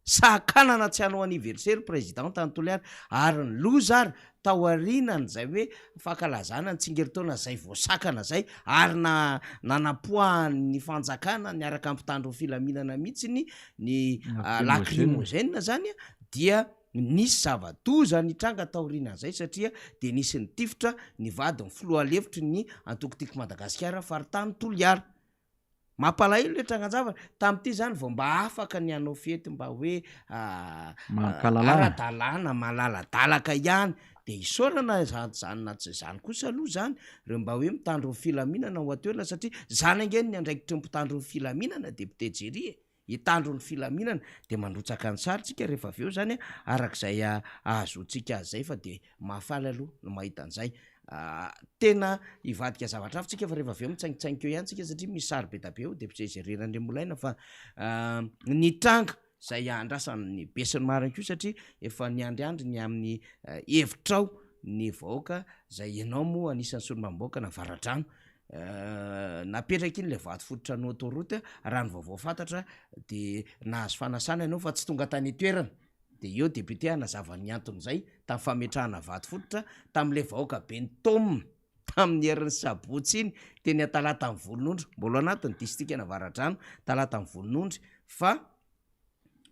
sakanana tsy hanao anniversaire président tanontolo ary ny loza ary taoarinany zay hoe fankalazana ny tsingeritaona zay voasakana zay ary nanapoahany fanjakana niaraka ampitandro filaminana mihitsiny ny lacrimogène zany dia nisy zava-doza nitranga taorinan'zay satria de nisy nitifitra ny vadiny filoha levitry ny antokotiko Madagasikara faritany Toliara mampalahelo le trangan-javatra tam'ity zany vao mba afaka ny anao fety mba hoe ara-dalàna malaladalaka ihany de isaorana zany na tsy zany kosa aloha zany reo mba hoe mitandro ny filaminana ho atoela satria zany angeny ny andraikitry mpitandro ny filaminana député Jery hitandro ny filaminana de mandrotsaka ny saritsika rehefa avy eo zany arak'izay ahazotsika zay fa de mahafaly aloha no mahita an'izay tena ivadika zavatra afitsika fa rehefa avy eo mitsaingitsaingika eo ihany tsika satria misy sary be tabe eo député Jery Randriamolaina fa nitranga zay andrasan'ny besiny mariny ko satria efa niandriandry ny amin'ny hevitrao ny vahoaka zay ianao moa anisan'ny solomamboaka na varadrano napetraka iny le vato fototra ny autoroute raha ny vaovao fantatra de nahazo fanasana ianao fa tsy tonga tany toerana de eo député anazava ny anton'izay tamin'ny fametrahana vato fototra tam'le vahoaka be ny tome tamin'ny herin'ny sabotsy iny teny talata amin'ny volon'ondry mbola anatiny district na varadrano talata amin'ny volon'ondry fa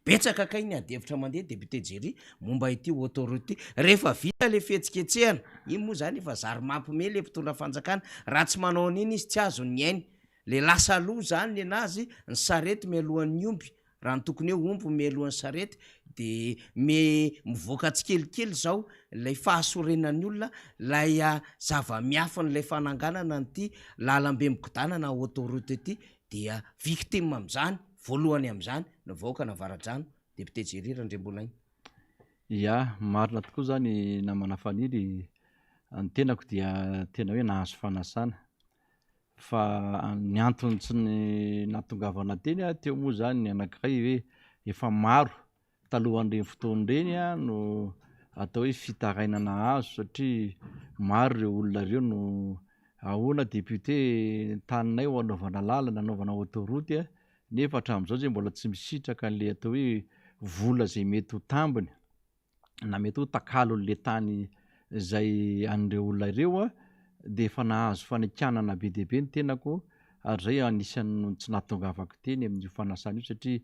betsaka kay ny adevitra mandeha député Jery momba ity autoroute rehefa vita le fihetsiketsehana iny moa zany efa zary mampime le mpitondra fanjakana raha tsy manao an'iny izy tsy azo ny ainy le lasa aloha zany le nazy ny sarety mialohan'ny omby raha ny tokony hoe omby mialohan'ny sarety de mivoaka tsikelikely zao lay fahasorenan'ny olona lay zava-miafiny lay fananganana nyty lalambe migodanana autoroute ity dia victime am'izany voalohany am'izany no vahoaka na varadrano député Jery Randriamolaina. Ya marina tokoa zany namana faniry ny tenako dia tena hoe nahazo fanasana fa ny antony tsy ny natongavana teny teo moa zany ny anankiray hoe efa maro talohan'ireny fotoan'ireny no atao hoe fitarainana azo satria maro ireo olona ireo no ahoana député taninay ho anaovana lalana anaovana autoroute nefa hatramin'izao zay mbola tsy misitraka an'le atao hoe vola zay mety ho tambiny na mety ho takalo n'le tany zay an'ireo olona ireo de efa nahazo fanikanana be dia be ny tenako ary zay anisan'ny tsy natongavako teny amin'io fanasana io satria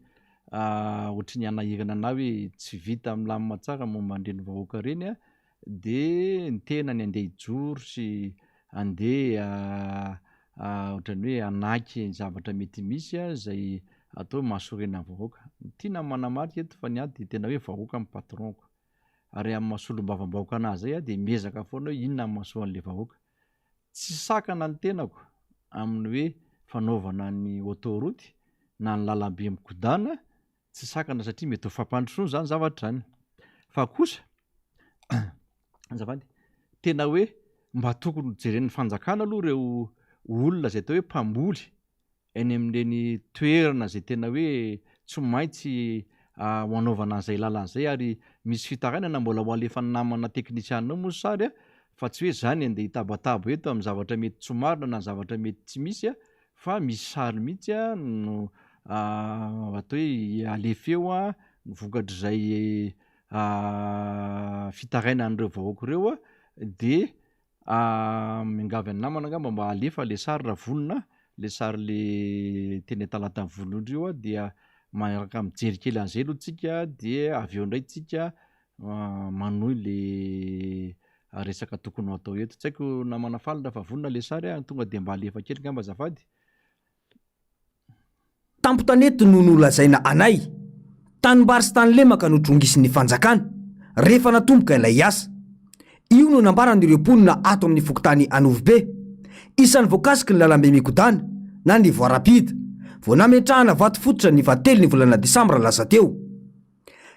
ohatry ny anahirana na hoe tsy vita milamina tsara momba an'ireny vahoaka reny de ny tena ny andeha hijoro sy andeha ohatrany hoe anaky zavatra mety misy zay atao mahasorena ny vahoaka tiana manamarika eto fa niady de tena hoe vahoaka amin'ny patronko ary amin'ny mahasolombavambahoaka anazy zay de miezaka foana hoe inona ny mahasoan'le vahoaka tsy sakana ny tenako amin'ny hoe fanaovana ny autoroute na ny lalambe mikodana tsy sakana satria mety ho fampandrosoana zany zavatra zany fa kosa azafady tena hoe mba tokony jeren'ny fanjakana aloha reo olona zay atao hoe mpamboly eny amin'ireny toerana zay tena hoe tsy maintsy ho anaovana an'izay lalàn'izay ary misy fitarainana mbola ho alefa namana teknisianina moa sary fa tsy hoe zany andeha hitabatabo eto amin'ny zavatra mety tsy marina na zavatra mety tsy misy fa misy sary mihitsy no atao hoe alefeo vokatr' zay fitaraina an'ireo vahoaka ireo de mingavy any namana angamba mba alefa le sary raha volona le sary le teny talata amin'ny volon'ondry io dia maraka mijery kely an'izay aloha tsika de avy eo indray tsika manohy le resaka tokony ho atao eto tsy haiko namana falina fa vonona le sary tonga de mba alefa kely ngamba azafady tampotanety no nolazaina anay tanimbary sy tany lemaka no drongisin'ny fanjakana rehefa natomboka ilay asa io no nambaran'ireo mponina ato amin'ny fokotany Anovibe isan'ny voakasiky ny lalambe mikodana na ny voarapida vao nametrahana vato fototra ny vatelo ny volana Desambra lasa teo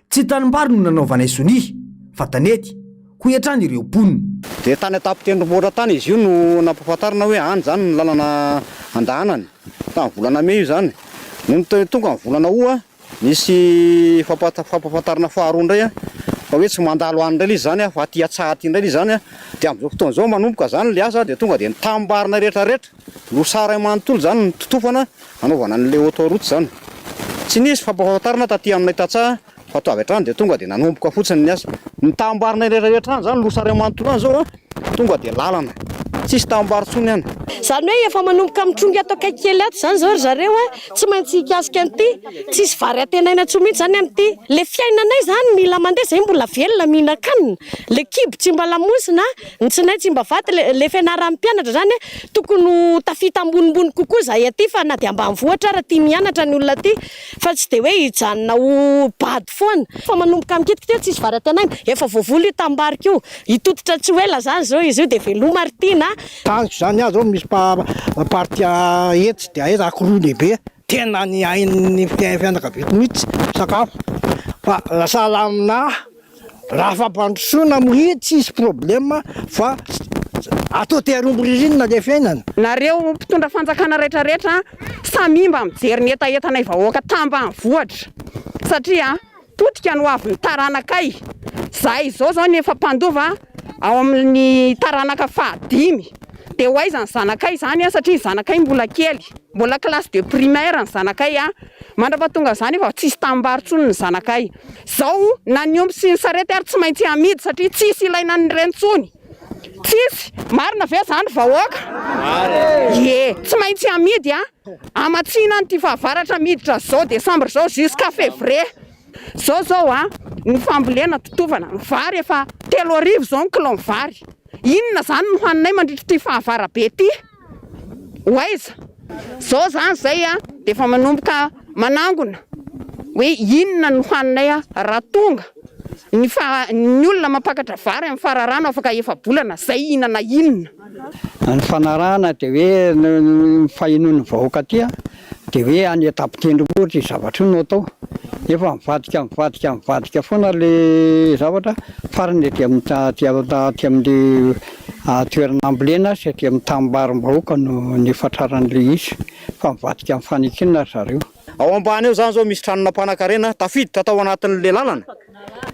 tsy tanimbary no nanaovanay sonihy fa tanety ho hiatrany ireo mponina de tany atapo tendrombohitra tany izy io no nampahafantarina hoe any zany ny lalana andahanany tamin'ny volana May io zany no tonga amin'ny volana Août nisy fampahafantarina faharoa indray fa hoe tsy mandalo any indray izy zany fa aty atsahaty indray izy zany de amin'izao fotoana izao manomboka zany le asa de tonga de nitambarina rehetrarehetra no sara manontolo zany nototofana anaovana an'le autoroute zany tsy nisy fampahafantarina taty aminay tatsaha fa to avy hatrany de tonga de nanomboka fotsiny ny asa ny tambarina rehetrarehetra any zany losary amanontolo zao tonga de lalana tsisy tambaritsony any zany hoe efa manomboka mitrongy atao kaikely ato zany zao ry zareo tsy maintsy ikasika an'ity tsisy vary atenaina tso mihitsy zany amin'ity le fiainanay zany mila mandeha zay mbola velona mihinan-kanina le kibo tsy mba lamosina ny tsinay tsy mba vaty le fianaran'ny mpianatra zany tokony tafita ambonimbony kokoa zahay aty fa na de ambanivohitra raha tia mianatra ny olona aty fa tsy de hoe hijanona ho bady foana fa manomboka mikitika teo tsisy vary atenaina efa voavolo io tambarika io hitototra tsy hoela zany zao izy io de veloma artina tanjo zany azy misy partia etsy de aiza akoroa lehibe tena ny ain'ny fianakaviako mihitsy sakafo fa lasala amina raha fampandrosoana mohitsy tsisy problema fa atao tearombo ririnina le fiainana nareo mpitondra fanjakana rehetrarehetra samy mba mijery ny etaetanay vahoaka tambanivohitra satria potika no avy ny taranakay zahay izao zao ny efa mpandova ao amin'ny taranaka 5 de hoaiza ny zanakay zany satria zanakay mbola kely mbola classe de primaire ny zanakay mandrapatonga zany efa tsisy tambaritsony ny zanakay zao na ny omby sy ny sarety ary tsy maintsy amidy satria tsisy ilaina ny rentsony tsisy marina ve zany vahoaka tsy maintsy amidy amatsina ny ty fahavaratra miditra zao décembre zao jusqu'à février zao ny fambolena totovana ny vary efa 3 zao ny kilao vary inona zany no hoaninay mandritra ty fahavara be ty hoaiza zao zany zay de efa manomboka manangona hoe inona no hoaninay raha tonga ny olona mampakatra vary amin'ny fararano afaka efa bolana zay inana inona ny fanarahana de hoe fahinon'ny vahoaka ty de hoe any etapitendrombohitra zavatra io no atao efa mivadika foana le zavatra farany ty amin'le toerana ambolena sy ty amin'ny tambarim-bahoaka no ny fatraran'le izy fa mivadika amin'ny fanekenana zareo ao ambany eo zany zao misy tranona mpanan-karena tafiditra tao anatin'le lalana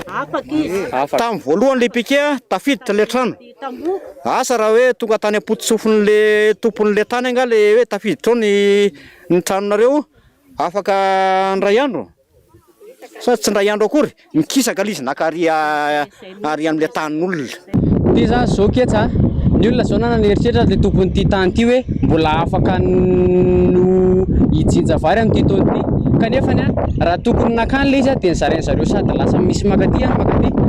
tamin'ny voalohany le piqué tafiditra le trano asa raha hoe tonga tany ampotsofon'le tompon'le tany anga le hoe tafiditra ao ny tranonareo afaka ndray andro sa tsy ndray andro akory mikisaka lizy nakary amin'le tanin'olona ty zany zao ketsa ny olona zao nanana eritreritra le tompon'ity tany ty hoe mbola afaka no hijinja vary amin'ity taona ty kanefa raha tokony nakany le izy de nyzarainy zareo sady lasa misy makaty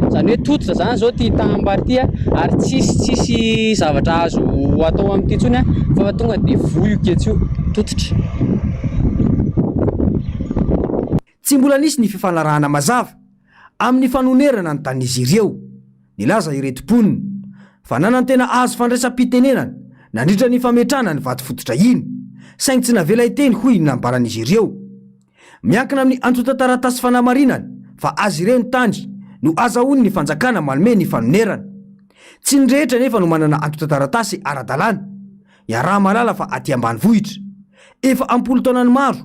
zany hoe tototra zany zao ty tambary ty ary tsisy zavatra azo atao amin'ity tsony fa tonga de voyo ketsy io tototra tsy mbola nisy ny fifanarahana mazava amin'ny fanonerana ny tanin'izy ireo nilaza iretim-poniny fa nanany tena azo fandraisam-pitenenana nandritra ny fametrana ny vaty fototra iny saingy tsy navela iteny hoy nambaran'izy ireo miankina amin'ny antsotataratasy fanamarinany fa azy ireo ny tandry no azahoany ny fanjakana malome ny fanonerana tsy ny rehetra nefa no manana antsotataratasy ara-dalàna iaraha malala fa aty ambany vohitra efa ampolo taonany maro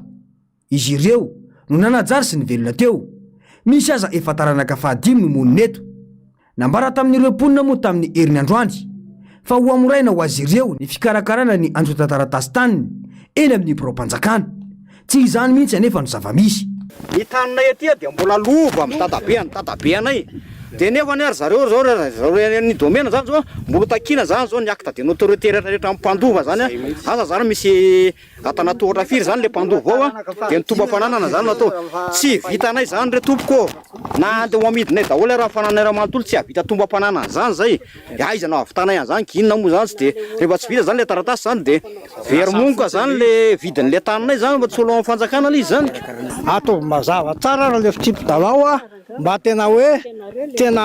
izy ireo no nanajary sy ny velona teo misy aza efa taranaka 5 no monina eto nambara tamin'ireo mponina moa tamin'ny herin'ny androany fa ho amoraina ho azy ireo ny fikarakarana ny antsotataratasy taniny eny amin'ny biro-panjakana tsy izany mihitsy anefa no zava-misy ny taninay aty de mbola lova amin'ny tatabe anay de nefa ny ary zareo zao ny domena zany zao mbola takina zany zao ny acte de notoriété rehetrarehetra amin'ny mpandova zany asa zany misy atanatohatra firy zany le mpandova ao de ny tombam-pananana zany natao tsy vitanay zany re tompoko na de ho amidinay daholo raha fananay raha manontolo tsy havita tombam-pananana zany zay aiza na avitanay an'zany kinona moa zany tsy de rehefa tsy vita zany le taratasy zany de veromonka zany le vidin'le taninay zany mba tsy olo amin'ny fanjakana le izy zany atao mazava tsara raha le fitsipy-dalao mba tena hoe tena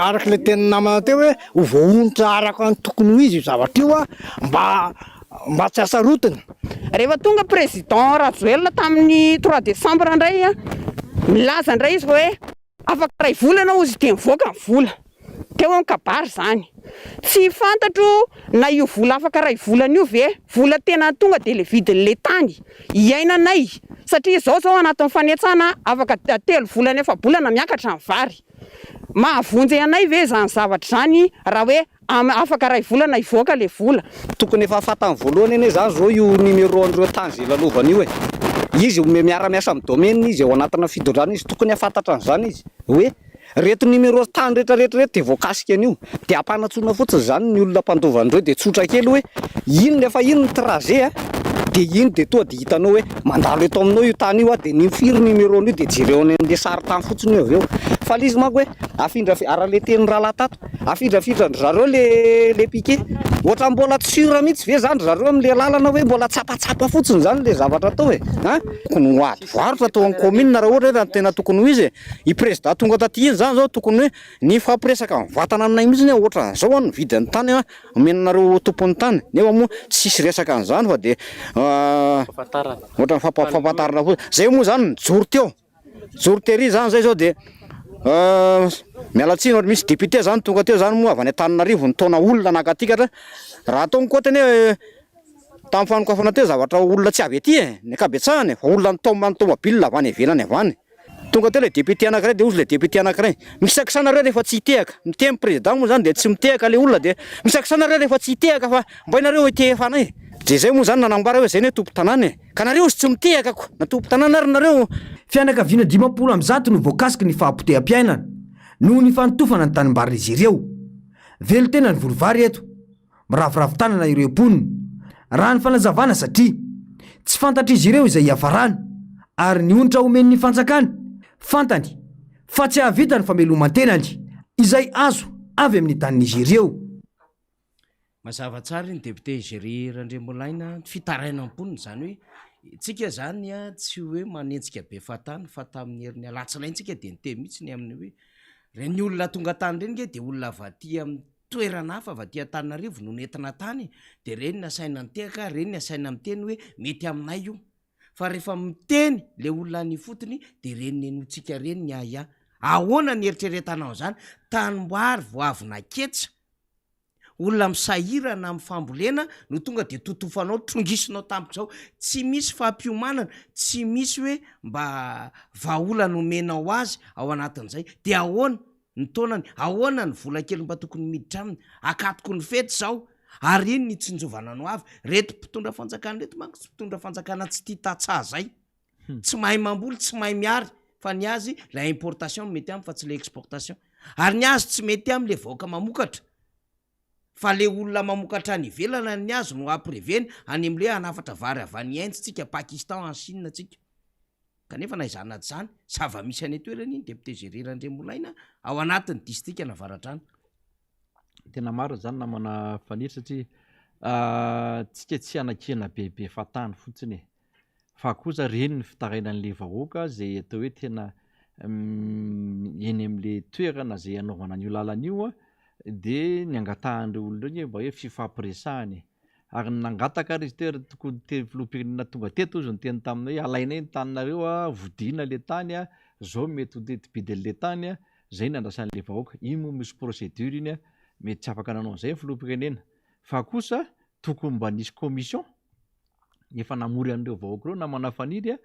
araka le tena namana teo hoe ho voahonitra araka ny tokony ho izy io zavatra io mba tsy asarotiny rehefa tonga président Rajoelina tamin'ny 3 décembre indray milaza indray izy hoe afaka ray volana ozy de mivoaka ny vola teo amin'ny kabary zany tsy fantatro na io vola afaka ray volana io ve vola tena tonga de le vidin'le tany iainanay satria zao anatin'ny fanetsana afaka 3 volana efa bolana miakatra ny vary mahavonjy anay ve zany zavatra zany raha hoe afaka ray volana ivoaka le vola tokony efa fatany voalohany ene zany zao io numéro an'ireo tany zay lalovana io izy miara-miasa amin'ny domaine izy ao anatina fitondrana izy tokony hafantatra an'izany izy hoe reto numéro tany rehetrarehetra de voakasika an'io de ampanatsoina fotsiny zany ny olona mpandovan'ireo de tsotra kely hoe ino nefa ino ny trajet de ino de toa de hitanao hoe mandalo eto aminao io tany io de nifiry numéro an'io de jereo an'le sary tany fotsiny io avy eo fa l'izy manko hoe afindra ara-le teny raha latato afindrafindra zareo le piqué ohatra mbola tsura mihitsy ve zany zareo am'le lalana hoe mbola tsapatsapa fotsiny zany le zavatra atao hoe tokony hoadovarotra atao amin'ny commune raha ohatra hoe tena tokony ho izy i président tonga taty iny zany zao tokony hoe ny fampiresaka mivatana aminay mihitsy ohatra zao ny vidin'ny tany omenareo tompony tany nefa moa tsisy resaka an'izany fa de ohatra fampafatarana fotsiny zay moa zany mijoro teo jorotery zany zay zao de mialatsiny ohatra misy député zany tonga teo zany moa avy any Antananarivo nitaona olona nakatikatra raha ataony koa teny hoe tamin'ny fanokafana teo zavatra olona tsy avy aty ny akabetsahany fa olona tomobile avy any ivelany avy any tonga teo le député anankiray de ozy le député anankiray misakisanareo rehefa tsy hitehaka mitemy président moa zany de tsy mitehaka le olona de misakisanareo rehefa tsy hitehaka fa mba inareo itefa anay de zay moa zany nanambara hoe zay ny tompo tanàna ka nareo sy tsy mitehaka ko na tompo tanàna ary nareo. Fianakaviana 500 no voakasiky ny fahapoteam-piainana noho ny fanotofana ny tanimbarin'izy ireo. Velo tena ny volovary eto, miravoravo-tanana ireo mponina raha ny fanazavana satria tsy fantatr'izy ireo izay hiafarany ary ny onitra omen'ny fanjakany fantany fa tsy ahavita ny fameloman-tenany izay azo avy amin'ny tanin'izy ireo. Mazava tsara ny député Géry Randriambolaina fitaraina am-ponina zany hoe tsika zany tsy hoe manentsika be fatany fa tamin'ny herin'ny alatsinaintsika de niteny mihitsy ny amin'ny hoe reny olona tonga tany reny nge de olona vaty amin'ny toerana hafa vaty Antananarivo no nentina tany de reny nasaina nitehaka reny nasaina miteny hoe mety aminay io fa rehefa miteny le olona ny fotony de reny nenotsika reny ny aya ahoana ny eritreretanao zany tanimboary voavina ketsa olona misahirana amin'ny fambolena no tonga de totofanao trongisinao tampoka zao tsy misy fampiomanana tsy misy hoe mba vaolana omenao azy ao anatin'izay de ahoana ny taonany ahoana ny vola kely mba tokony miditra aminy akatoko ny fety zao ary iny ny tsinjovana no avy reto mpitondra fanjakana reto manko tsy mpitondra fanjakana tsy tia tatsaha zay tsy mahay mamboly tsy mahay miary fa ny azy la importation mety amy fa tsy le exportation ary ny azy tsy mety am'le vahoaka mamokatra fa le olona mamokatra ny ivelana ny azy no apreveny any am'le anafatra vary avany aintsitsika Pakistan en Chine tsika kanefa na izany zany zava-misy any toerana iny député Géry Randriambolaina ao anatin'ny district Navaratrano. Tena maro zany namana fanitry satria tsika tsy anakena bebe fatany fotsiny fa kosa reny ny fitarainan'le vahoaka zay atao hoe tena eny am'le toerana zay anaovana an'io lalana de ny angatahan'ireo olona reo mba hoe fifampiresahany ary nangataka ary izy toera tokony filoham-pirenena tonga teto izy ny teny taminy hoe alainay ny taninareo vodina le tany zao mety ho tetibidin'le tany zay ny andrasan'le vahoaka iny moa misy procédure iny mety tsy afaka nanao zay filoham-pirenena fa kosa tokony mba nisy commission efa namory an'ireo vahoaka reo na manafaniry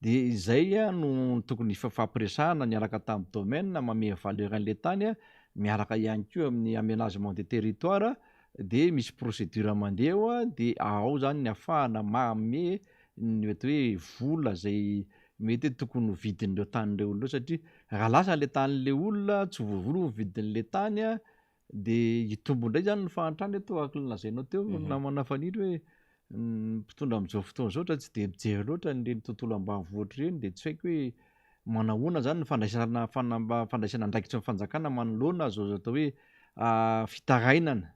de izay no tokony fifampiresahana niaraka tamin'ny domaine mame valeur an'le tany miaraka ihany koa amin'ny aménagement de territoire de misy procédure mandeha de ao zany ny afahana mame ny mety hoe vola zay mety tokony vidin'ireo tanin'ireo olona satria raha lasa le tanin'le olona tsy voavolo vidin'le tany de hitombo indray zany ny fahantrany eto akily lazainao teo namana fanitry hoe mpitondra am'izao fotoana zao tsy de mijery loatra nyreny tontolo ambanivohitra reny de tsy haiko hoe manahoana zany ny fandraisana andraikitry ny fanjakana manoloana zao atao hoe fitarainana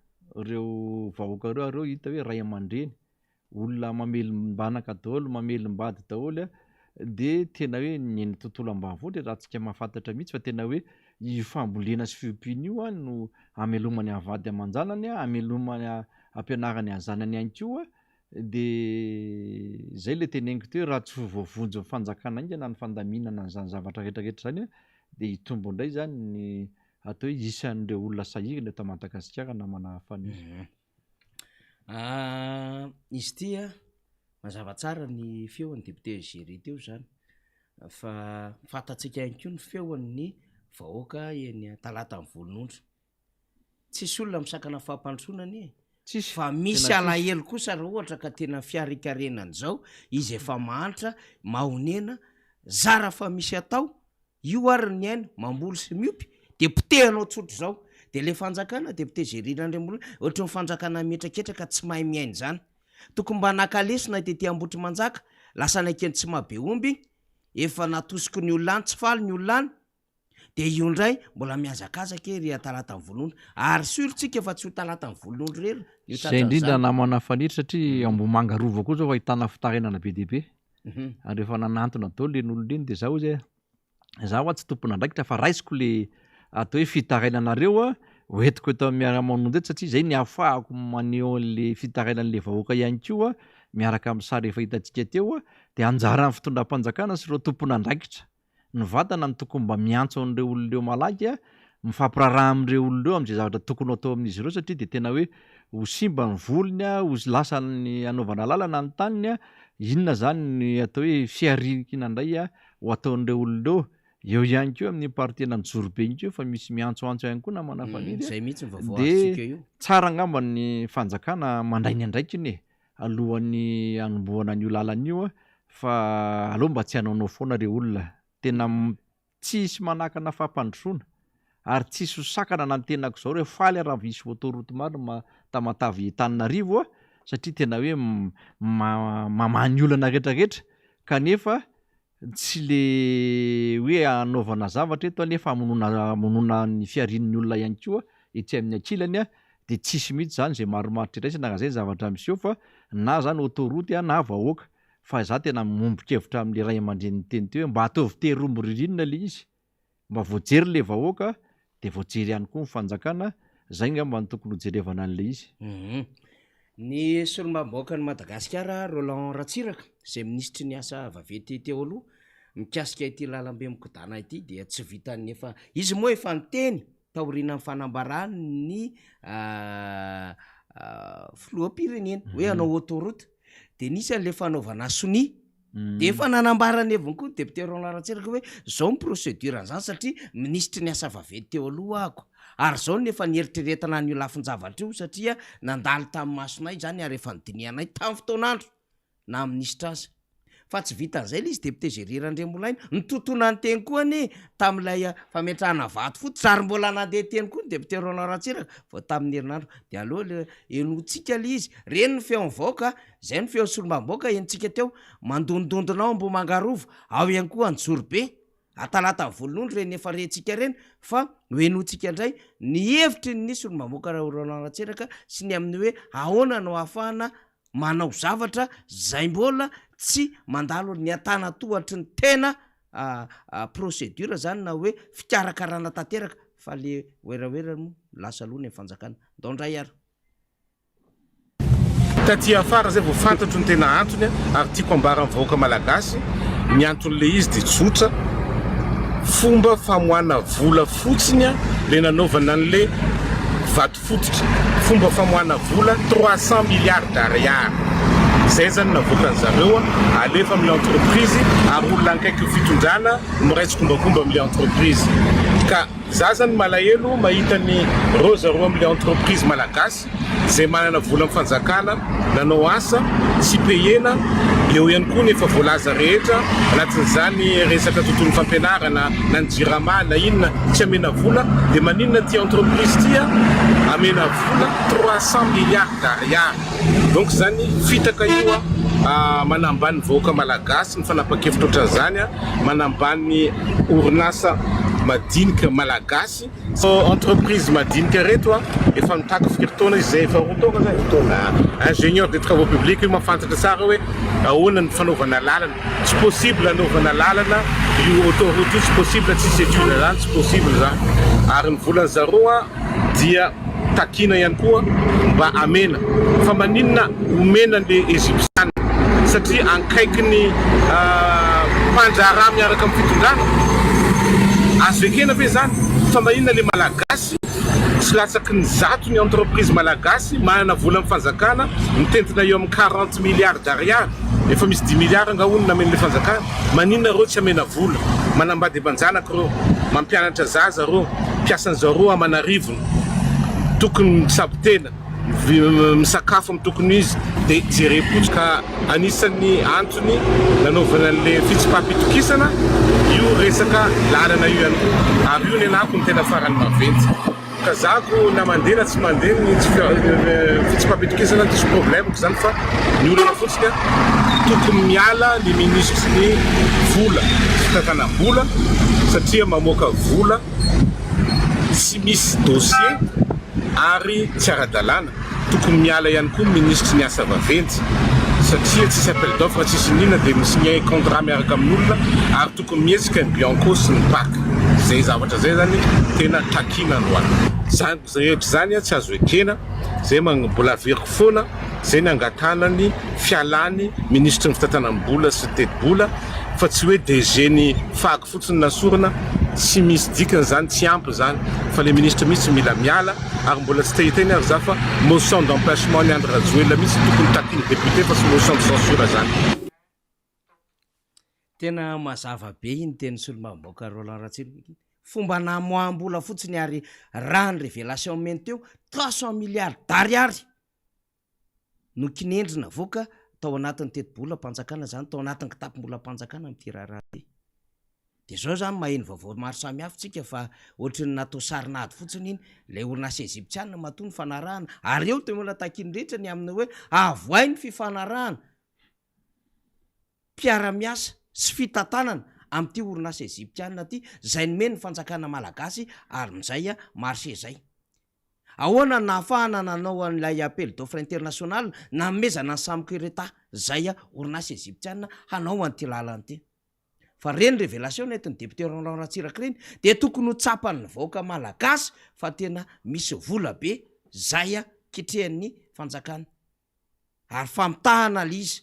reo vahoaka reo hita hoe ray aman-dreny olona mamelom-banaka daholo mamelom-bady daholo de tena hoe ny tontolo ambanivohitra raha tsika mahafantatra mihitsy fa tena hoe ifambolena sy fiompiana io no amelomany avady aman-janany amelomany ampianarany anzanany ihany koa de zay le teneniko teo raha tsy voavonjy ny fanjakana inga na ny fandaminana n'izany zavatra rehetrarehetra zany de hitombo indray zany ny atao hoe isan'ireo olona sahirana eto Madagasikara na manahafany izy tia mazava tsara ny feon'ny député Géry teo zany fa fantatsika ihany koa ny feon'ny vahoaka eny talata ny volon'ondry tsisy olona misakana fahampandrosoana anie tsisy fa misy alahelo kosa raha ohatra ka tena fiarikarenany zao izy efa mahantra mahonena zara fa misy atao io ary ny aina mamboly sy miopy de potehanao tsotro zao de le fanjakana deputé Gérirandrembola ohatra ny fanjakana mitraketraka tsy mahay miaina zany tokony mba nakalesina tety ambotry manjaka lasa nakeny tsy mabe omby efa natosiko ny olona tsy faly ny olona de io ndray mbola miazakazaka ery talata ny volondro ary surtsika efa tsy ho talata ny volondro rery zay indrindra namana fanitry satria Ambomanga Rova koa zao ahitana fitarenana be dia be ary rehefa nanantona dao len'olon'iny de zao zay zaho tsy tompon'andraikitra fa raisiko le atao hoe fitarenanareo hoentiko eto amin'ny miara-manondy eto satria zay ny ahafahako maneho le fitarenan'le vahoaka ihany koa miaraka amin'ny sary efa hitantsika teo de anjara ny fitondram-panjakana sy ireo tompon'andraikitra ny vatana ny tokony mba miantso an'ireo olon'ireo malaky mifampiraraha amin'ireo olon'ireo amin'izay zavatra tokony atao amin'izy ireo satria de tena hoe ho simba ny volony ho lasa ny anaovana lalana ny taniny inona zany ny atao hoe fiarikina indray ho ataon'ireo olon'ireo eo ihany koa amin'ny partena ny Jorobe igny koa fa misy miantsoantso ihany koa namana faniry zay mihitsy vaovao de tsara angamba ny fanjakana mandray ny andraikiny alohan'ny anombohana an'io lalana io fa aleo mba tsy hanaonao foana reo olona tena tsisy manakana fampandrosoana ary tsisy hosakana na ny tenako zao re faly raha visy autoroute maro tamatavy Tananarivo satria tena hoe mamany olana rehetrarehetra kanefa tsy le hoe anaovana zavatra eto nefa monona ny fiarin'ny olona ihany koa etsy amin'ny ankilany de tsisy mihitsy zany zay maromaritra iraisana raha zay zavatra miseho fa na zany autoroute na vahoaka fa za tena mombokevitra amin'le ray aman-dreniny teny teo mba ataovy terombo ririnina le izy mba voajery le vahoaka de voajery ihany koa ny fanjakana zay ngamba ny tokony hojerevana an'le izy ny solombambaoaka ny Madagasikara Roland Ratsiraka zay ministry ny asa vavety teo aloha mikasika ity lalambe mikodana ity dia tsy vitany efa izy moa efa niteny taorina amin'ny fanambarany ny filoham-pirenena hoe anao autoroute de nisy an'le fanaovana soni de efa nanambarany avy koa député Roland Ratsiraka hoe zao ny procédure an'izany satria ministry ny asa vavety teo aloha ako ary zao nefa nieritreretana n'io lafin-javatra io satria nandalo tamin'ny masonay zany ary efa nidinianay tamin'ny fotoanandro na ministra azy fa tsy vitan'izay le izy député Gérirandrembola nitontona ny teny koa ane tamin'ilay fametrahana vato fotsy ary mbola nandeha teny koa ny député Roland Ratsiraka vao tamin'ny herinandro de aloha le enotsika le izy reny ny feon'ny vahoaka zay ny feon'ny solombambaoaka enitsika teo mandondondonao Ambomanga Rova ao ihany koa any Jorobe atalata ny volon'ondro reny efa rentsika reny fa hoenotsika indray ny hevitry ny solombambaoaka Roland Ratsiraka sy ny amin'ny hoe ahoana no ahafahana manao zavatra zay mbola tsy mandalo ny atana tohatry ny tena procédure zany na hoe fikarakarana tanteraka fa le oeraoera mo lasa aloha ny fanjakana ndondray ary taty afara zay vao fantatro ny tena antony ary tiako ambara amin'ny vahoaka malagasy ny anton'le izy de tsotra fomba famoana vola fotsiny le nanaovana an'le vato fototra fomba famoana vola 300 milliards d'ariary zay zany navoakan zareo alefa amin'ny entreprise ary olona ankaiky fitondrana miraitsy kombakomba amin'le entreprise ka za zany malahelo mahita ny zareo amin'le entreprise malagasy zay manana vola amin'ny fanjakana nanao asa tsy payena eo ihany koa nefa voalaza rehetra anatin'izany resaka tontolo fampianarana na ny jirama na inona tsy amena vola de maninona ty entreprise tia amena vola 300 milliards d'ariary donc zany fitaka io manambany vahoaka malagasy ny fanapa-kevitra ohatran'izany manambany orinasa madinika malagasy entreprise madinika reto efa mitako fikiritaona izy zay efa rotaona zay ingénieur de travaux publics io mafantatra tsara hoe ahoana ny fanaovana lalana tsy possible anaovana lalana io autoroute tsy possible tsisy étude zany tsy possible zany ary ny volan'ny zaroa dia takina ihany koa mba amena fa maninona omena le égyptiane satria ankaiky ny mpandrara miaraka amin'ny fitondrana azo ekena ve zany fa maninona le malagasy tsy latsaky ny zato ny entreprise malagasy manana vola amin'ny fanjakana mitentina eo amin'ny 40 milliards d'ariary efa misy 10 milliards angaonina amen'le fanjakana maninona reo tsy amena vola manambady manjanaka reo mampianatra zaza reo mpiasan'zareo amanarivony tokony misabo tena misakafo amin'ny tokony izy dia jerepotsy ka anisan'ny antony nanaovana an'le fitsipapitokisana io resaka lalana io ihany koa ary io ny anako ny tena farany maventy ka zako na mandeha na tsy mandeha ny fitsipapitokisana diso problemako zany fa ny olana fotsiny tokony miala ny ministre ny vola fitantanam-bola satria mamoaka vola tsy misy dossier ary tsy ara-dalàna tokony miala ihany koa ministre ny asa vaventy satria tsisy appel d'offre tsisy nina dia misigné contrat miaraka amin'olona ary tokony mihetsika ny bianco sy ny pak zay zavatra zay zany tena takina androany zany tsy azo ekena zay mbola veriko foana zay ny angatanany fialany ministre ny fitantanam-bola sy teti-bola fa tsy hoe DG ny faky fotsiny nasorana tsy misy dikany zany tsy ampy zany fa le ministre misy mila miala ary mbola tsy tahiteny ary za fa motion d'empêchement ny Andry Rajoelina misy tokony takiny député fa sy motion de censure zany. Tena mazava be iny teny Solomamboka Roland Ratsirika fomba namoam-bola fotsiny ary raha ny révélation meny teo 300 milliards d'ariary no kinendrina voaka tao anatin'ny teti-bola mpanjakana zany tao anatin'ny kitapom-bola mpanjakana amin'ity raharaha ty dia zao zany maheno vaovao maro samihafa tsika fa ohatrany natao sarinady fotsiny iny lay orinasa Egyptiana matoa ny fanarahana ary eo teo mbola takiny rehetra ny aminy hoe avoay ny fifanarahana mpiara-miasa sy fitantanana amin'ity orinasa Egyptiana ty zay nomeny ny fanjakana malagasy ary mizay marché zay ahoana nahafahana nanao an'ilay appel d'offre international namezana ny samokireta zay orinasa Egyptiana hanao an'ity lalany ty fa reny révélation netiny député Roland Ratsiraka reny dia tokony ho tsapany vahoaka malagasy fa tena misy vola be zay kitrehan'ny fanjakana ary famitahana lizy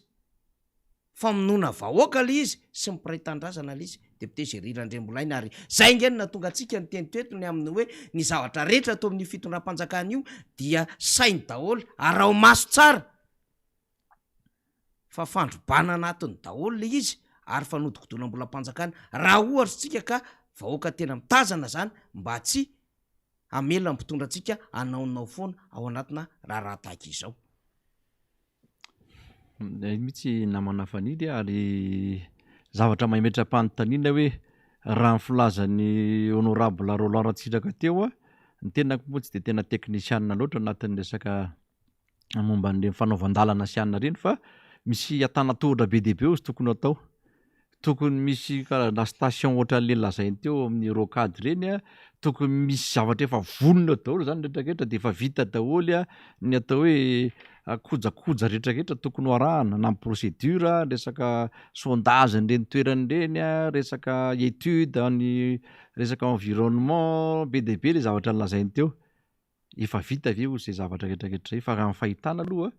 famonona vahoaka lizy sy mipiraitan-drazana lizy député Géry Randrembolaina ary zay ngenina tonga antsika ny teny toetony amin'ny hoe ny zavatra rehetra atao amin'ny fitondram-panjakana io dia sainy daholo ary ao maso tsara fa fandrobana anatiny daholo le izy ary fanodikodonam-bolam-panjakana raha ohatra tsika ka vahoaka tena mitazana zany mba tsy amela mpitondra antsika anaonao foana ao anatina raha tahaka izao. Mihitsy namana fanidy ary zavatra mahimetram-panontaniana hoe raha ny filazany honorable Roland Ratsiraka teo ny tena moa tsy dia tena teknisianina loatra anatin'ny resaka momba ny fanaovan-dalana sy anina reny fa misy atanatohitra be dia be ozy tokony atao tokony misy karazana station ohatran'le lazainy teo amin'ny rocade reny tokony misy zavatra efa vonona daholo zany rehetrarehetra dia efa vita daholo ny atao hoe kojakoja rehetrarehetra tokony ho arahana na procédure resaka sondage nyreny toerany reny resaka étude ny resaka environnement be dia be le zavatra nylazainy teo efa vita ve ozy zay zavatra rehetrarehetra zay fa raha ny fahitana aloha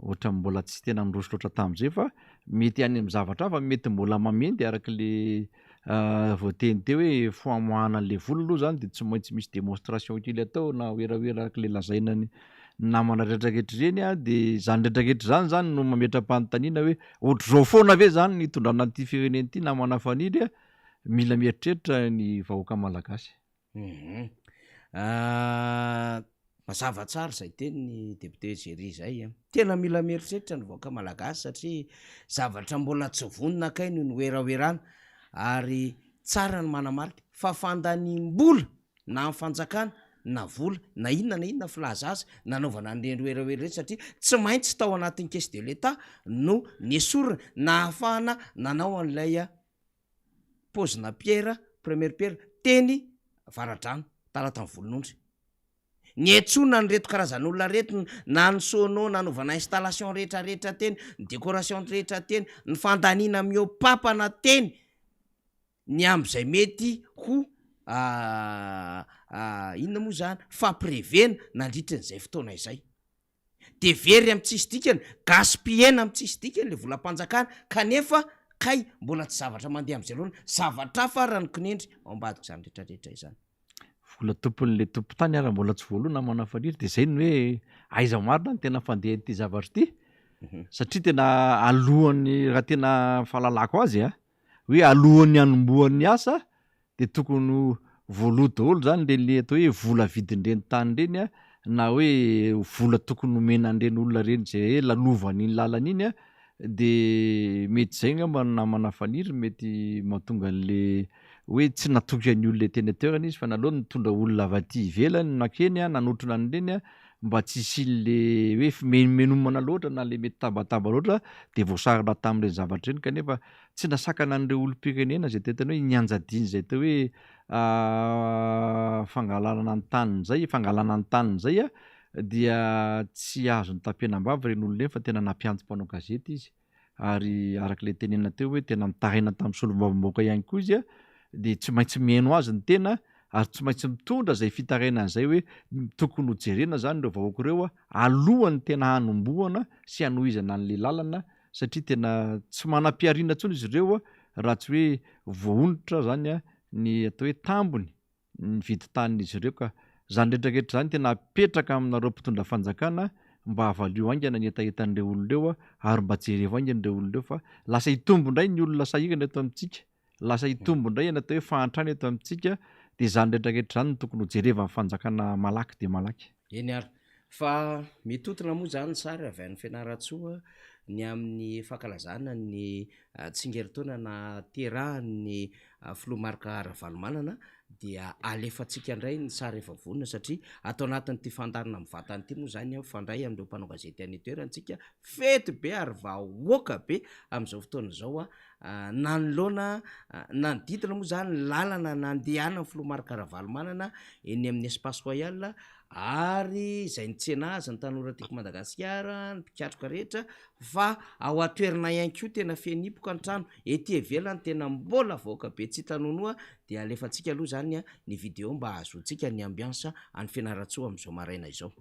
ohatra mbola tsy tena mirosy loatra tamin'izay fa mety any amin'ny zavatra fa mety mbola mamendy araka le voateny teo hoe famoahana an'le vola aloha zany dia tsy maintsy misy démonstration kely atao na oeraoera araka le lazaina ny namana rehetrarehetra reny dia zany rehetrarehetra zany no mametram-panontaniana hoe ohatr'izao foana ve zany ny tondrana an'ity fireneny ity namana fanidy mila mieritreritra ny vahoaka malagasy. Mazava tsara zay teny ny député Géry zay tena mila mieritreritra ny vahoaka malagasy satria zavatra mbola tsy vonona kay no ny oeraoerana ary tsara ny manamarika fa fandanim-bola na amin'ny fanjakana na vola na inona filaza azy nanaovana an'ireny oeraoera rehetra satria tsy maintsy tao anatin'ny caisse de l'État no nesorina na ahafahana nanao an'ilay pozina pierre première pierre teny varadrano talata ny volon'ondry ny etsona ny reto karazan'olona reto na ny sono nanovana installation rehetrarehetra teny ny décoration rehetra teny ny fandaniana miopapana teny ny am'izay mety ho inona moa zany fampirevena nandritran'izay fotoana izay de very amin'ny tsisy dikany gaspiena amin'ny tsisy dikany le volam-panjakana kanefa kay mbola tsy zavatra mandeha amin'izay loana zavatra farany kinendry ao ambadika zany rehetrarehetra izany vola tompon'le tompo tany ary mbola tsy voalona manafaniry dia zay ny hoe aiza marina ny tena fandeha ity zavatra ity satria tena alohan'ny raha tena fahalalako azy hoe alohan'ny anombohan'ny asa dia tokony voaloha daholo zany le atao hoe vola vidin'ireny tany reny na hoe vola tokony nomena an'ireny olona reny zay lalovanyiny lalana iny a de mety zay ngamba namana faniry mety mahatonga an'le hoe tsy natoky an'ny olona teny toerana izy fa nalao nitondra olona avy aty ivelany nakeny a nanotrona an'ireny a mba tsy isin'le hoe menomena loatra na le mety tabataba loatra de voasarona tamin'ireny zavatra reny kanefa tsy nasakana an'ireo olom-pirenena zay tetany hoe nyanjadiny zay teo hoe fangalana ny taniny zay a dia tsy azo ny tapenam-bavy reny olona fa tena nampianto mpanao gazety izy ary arak'le tenena teo hoe tena mitaraina tamin'ny solombavamboaka ihany koa izy a de tsy maintsy mihaino azy ny tena ary tsy maintsy mitondra zay fitarainan'izay hoe tokony ho jerena zany ireo vahoaka ireo a alohany tena hanomboana sy hanohizana an'le lalana satria tena tsy manam-piariana ntsony izy ireo a raha tsy hoe voahonitra zany a ny atao hoe tambony ny vidi-tanin'izy ireo ka zany rehetrarehetra zany tena apetraka aminareo mpitondra fanjakana mba havalio aingana ny etaetan'ireo olon'ireo ary mba jereo aingana ireo olon'ireo fa lasa hitombo indray ny olona sahirana eto amintsika lasa hitombo indray ny atao hoe fahantrana eto amintsika de zany rehetrarehetra zany no tokony ho jereva amin'ny fanjakana malaky de malaky eny ary fa mitotona moa zany sary avy an'ny Fianaratsoa ny amin'ny fankalazana ny tsingeritaona na terahany filomarika Ravalomanana dia alefantsika indray ny sary efa vonona satria atao anatin'ity fandarina mivatany ity moa zany fandray amin'ireo mpanao gazety any toerantsika fety be ary vahoaka be amin'izao fotoana zao na ny loana na ny didina moa zany lalana nandehana ny filomarika Ravalomanana eny amin'ny espace royal ary zay nitsena azy ny tanora tiako Madagasikara ny mpikatroka rehetra fa ao atoerana ihany koa tena fenipoka ny trano ety ivelany tena mbola vahoaka be tsy tanonoa de alefantsika aloha zany ny video mba ahazoantsika ny ambiansa any Fianaratsoa amin'izao maraina izao.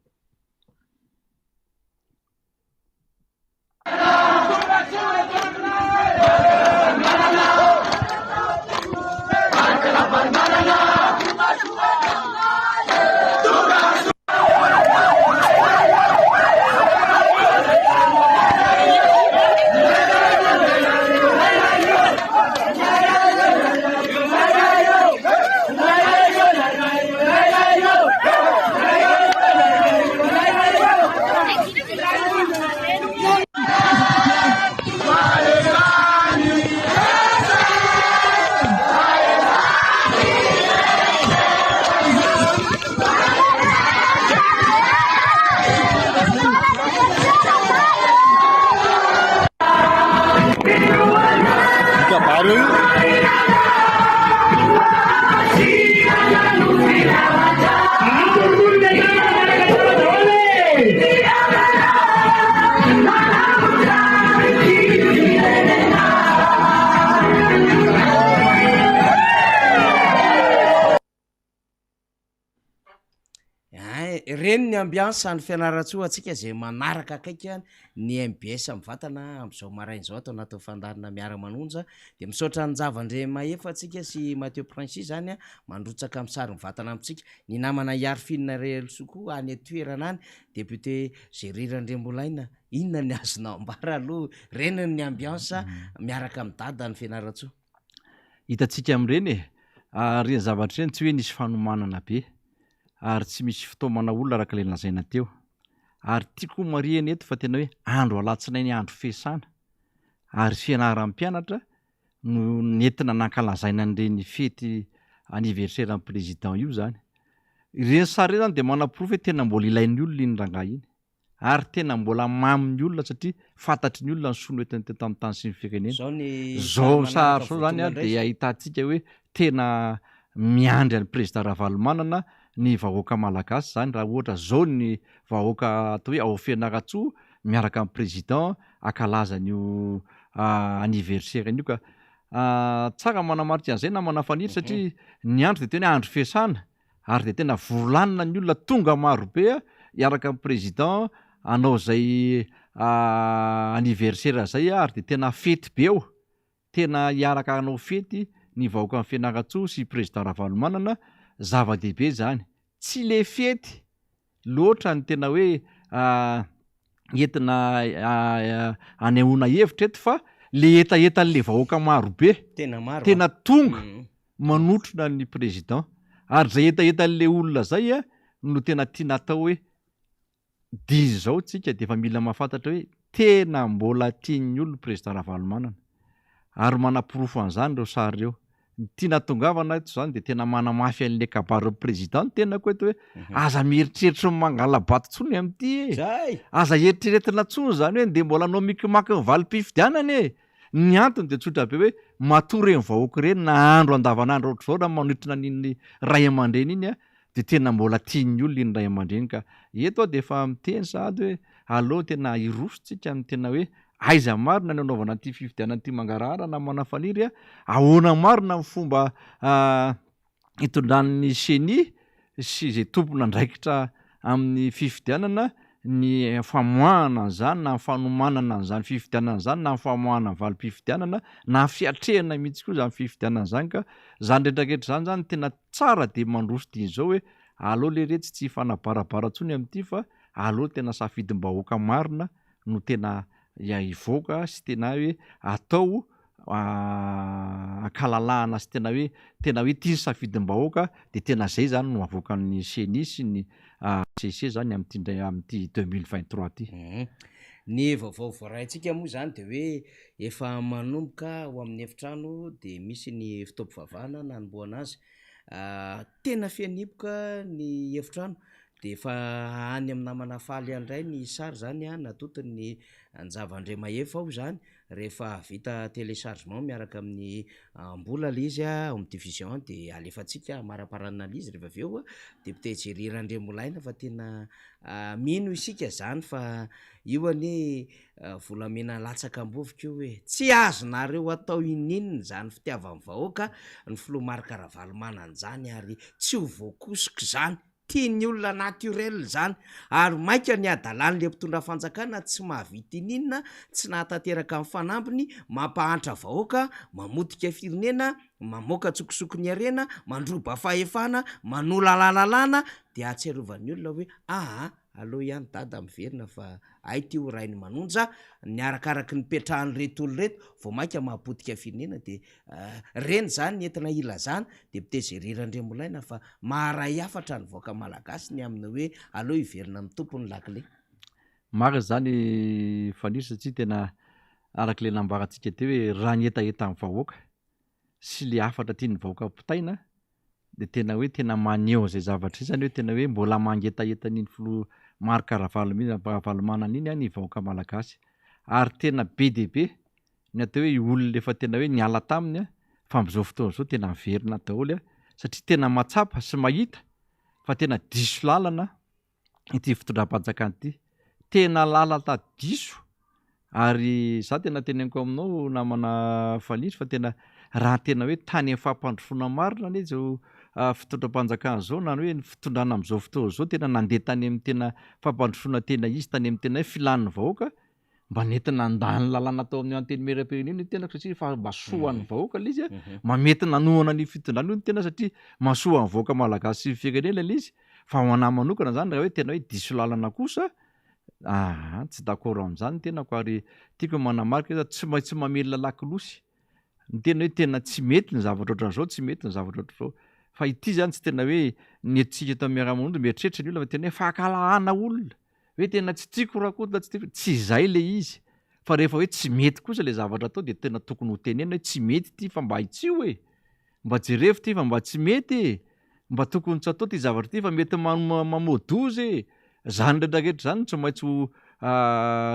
Reny ny ambiansa ny Fianaratsoa atsika zay manaraka akaiky ny MBS mivatana amin'izao maraina zao atao anaty fandarina miara-manonja de misaotra ny Javandre Mahefa atsika sy Mathieu Princy zany mandrotsaka amin'ny sary mivatana amintsika ny namana Iarfinina Reelsoko any toerana any député Gérirandrembolaina inona ny azonao ambara aloha reny ny ambiansa miaraka amin'ny dada ny Fianaratsoa hitatsika amin'ireny ary zavatra reny tsy hoe nisy fanomanana be ary tsy misy fitaomana olona araka le lazaina teo ary tiako mariana eto fa tena hoe andro alatsinainy andro fiasana ary fianaram-pianatra no nentina nankalazaina an'ireny fety anniversaire ny président io zany ireny sary zany de manaporofo hoe tena mbola ilain'ny olona iny rangahy iny ary tena mbola mamy olona satria fantatry ny olona ny sono entiny teto amin'ny tany sy ny firenena zao sary zao zany de ahitantsika hoe tena miandry an'ny président Ravalomanana ny vahoaka malagasy zany raha ohatra zao ny vahoaka atao hoe ao Fianaratsoa miaraka amin'ny président akalaza an'io anniversaire an'io ka tsara manamarika an'izay na manafaniry satria ny andro de tena andro fiasana ary de tena volanina ny olona tonga maro be hiaraka amin'ny président anao zay anniversaire zay ary de tena fety be ao tena hiaraka anao fety ny vahoaka amin'ny Fianaratsoa sy président Ravalomanana zava-dehibe zany tsy le fety loatra ny tena hoe entina anehoana hevitra eto fa le etaetan'le vahoaka maro be tena tonga manotrona ny président ary zay etaetan'le olona zay no tena tiana atao hoe dizy zao tsika de efa mila mahafantatra hoe tena mbola tiany olo président Ravalomanana ary manapirofo an'izany reo sary reo tiana tongavana eto zany de tena manamafy an'le kabaro président tena ko eto hoe aza mieritreritra mangala bato tsony am'ty aza eritreretina tsony zany hoe de mbola anao mikimaky ny valim-pifidianany e ny antony de tsotra be hoe matory ny vahoaka reny na andro andavanandro ohatr' zao raha manotrina n'iny ray aman-dreny iny a de tena mbola tiany olona iny ray aman-dreny ka eto de efa miteny sady hoe allo tena irosotsika ny tena hoe aiza marina ny anaovana ty fifidianana ty mangarahara na manafaniry a ahoana marina ny fomba hitondran'ny seni sy zay tompona ndraikitra amin'ny fifidianana ny famoahana an'izany na fanomanana an'izany fifidianana zany na famoahana valim-pifidianana na fiatrehana mihitsy koa zany fifidianana zany ka zany rehetrarehetra zany zany tena tsara de mandroso dia zao hoe allo le retsy tsy fanabarabara tsony amin'ity fa allo tena safidim-bahoaka marina no tena ivoaka sy tena hoe atao akalalahana sy tena hoe tia safidim-bahoaka de tena zay zany no avoakan'ny CENI sy ny CC zany amin'ty 2023 ty. Ny vaovao voaraintsika moa zany de hoe efa manomboka ho amin'ny efitrano de misy ny fitaovam-pivavahana nanomboana azy tena fianipoka ny efitrano de efa any amin'ny namana faly andray ny sary zany a natotony anjavandre mahefa ao zany rehefa vita téléchargement miaraka amin'ny mbola le izy ao amin'ny division de alefatsika maraparanana izy rehefa aveo de pitejerirandre molaina fa tena mino isika zany fa io anie volamena latsaka ambovika io hoe tsy azonareo atao inininy zany fitiavan'ny vahoaka ny filomarika Ravalomanana zany ary tsy ho voakosika zany tiany olona naturel zany ary maika ny adalany le mpitondra fanjakana tsy mahavita ininina tsy nahatanteraka amin'ny fanambiny mampahantra vahoaka mamotika firenena mamoaka tsokosokony arena mandroba fahefana manola lalalana de atserovany olona hoe allo ihany dada miverina fa ay ty ho rainy manonja ny arakaraky ny petrahany retolo reto vao maika mahapotika firenena de reny zany ny entina ilazana de pitejerirandre molaina fa maharay afatra ny voaka malagasy ny aminy hoe allo iverina amin'ny tompony lakile maka zany faniro satria tena arak'le nambarantsika te hoe raha ny etaeta amin'ny vahoaka sy le afatra tiany vahoaka pitaina de tena hoe tena maneho zay zavatra zany hoe tena hoe mbola mangetaeta n'iny filomarika Ravalomanana iny ny vahoaka malagasy ary tena be de be ny atao hoe olona efa tena hoe niala taminy fa am'izao fotoana zao tena miverina daholo satria tena matsapa sy mahita fa tena diso lalana ity fitondram-panjakana ity tena lalata diso ary za tena teneniko aminao namana fanitry fa tena raha tena hoe tany fampandrofona marina ne zao fitondram-panjakana zao na hoe ny fitondrana am'izao fotoana zao tena nandeha tany amin'ny tena fampandrofona tena izy tany amin'ny tena hoe filan'ny vahoaka mba nentina andany lalana atao amin'ny anteny meram-pirenena tena satria fa masoan'ny vahoaka le izy mamety nanohana ny fitondrana io tena satria masoan'ny vahoaka malagasy sy firenena le izy fa ho anahy manokana zany raha hoe tena hoe diso lalana kosa tsy d'accord amin'izany tenako ary tiako manamarika tsy maintsy mamelona lakilosy ny tena hoe tena tsy mety ny zavatra ohatran'izao tsy mety ny zavatra ohatran'izao fa ity zany tsy tena hoe nentsika eto amin'ny miaramonina mieritreritra ny olona fa tena hoe fahakalahana olona hoe tena tsy tiako rakotina tsy tiako tsy izay le izy fa rehefa hoe tsy mety kosa le zavatra atao de tena tokony ho tenena hoe tsy mety ty fa mba hitsio mba jerefo ty fa mba tsy mety mba tokony tsy atao ty zavatra ty fa mety mamodozy zany rehetrarehetra zany tsy maintsy ho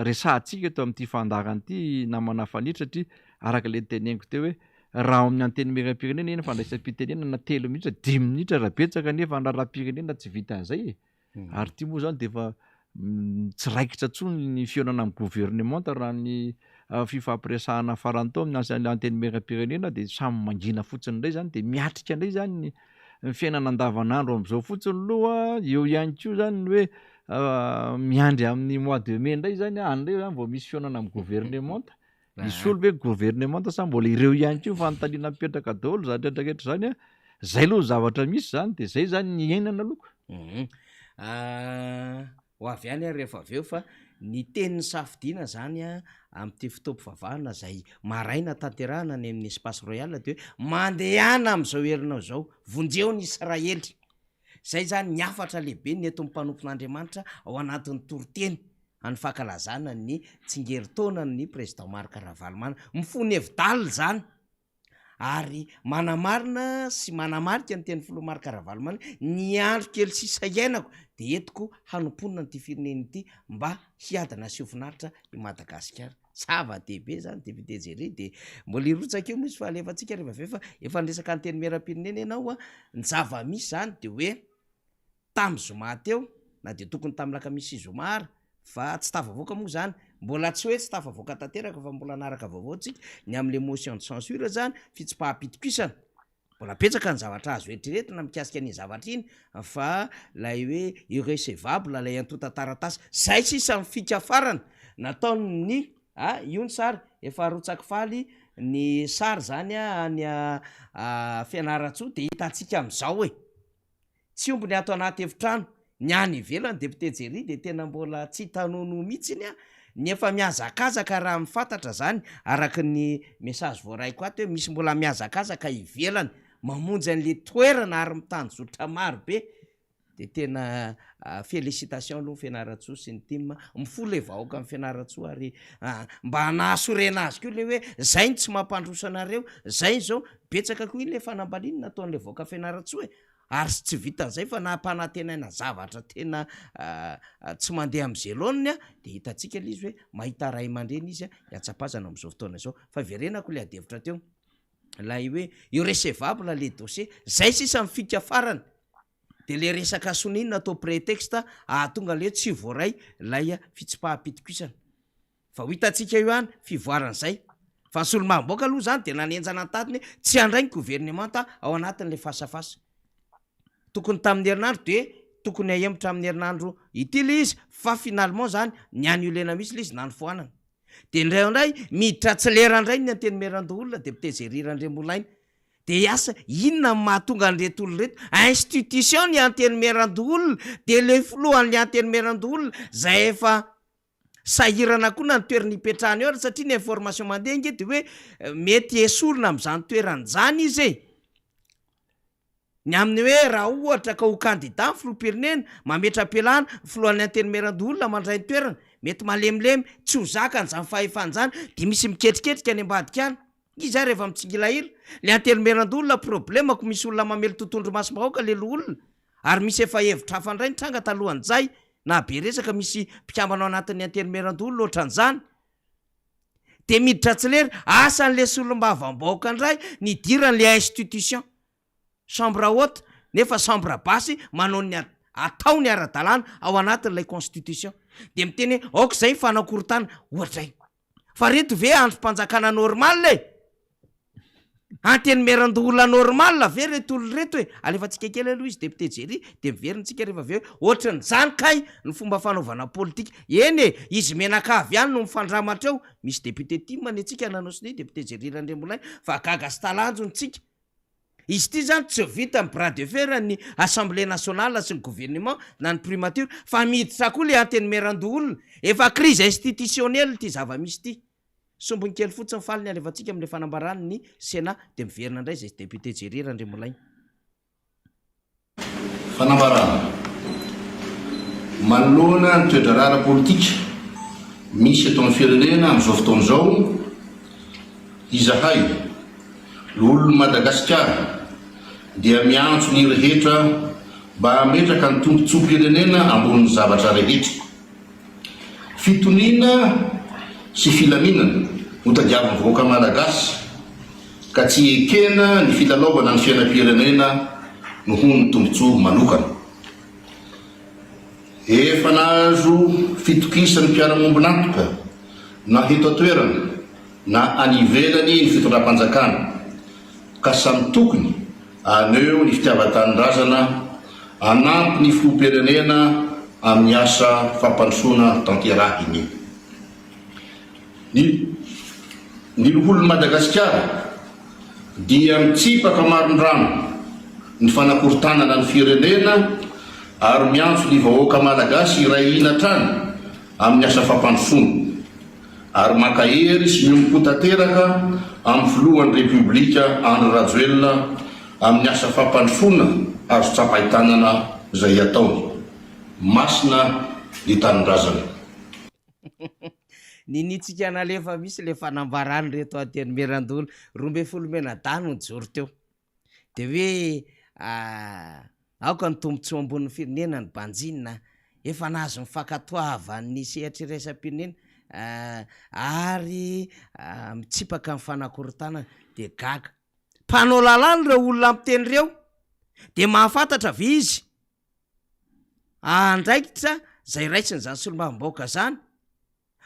resahantsika eto amin'ity fandarana ity namana fanitra satria araka le teneniko teo hoe raha amin'ny anteny meram-pirenena eny fandraisam-pitenena na 3 minitra 10 minitra raha betsaka nefa andraraha-pirenena tsy vita an'izay ary ty moa zany de efa tsy raikitra tsony ny fionana amin'ny gouvernement raha ny fifampiresahana farany tao amin'ny anteny meram-pirenena de samy mangina fotsiny indray zany de miatrika indray zany ny fiainana andavanandro am'izao fotsiny loha eo ihany koa zany ny hoe miandry amin'ny mois de mai indray zany andreo zany vao misy fionana amin'ny gouvernement misy olo hoe gouvernement sa mbola ireo ihany koa fanontaniana mipetraka daholo zany rehetrarehetra zany zay aloha zavatra misy zany de zay zany ny iainana aloka ho avy any rehefa aveo fa ny tenin'ny safidiana zany amin'ity fitaoam-pivavahana zay maraina tanterahana ny amin'ny espace royal de hoe mandehana am'izao herinao zao vonjeo ny Israely zay zany ny afatra lehibe ny eto mpanompon'Andriamanitra ao anatin'ny toroteny any fankalazana ny tsingeritaona ny président Marc Ravalomanana mifony hevi-dalina zany ary manamarina sy manamarika ny teny filoha Marc Ravalomanana ny andro kely sisa iainako de etiko hanomponina nyity fireneny ity mba hiadana sy ofinaritra i Madagasikara. Zava-dehibe zany député Jerry de mbola irotsaka eo misy fa alefantsika rehefa efa ndresaka ny teny meram-pirenena ianao ny zava-misy zany de hoe tamy zoma teo na de tokony tamy lakamisy zoma ary fa tsy tafavoaka moa zany mbola tsy hoe tsy tafavoaka tanteraka fa mbola naraka vaovao tsika ny am'le motion de censure zany fitsipaham-pitokisana mbola petsaka ny zavatra azo eritreretina mikasika ny zavatra iny fa lay hoe irrecevable lay antota taratasy zay sisa mifika farana nataony io ny sary efa rotsaky faly ny sary zany any Fianaratsoa de hitantsika am'izao hoe tsy ombony ato anaty efitrano ny any ivelany député Jerry de tena mbola tsy tanono mihitsiny ny efa miazakazaka raha mifantatra zany araky ny message voaraiko ato hoe misy mbola miazakazaka ivelany mamonjy an'le toerana ary mitanjotra maro be de tena félicitation aloha Fianaratsoa sy ny team mifolo vahoaka amin'ny Fianaratsoa ary mba hanahasorena azy keo le hoe zay ny tsy mampandrosanareo zay zao betsaka koa iny le fanambaliny nataon'le vahoaka Fianaratsoa ary tsy vitan'izay fa nampanantenaina zavatra tena tsy mandeha am'zeloniny de hitantsika le izy hoe mahita ray aman-dreny izy hiatsapazana am'izao fotoana zao fa verenako le adevitra teo lay hoe irrecevable le dossier zay sisa mifika farany de le resaka sonina atao prétexte ahatonga le tsy voaray lay fitsipaham-pitokisana fa ho hitantsika io any fivoaran'izay fa ny solo-mahamboaka aloha zany de nanenjana tatiny tsy andrainy gouvernemanta ao anatin'le fasafasa tokony tamin'ny herinandro de tokony ahembotra amin'ny herinandro ity le izy fa finalement zany ny any olena misy le izy nanofoanana de indraindray miditra tsy lerandray ny anteny merandoolona député Jerry Randremolaina de asa inona mahatonga an'reto olo reto institution ny anteny merandoolona de le filohan'ny anteny merandoolona zay efa sahirana koa na ny toerana ipetrahany eo satria ny information mandeha nge de hoe mety esorona am'izany toerany zany izy ny amin'ny hoe raha ohatra ka ho candidat filoham-pirenena mametra-pialana filohan'ny anteny merandoolona mandray ny toerana mety malemilemy tsy ho zakany zany fahefany zany de misy miketriketrika any ambadika any izy ary rehefa mitsingilahira le anteny merandoolona problemako misy olona mamely tontondro masom-bahoaka le loolona ary misy efa hevitra hafa ndray nitranga talohan'izay na be resaka misy mpikambana ao anatin'ny anteny merandoolona ohatran'izany de miditra tsy lery asan'le solom-bavam-bahoaka ndray nidiran'le institution chambre haute nefa chambre basse manao ny atao ny ara-dalàna ao anatin'ilay constitution de miteny aoka zay fanakorotana ohatray fa reto ve androm-panjakana normal anteny merandoolona normal ve reto olo reto hoe alefantsika kely aloha izy député Jerry de miverintsika rehefa aveo ohatrany zany kay ny fomba fanaovana politika eny izy menakavy ihany no mifandramatra eo misy député timany atsika nanosiny député Jerry Randremolaina fa gaga sy talanjontsika izy ty zany tsy vita ny bras de fer ny assemblée nationale sy ny gouvernement na ny primature fa miditra koa le anteny merandoolona efa crise institutionnelle ty zava-misy ty sombony kely fotsiny faliny alefantsika am'le fanambarany ny Sénat de miverina indray zay député Jerry Randremolaina fanambarana manoloana ny toedrarara politika misy eto amin'ny firenena am'izao fotoana zao izahay l'olona Madagasikara dia miantso ny rehetra mba hametraka ny tombontsom-pirenena ambony zavatra rehetra fitoniana sy filaminana no tadiavin'ny vahoaka malagasy ka tsy ekena ny filalaovana ny fiainam-pirenena noho ny tombontsoa manokana efa nahazo fitokisan'ny mpiara-mombonantoka na hito atoerana na anivelany ny fitondram-panjakana ka samy tokony aneo ny fitiavan-tanindrazana anampy ny filoham-pirenena amin'ny asa fampandrosoana tanterahiny ny loholon'i Madagasikara dia mitsipaka maron-drano ny fanakorontanana ny firenena ary miantso ny vahoaka malagasy iray inatrany amin'ny asa fampandrosoana ary makahery sy miompotanteraka amin'ny filohan'ny repoblika Andry Rajoelina amin'ny asa fampandrosoana azo tsapahitanana zay ataony masina ny tanindrazana. Ninitsika nalefa misy le fanambarany reto ateny merandolo 12 menadano nyjoro teo de hoe aoka ny tombontsoa ambon'ny firenena ny banjinina efa nahazo mifakatoavany sehatra iraisam-pirenena ary mitsipaka amin'ny fanakorontanana de gaga mpanao lalàny reo olona amiteny reo de mahafantatra ve izy andraikitra zay raisiny zany solombavam-baoaka zany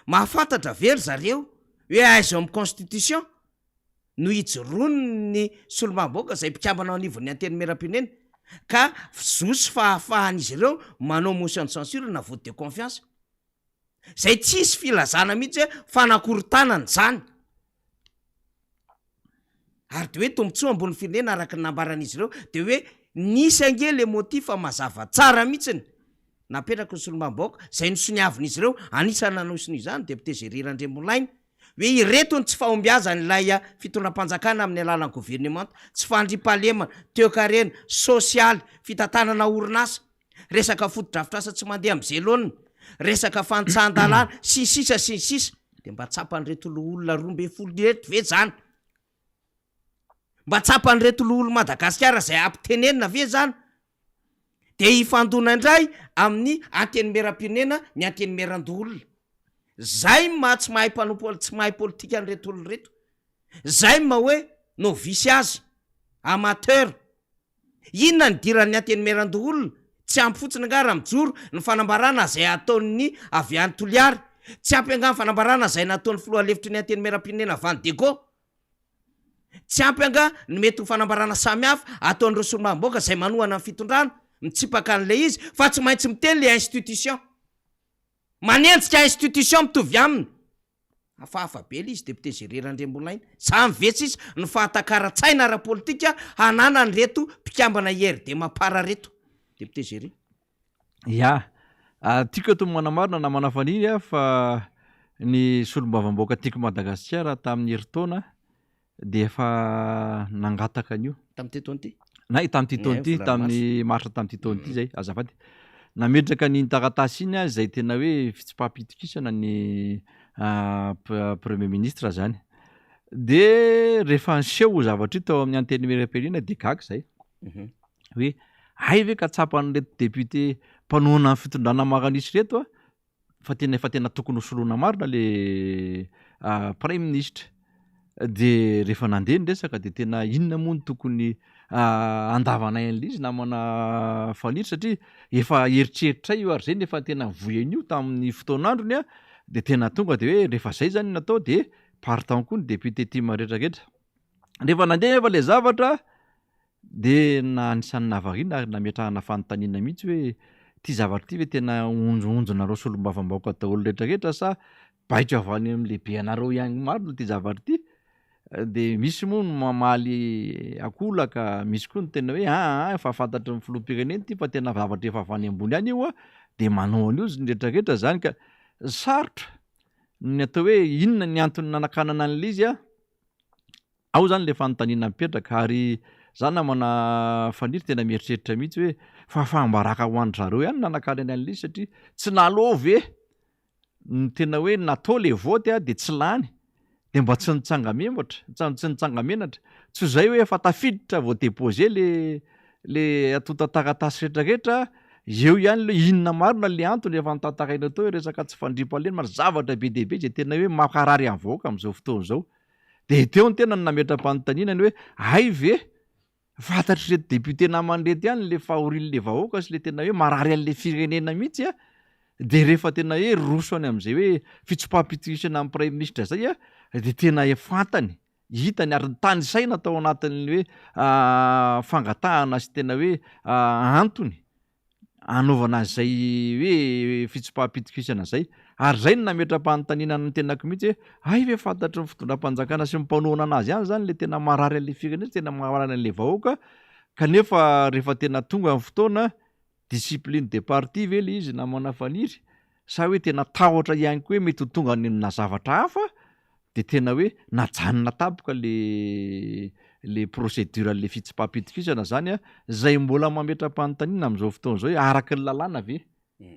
mahafantatra very zareo hoe aizo amin'ny constitution no hijorono ny solombavam-baoaka zay mpikambana anivon'ny anteny meram-pirenena ka zosy fahafahan'izy ireo manao motion de censure na vote de confiance zay tsisy filazana mihitsy hoe fanakorontanany zany ary de hoe tombotsoa ambony firenena araka ny nambaran'izy ireo de hoe nisy ange le motif mazava tsara mihitsiny napetraka ny solombavam-baoaka zay nosoniavin'izy ireo anisany nanosiny izany député Géry Randriamolainy hoe ireto ny tsy fahombiazany ilay fitondram-panjakana amin'ny alalan'ny gouvernement tsy fandriam-pahalemana toekarena sosialy fitantanana orinasa resaka foto-drafitrasa tsy mandeha am'zelonina resaka fanitsahan-dalàna sisisa de mba tsapan'reto olona 12 reto ve zany mba tsapan'reto olo Madagasikara zay ampitenenina ve zany de ifandona indray amin'ny anteny meram-pirenena ny anteny merandolona zay ma tsy mahay tsy mahay politika an'reto olo reto zay ma hoe novice azy amateur inona ny diran'ny anteny merandolona tsy ampy fotsiny nga raha mijoro ny fanambarana zay ataon'ny avy any Toliary tsy ampy anga ny fanambarana zay nataon'ny filoha lefitry ny anteny meram-pirenena Van de Gaulle tsy ampy anga ny mety ho fanambarana samihafa ataon'ireo solombavam-baoaka zay manohana ny fitondrana mitsipaka an'le izy fa tsy maintsy miteny le institution manenjika institution mitovy aminy hafahafa be le izy député Géry Randriamolainy samy vetsy izy ny fahatakara-tsaina ara-politika hanana ny reto mpikambana IRD mampara reto député Géry. Ya tiako eto manamarina na manafaniny fa ny solombavam-baoaka tiako Madagasikara tamin'ny heritaona de efa nangataka an'io tamin'ny teto an'ity na tamin'ity taona ity tamin'ny maritra tamin'ity taona ity zay azafady nametraka ny taratasy iny zay tena hoe fitsipaham-pitokisana ny premier ministre zany de rehefa niseho zavatra io tao amin'ny anteny meram-pirenena de gaga zay hoe hay ve ka tsapan'reto député mpanoana ny fitondrana maranisy reto fa tena tokony hosoloana marina le premier ministre de rehefa nandeha ny resaka de tena inona moa ny tokony andavanay an'le izy namana fanitry satria efa eritreritra io ary zay nefa tena voen'io tamin'ny fotoan'androny de tena tonga de hoe rehefa zay zany natao de partant koa ny député ty maretraretra rehefa nandeha efa le zavatra de na anisan'ny navarina ary nametrahana fanontaniana mihitsy hoe ty zavatra ty hoe tena onjonareo solombavam-baoaka daholo retraretra sa baitra avany am'lehibe anareo ihany marina ty zavatra ty de misy moa no mamaly akolaka misy koa ny tena hoe efa fantatry ny filoham-pirenena ty fa tena zavatra efa avany ambony any io de manao an'io zy ny retraretra zany ka sarotra ny atao hoe inona ny antony nanakanana an'le izy ao zany le fanontaniana mipetraka ary zany namana fanitry tena mieritreritra mihitsy hoe fa fambaraka ho andry zareo ihany nanakanany an'le izy satria tsy nalova ny tena hoe natao le vote de tsy lany de mba tsy nitsangamematra tsy nitsangamenatra tsy zay hoe efa tafiditra vao déposé le atota-taratasy retraretra eo ihany le inona marina le antony efa nitataraina tao hoe resaka tsy fandriam-pahalena maro zavatra be dehibe zay tena hoe makarary amin'ny vahoaka am'izao fotoana zao de teo ny tena ny nametram-panontanianany hoe hay ve fantatry reto député namanyrety ihany le fahorin'le vahoaka sy le tena hoe marary an'le firenena mihitsy de rehefa tena hoe roso any am'izay hoe fitsopaham-pitokisana amin'ny premier ministre zay de tena fantany hitany ary tany saina tao anatin'ny hoe fangatahana sy tena hoe antony anaovana zay hoe fitsopaham-pitokisana zay ary zay no nametram-panontaniana ny tenako mihitsy hoe ay ve fantatry ny fitondram-panjakana sy mipanoana anazy ihany zany le tena marary an'le firenena tena marary an'le vahoaka kanefa rehefa tena tonga amin'ny fotoana discipline de parti ve le izy namana faniry sa hoe tena tahotra ihany koa hoe mety ho tonga na zavatra hafa de tena hoe najanona tapoka le le procédure le fitsipaham-pitikisana zany a zay mbola mametram-panontaniana am'izao fotoana zao hoe araky ny lalàna ve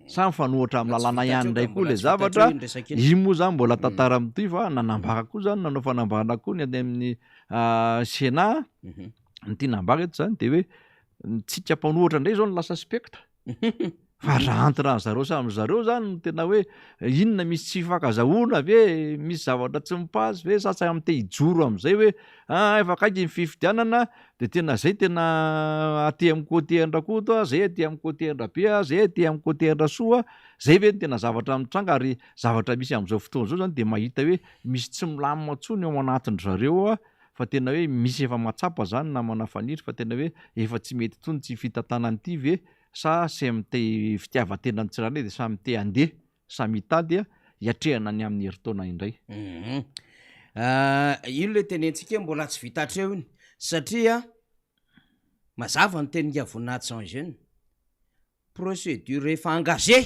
sa mifanohatra amin'ny lalàna ihany indray koa le zavatra io moa zany mbola tantara am'toy fa nanambaka koa zany nanao fanambahana koa ny amin'ny Sénat ny tia nambaka eto zany de hoe tsika mpanohatra indray zao ny lasa spectre fa rantyraha zareo samy zareo zany no tena hoe inona misy tsy fankazahoana ve misy zavatra tsy mipazy ve sasay am'te hijoro am'izay hoe efa kaiky ny fifidianana de tena zay tena aty amin'ny côté Andrakoto zay aty amin'ny côté Andrabe zay aty amin'ny côté Andrasoa zay ve ny tena zavatra mitranga ary zavatra misy am'izao fotoana zao zany de mahita hoe misy tsy milamina tsony ao anatiny zareo fa tena hoe misy efa matsapa zany namana faniry fa tena hoe efa tsy mety tsony tsy fitantanan'ity ve sa samte fitiavatena ny tsirairay de samte andeha samy hitady hiatrehana ny amin'ny heritaona indray ino le tenentsika mbola tsy vitatreo iny satria mazava ny teninga voninahity sans jeune procédure efa engagé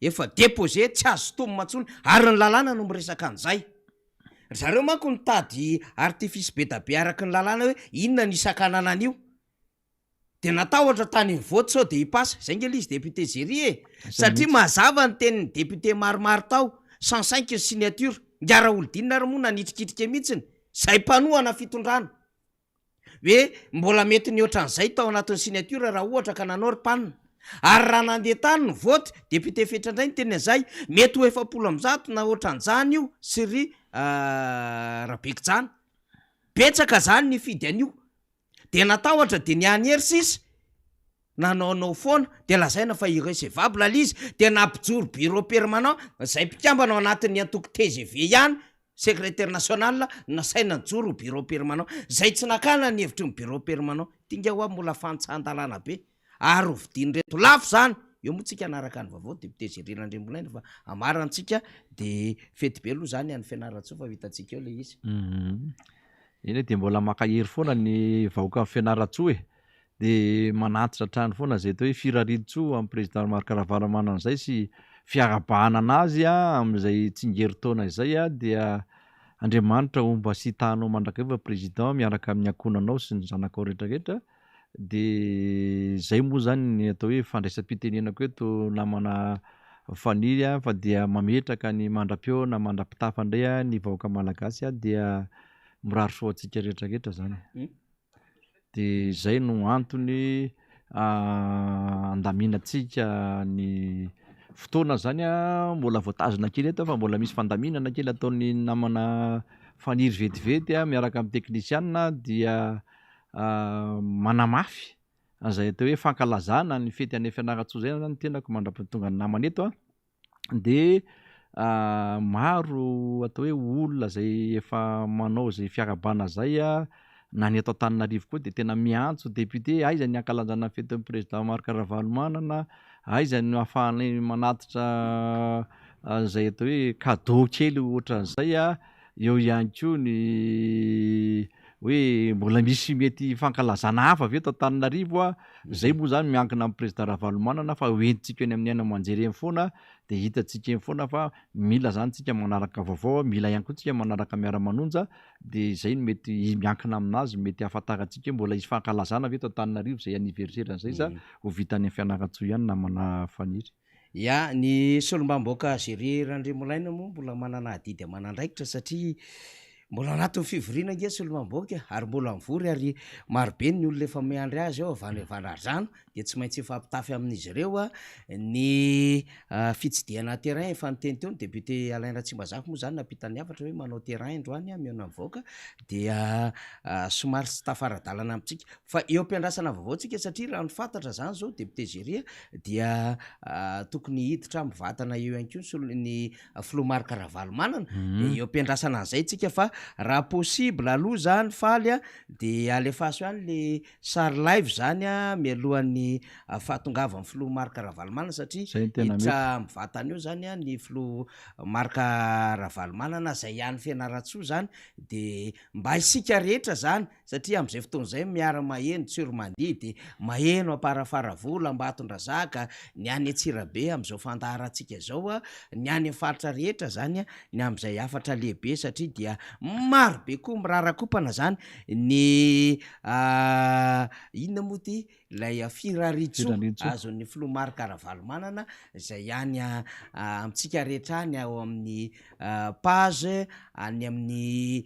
efa déposé tsy azo tombo matsony ary ny lalàna no miresaka an'izay zareo manko nitady artifice be da be araky ny lalàna hoe inona ny isan-kanana an'io de natahotra tany voty sao de hipasa zay nge izy député Zéry satria mazava ny tenin'ny député maromaro tao 105 signature ngiara olodinina ary moa nanitrikitrika mihitsiny zay mpanohana fitondrana hoe mbola mety ny ohatran'izay tao anatin'ny signature raha ohatra ka nanao ripanina ary raha nandeha tany ny voty député fetra indray ny teny an'izay mety ho 700 na ohatran'izany io Syry Rabekijana betsaka zany ny fidy an'io de natahotra de niany ersisy nanaonao foana de lazaina fa irrecevable l'izy de nampijoro bureau permanent zay mpikambana ao anatin'ny antoko TGV ihany secrétaire national nasaina njoro bureau permanent zay tsy nakana ny hevitry ny bureau permanent tinga hoa mbola fantsahan-dalàna be ary vidiny reto lafo zany eo moa tsika anaraka ny vaovao député Zéry Landriambolaina fa amarantsika de fety be aloha zany any Fianaratsoa fa vitantsika eo le izy iny de mbola makahery foana ny vahoaka amin'ny Fianaratsoa de manatitra trano foana zay atao hoe firariditsoa amin'ny président Marc Ravalomanana zay sy fiarabahana anazy am'izay tsingeritaona izay dia Andriamanitra omba sy hitanao mandrakaiva président miaraka amin'ny ankonanao sy ny zanakao rehetrarehetra de zay moa zany ny atao hoe fandraisam-pitenenako eto namana faniry fa dia mametraka ny mandra-peo na mandra-pitafa indray ny vahoaka malagasy dia mirary soa antsika rehetrarehetra zany de zay no antony andaminatsika ny fotoana zany mbola voatazona kely eto fa mbola misy fandaminana kely ataon'ny namana faniry vetivety miaraka amin'ny teknisianina dia manamafy zay atao hoe fankalazana ny fety any Fianaratsoa zay zany tenako mandra-pahatonga ny namana eto de maro atao hoe olona zay efa manao zay fiarabana zay na ny atao Antananarivo koa de tena miantso député aiza ny ankalanjana fety amin'ny président Marc Ravalomanana aiza ny ahafahany manatitra zay atao hoe cadeau kely ohatran'izay eo ihany koa ny hoe mbola misy mety fankalazana hafa ve tao Antananarivo zay moa zany miankina amin'ny président Ravalomanana fa hoentintsika eny amin'ny aina manjery eny foana de hitantsika eny foana fa mila zany tsika manaraka vaovao mila ihany koa tsika manaraka miara-manonja de zay no mety miankina aminazy mety ahafantarantsika mbola isy fankalazana ve tao Antananarivo zay anniversaire zay za ho vitany amin'ny Fianaratsoa ihany namana faniry ya ny solombamboaka Zéry Landriambolaina moa mbola manana adidy amanandraikitra satria mbola anatin'ny fivoriana nge solombamboaka ary mbola mivory ary marobe ny olona efa miandry azy ao vandrarano de tsy maintsy fampitafy amin'izy ireo ny fitsidiana terrain efa niteny teo ny député Alain Ratsimbazafy moa zany napitany hafatra hoe manao terrain androany miona mivoaka dia somary tsy tafaradalana amitsika fa eo ampiandrasana vaovao tsika satria raha ny fantatra zany zao député Zéry dia tokony hiditra mivatana eo ihany koa ny Flo Marc Ravalomanana de eo ampiandrasana an'izay tsika fa raha possible aloha zany faly de alefaso ihany le sary live zany mialohan'ny fahatongava amin'ny Flo Marc Ravalomanana satria hiditra mivatana eo zany ny Flo Marc Ravalomanana zay ihany Fianaratsoa zany de mba isika rehetra zany satria am'izay fotoana zay miara-maheno Tsormandy de maheno Amparafara-vola Ambatondrazaka ny any Antsirabe am'izao fandaharatsika zao ny any faritra rehetra zany ny am'izay afatra lehibe satria dia maro be koa mirarakopana zany ny inona moa ty lay firaritso azon'ny Flomar Karavalomanana zay ihany amitsika rehetra any ao amin'ny page any amin'ny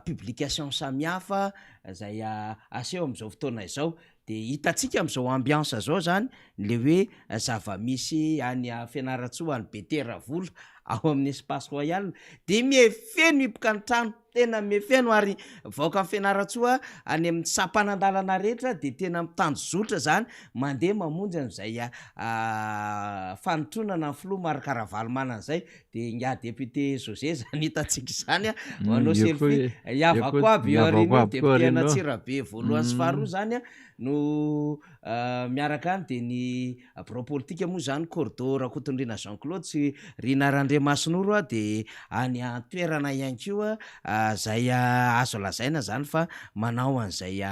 publication samihafa zay aseho am'izao fotoana izao de hitatsika am'izao ambiance zao zany le hoe zava-misy any Fianaratsoa any Beteravolo ao amin'ny espace royal de miefeno hipoka ny trano tena miefeno ary vaoka amin'ny Fianaratsoa any amin'ny sampanandalana rehetra de tena mitanjozotra zany mandeha mamonjy an'izay fanotronana Flomar Karavalomanana zay de nga député José zany hitatsika zany manao selfie iavako aby eo arino député Natsirabe voalohany sy faharoa zany no miaraka any de ny bureau politique moa zany cordo Rakotondrina Jean-Claude sy Rina Randriamasinoro de any toerana ihany koa zay azo lazaina zany fa manao an'izay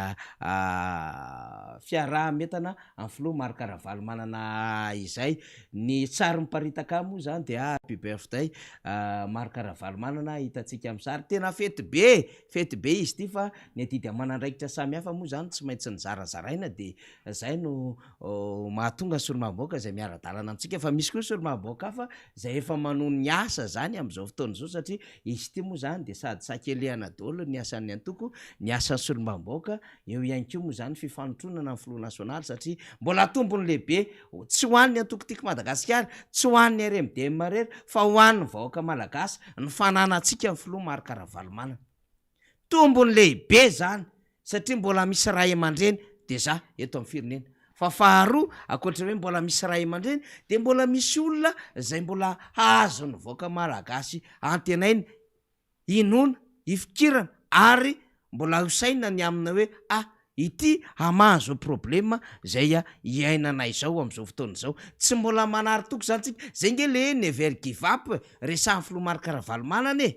fiarahametana amin'ny Flomar Karavalomanana izay ny tsary miparitaka moa zany de happy birthday Mar Karavalomanana hitatsika amin'ny sary tena fety be izy ty fa ny adidy amanandraikitra samihafa moa zany tsy maintsy ny zarazaraina de zay no mahatonga solomaboaka zay miara-dalana amitsika fa misy koa solomaboaka hafa zay efa manon ny asa zany am'izao fotoana zao satria izy ty moa zany de sady sakelehana daholo ny asan'ny antoko ny asan'ny solomaboaka eo ihany koa moa zany fifanotronana amin'ny Front National satria mbola tombony lehibe tsy hoan'ny antoko tiako Madagasikara tsy hoan'ny RMDM rery fa hoan'ny vahoaka malagasy ny fananantsika amin'ny Flomar Karavalomanana tombony lehibe zany satria mbola misy ray aman-dreny de za eto amin'ny firenena fa faharoa akoatra hoe mbola misy ray aman-dreny de mbola misy olona zay mbola azo ny vahoaka malagasy antenainy inona ifikirana ary mbola hosaina ny amina hoe ity amazo problema zay iainana izao am'izao fotoana izao tsy mbola manary toko zany tsika zay nge le never give up resahan'ny Flomar Karavalomanana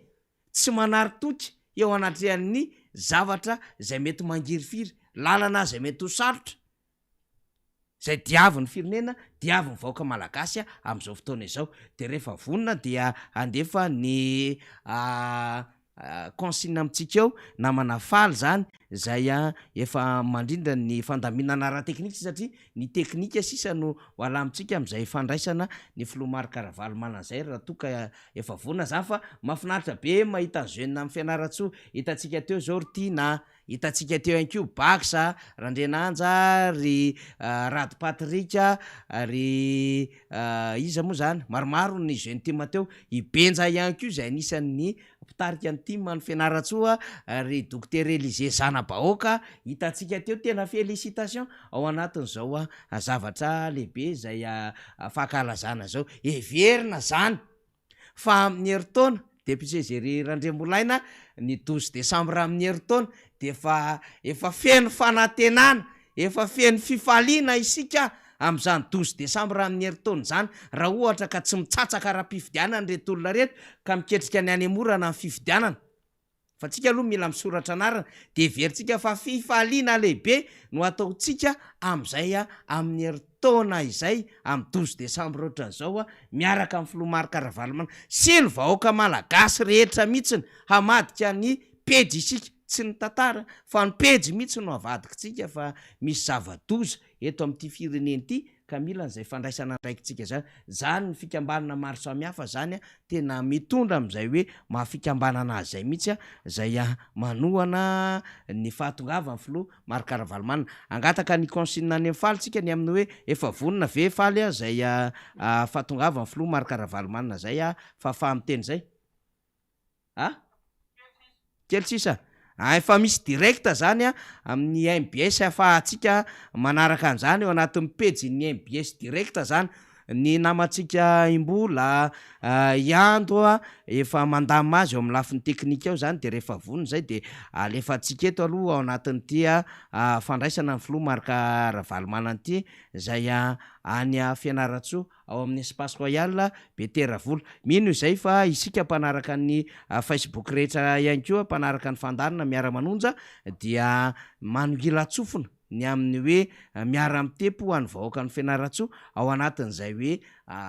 tsy manary toky eo anatrehan'ny zavatra zay mety mangirifiry lalana zay mety ho sarotra zay diavy ny firenena diavy ny vahoaka malagasy am'izao fotoana izao de rehefa vonona dia andefa ny consigne amitsika eo namana faly zany zay efa mandrindra ny fandaminana ara-teknika satria ny teknika sisa no hoala amitsika am'izay fandraisana ny Flomar Karavalomanana zay raha toka efa vonona zany fa mahafinaritra be mahita jeune amin'ny Fianaratsoa hitatsika teo zao Rtina hitatsika teo ihany ko Baksa Randrenanja ry Rady Patrika ry iza moa zany maromaro ny jeune team teo ibenja ihany ko zay anisan'ny mpitarika ny team ny Fianaratsoa ry docteur Élisée Zanabahoaka hitatsika teo tena félicitation ao anatin'izao zavatra lehibe zay fahakalazana zao everina zany fa amin'ny heritaona député Géry Randriambolaina ny 12 décembre amin'ny heritaona de efa feno fanantenana efa feno fifaliana isika am'izany 12 décembre amin'ny heritaona zany raha ohatra ka tsy mitsatsaka raha-pifidianana reto olona rehetra ka miketrika ny any amorana ny fifidianana fa tsika aloha mila misoratra anarana de veritsika fa fifaliana lehibe no ataotsika am'izay amin'ny heritaona izay amin'ny 12 décembre ohatran'izao miaraka amin'ny Flomar Karavalomanana sy ny vahoaka malagasy rehetra mihitsiny hamadika ny pejy isika tsy ny tantara fa ny pejy mihitsy no avadikitsika fa misy zava-doza eto amin'ity fireneny ity ka mila n'izay fandraisana andraikitsika zany ny fikambanana maro samihafa zany tena mitondra am'izay hoe mahafikambanana azy zay mihitsy zay manohana ny fahatongava ny Flomar Karavalomanana angataka ny consigne any faly tsika ny amin'ny hoe efa vonona ve faly zay fahatongava ny Flomar Karavalomanana zay fa fahamiteny zay kely tsisa efa misy directa zany amin'ny MBS afahatsika manaraka an'izany eo anatin'ny pejy ny MBS directa zany ny namatsika imbola iando efa mandamina azy eo amin'ny lafiny teknika eo zany de rehefa vonona zay de alefatsika eto aloha ao anatin'ity fandraisana ny Flomar Karavalomanana ity zay any Fianaratsoa ao amin'ny espace royal Beteravolo mino izay fa isika mpanaraka ny Facebook rehetra ihany koa mpanaraka ny fandarina miara-manonja dia manongila tsofona ny amin'ny hoe miara mitempo ho an'ny vahoaka ny Fianaratsoa ao anatin'izay hoe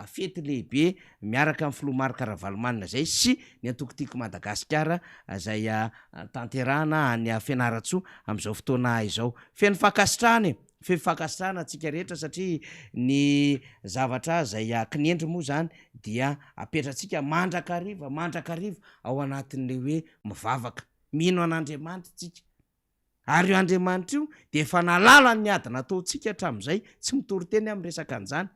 fety lehibe miaraka amin'ny filomarin-karavalomanina zay sy ny antokotiko Madagasikara zay tanterahana any Fianaratsoa amin'izao fotoana izao. Feno fankasitrahana fankasitrahana atsika rehetra satria ny zavatra zay kinendry moa zany dia apetratsika mandrakariva ao anatin'le hoe mivavaka mino an'Andriamanitra tsika ary io Andriamanitra io de efa nalala ny ady nataontsika hatramin'izay tsy mitory teny amin'ny resaka an'izany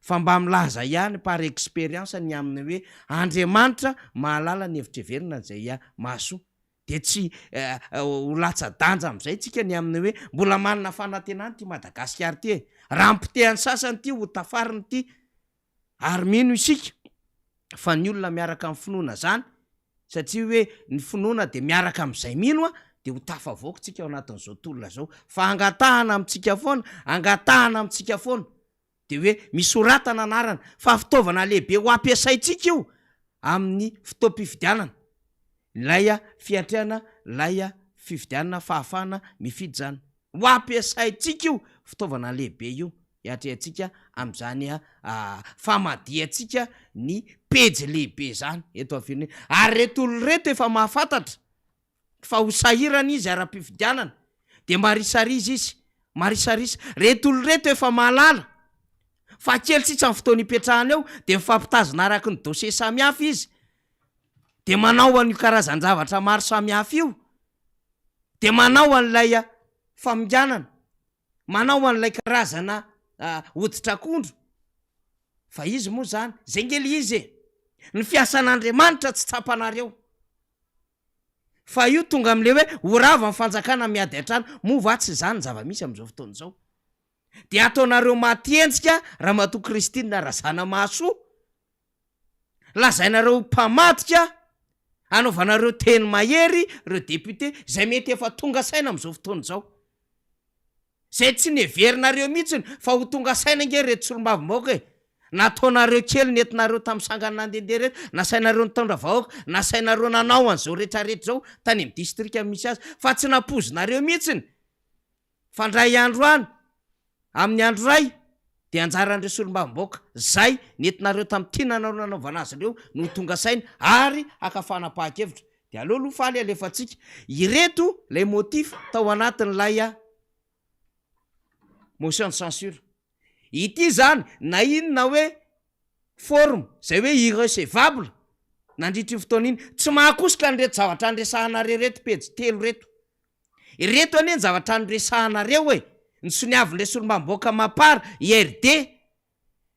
fa mba milaza ihany par expérience ny amin'ny hoe Andriamanitra mahalala ny hevitra heverina zay mahasoa de tsy ho latsa-danja amin'izay tsika ny amin'ny hoe mbola manana fanantenany ty Madagasikara ty raha mpitehany sasany ty ho tafariny ty ary mino isika fa ny olona miaraka amin'ny finoana zany satria hoe ny finoana de miaraka amin'izay mino de ho tafavoaka tsika ao anatin'izao tolona zao fa angatahana amintsika foana de hoe misoratana anarana fa fitaovana lehibe ho ampiasaitsika io amin'ny fotoam-pifidianana laya fiatrehana laya fifidianana fahafahana mifidy zany ho ampiasaitsika io fitaovana lehibe io hiatrehantsika amin'izany famadiantsika ny pejy lehibe zany eto amin'ny firenena ary reto olo reto efa mahafantatra fa ho sahirana izy ara-pifidianana de marisarisa reto olo reto efa mahalala fa kely tsitsy amin'ny fotoana ipetrahana eo de mifampitazona araky ny dossier samihafa izy de manao an'io karazan-javatra maro samihafa io de manao an'ilay faminganana manao an'ilay karazana hoditra-kondro fa izy moa zany zay ngely izy ny fiasan'Andriamanitra tsy tsapanareo fa io tonga am'le hoe horava ny fanjakana miady an-trano mova tsy zany zava-misy amin'izao fotoana izao de ataonareo maty-henjika raha matoa Kristina razana mahasoa lazainareo mpamadika anaovanareo teny mahery reo député zay mety efa tonga saina amin'izao fotoana izao zay tsy neverinareo mihitsiny fa ho tonga saina nge reto solombavim-baoaka nataonareo kely nentinareo tamin'ny sangany nandehandeha reto nasainareo nitondra vahoaka nasainareo nanao an'izao rehetrarehetra zao tany amin'ny distrika misy azy fa tsy napozinareo mihitsiny fa ndray andro any amin'ny andro ray de anjaran'ireo solombavim-baoaka zay nentinareo tamin'ny tiananareo nanaovana azy ireo no tonga saina ary akafana-pahan-kevitra de aleo aloha faly alefatsika ireto lay motif tao anatin'lay motion de censure ity zany na inona hoe forme zay hoe irrecevable nandritry fotoana iny tsy mahakosika nyreto zavatra andresahanareo reto pejy telo reto anie ny zavatra andresahanareo hoe ny soniavin'le solombavim-baoaka mapara IRD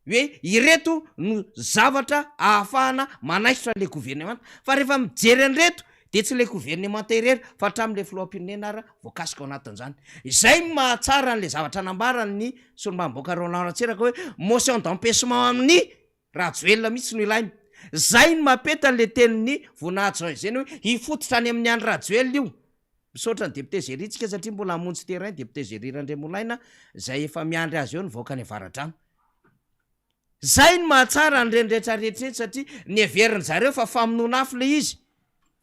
hoe ireto no zavatra ahafahana manaisitra le gouvernement fa rehefa mijery an'reto de tsy le gouvernement irery fa hatramin'le filoham-pirenena ara voakasika ao anatin'izany izay mahatsara an'le zavatra nambarany solombavim-baoaka Roland Ratsiraka hoe motion d'empêchement amin'ny rajoelona mihitsy no ilainy zay no mapeta an'le tenin'ny voninahitra zany hoe hifototra any amin'ny andro rajoelona io misaotra ny député Zéritsika satria mbola hamonjy terrain député Zéry Randriamolaina zay efa miandry azy eo ny vahoaka ny avaradrano zay no mahatsara an'ireny rehetrarehetra satria ny heveriny zareo fa famonoana afo le izy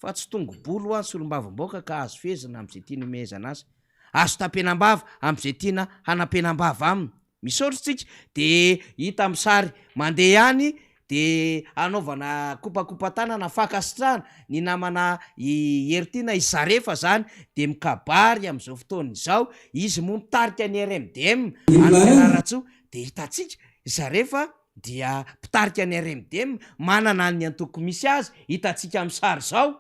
fa tsy tongo-bolo ho any solombavim-baoaka ka azo fezina amin'izay tiana omehezana azy azo tapenam-bava amin'izay tiana hanapenam-bava aminy misaotra tsika de hita amin'ny sary mandeha ihany de anaovana kopakopa-tanana fankasitrahana ny namana Hertina Izarefa zany de mikabary amin'izao fotoana izao izy moa mitarika ny RMDM Fianaratsoa de hitatsika Izarefa dia mpitarika ny RMDM manana ny antoko misy azy hitatsika amin'ny sary zao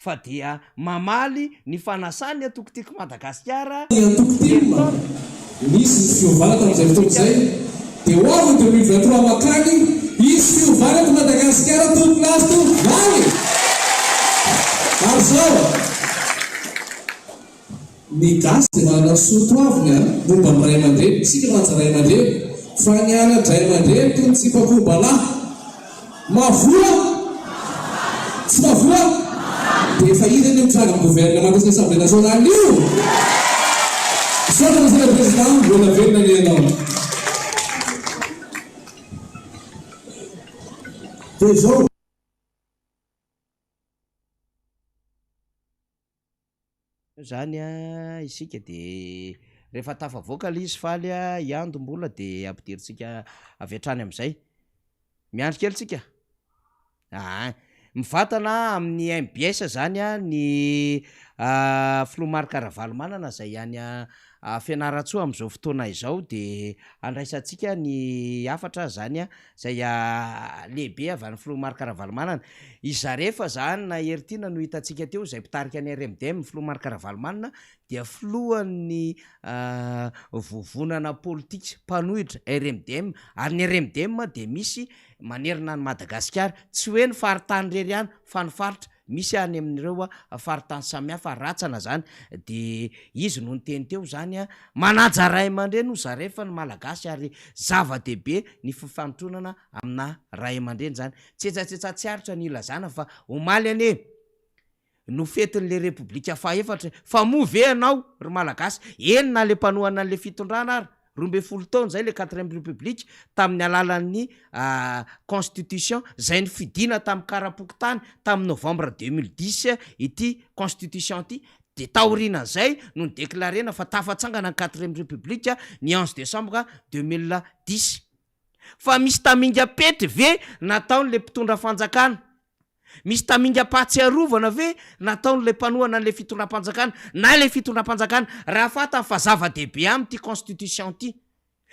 fa dia mamaly ny fanasany antokotiko Madagasikara antokotiko misy ny fiovana tamin'izay fotoana izay de hoavy 2023 makany izy fiovana to Madagasikara tompolasto vany ary zao ny gasy de manana sotoaviny momba amin'ny ray aman-dreny isika mantsy ray aman-dreny fa ny anadray aman-dreny toy ny tsipakobalahy mavoa tsy mavoa de efa izy ny mitranga amin'ny gouvernement sy assemblée nationale io Monsieur le Président, vous l'avez mené dans Toujours. Zany isika de rehefa tafavoaka le izy faly iandombola de ampidiritsika avy atrany am'izay miandry kely tsika mivatana amin'ny MBS zany ny Flomar Karavalomanana zay any Fianaratsoa am'izao fotoana izao de andraisantsika ny afatra zany zay lehibe avy any Flomar Karavalomanana iza rehefa zany na heritina no hitantsika teo zay mpitarika ny RMDM Flomar Karavalomanana dia flohany vovonana politika mpanohitra RMDM ary ny RMDM de misy manerina ny Madagasikara tsy hoe ny faritany rery ihany fa ny faritra misy any amin'ireo faritany samihafa ratsana zany de izy no nyteny teo zany manaja ray aman-dreny no zarefa ny malagasy ary zava-dehibe ny fifanotronana amina ray aman-dreny zany tsetsatsetsat tsy aritra ny ilazana fa omaly ane no fetin'le repoblika faefatra fa move anao ry malagasy enina le mpanohana an'le fitondrana ary 12 taona zay le 4e république tamin'ny alalan'ny constitution zay ny fidina tamin'ny karapokotany tamin'ny novembre 2010 ity constitution ity de taorinan'izay no ny déclarena fa tafatsangana ny 4e république ny 11 décembre 2010 fa misy taminga pety ve nataon'le mpitondra fanjakana misy taminga patsiarovana ve nataon'le mpanohana an'le fitondram-panjakana na le fitondram-panjakana raha fatany fa zava-dehibe am'ty constitution ty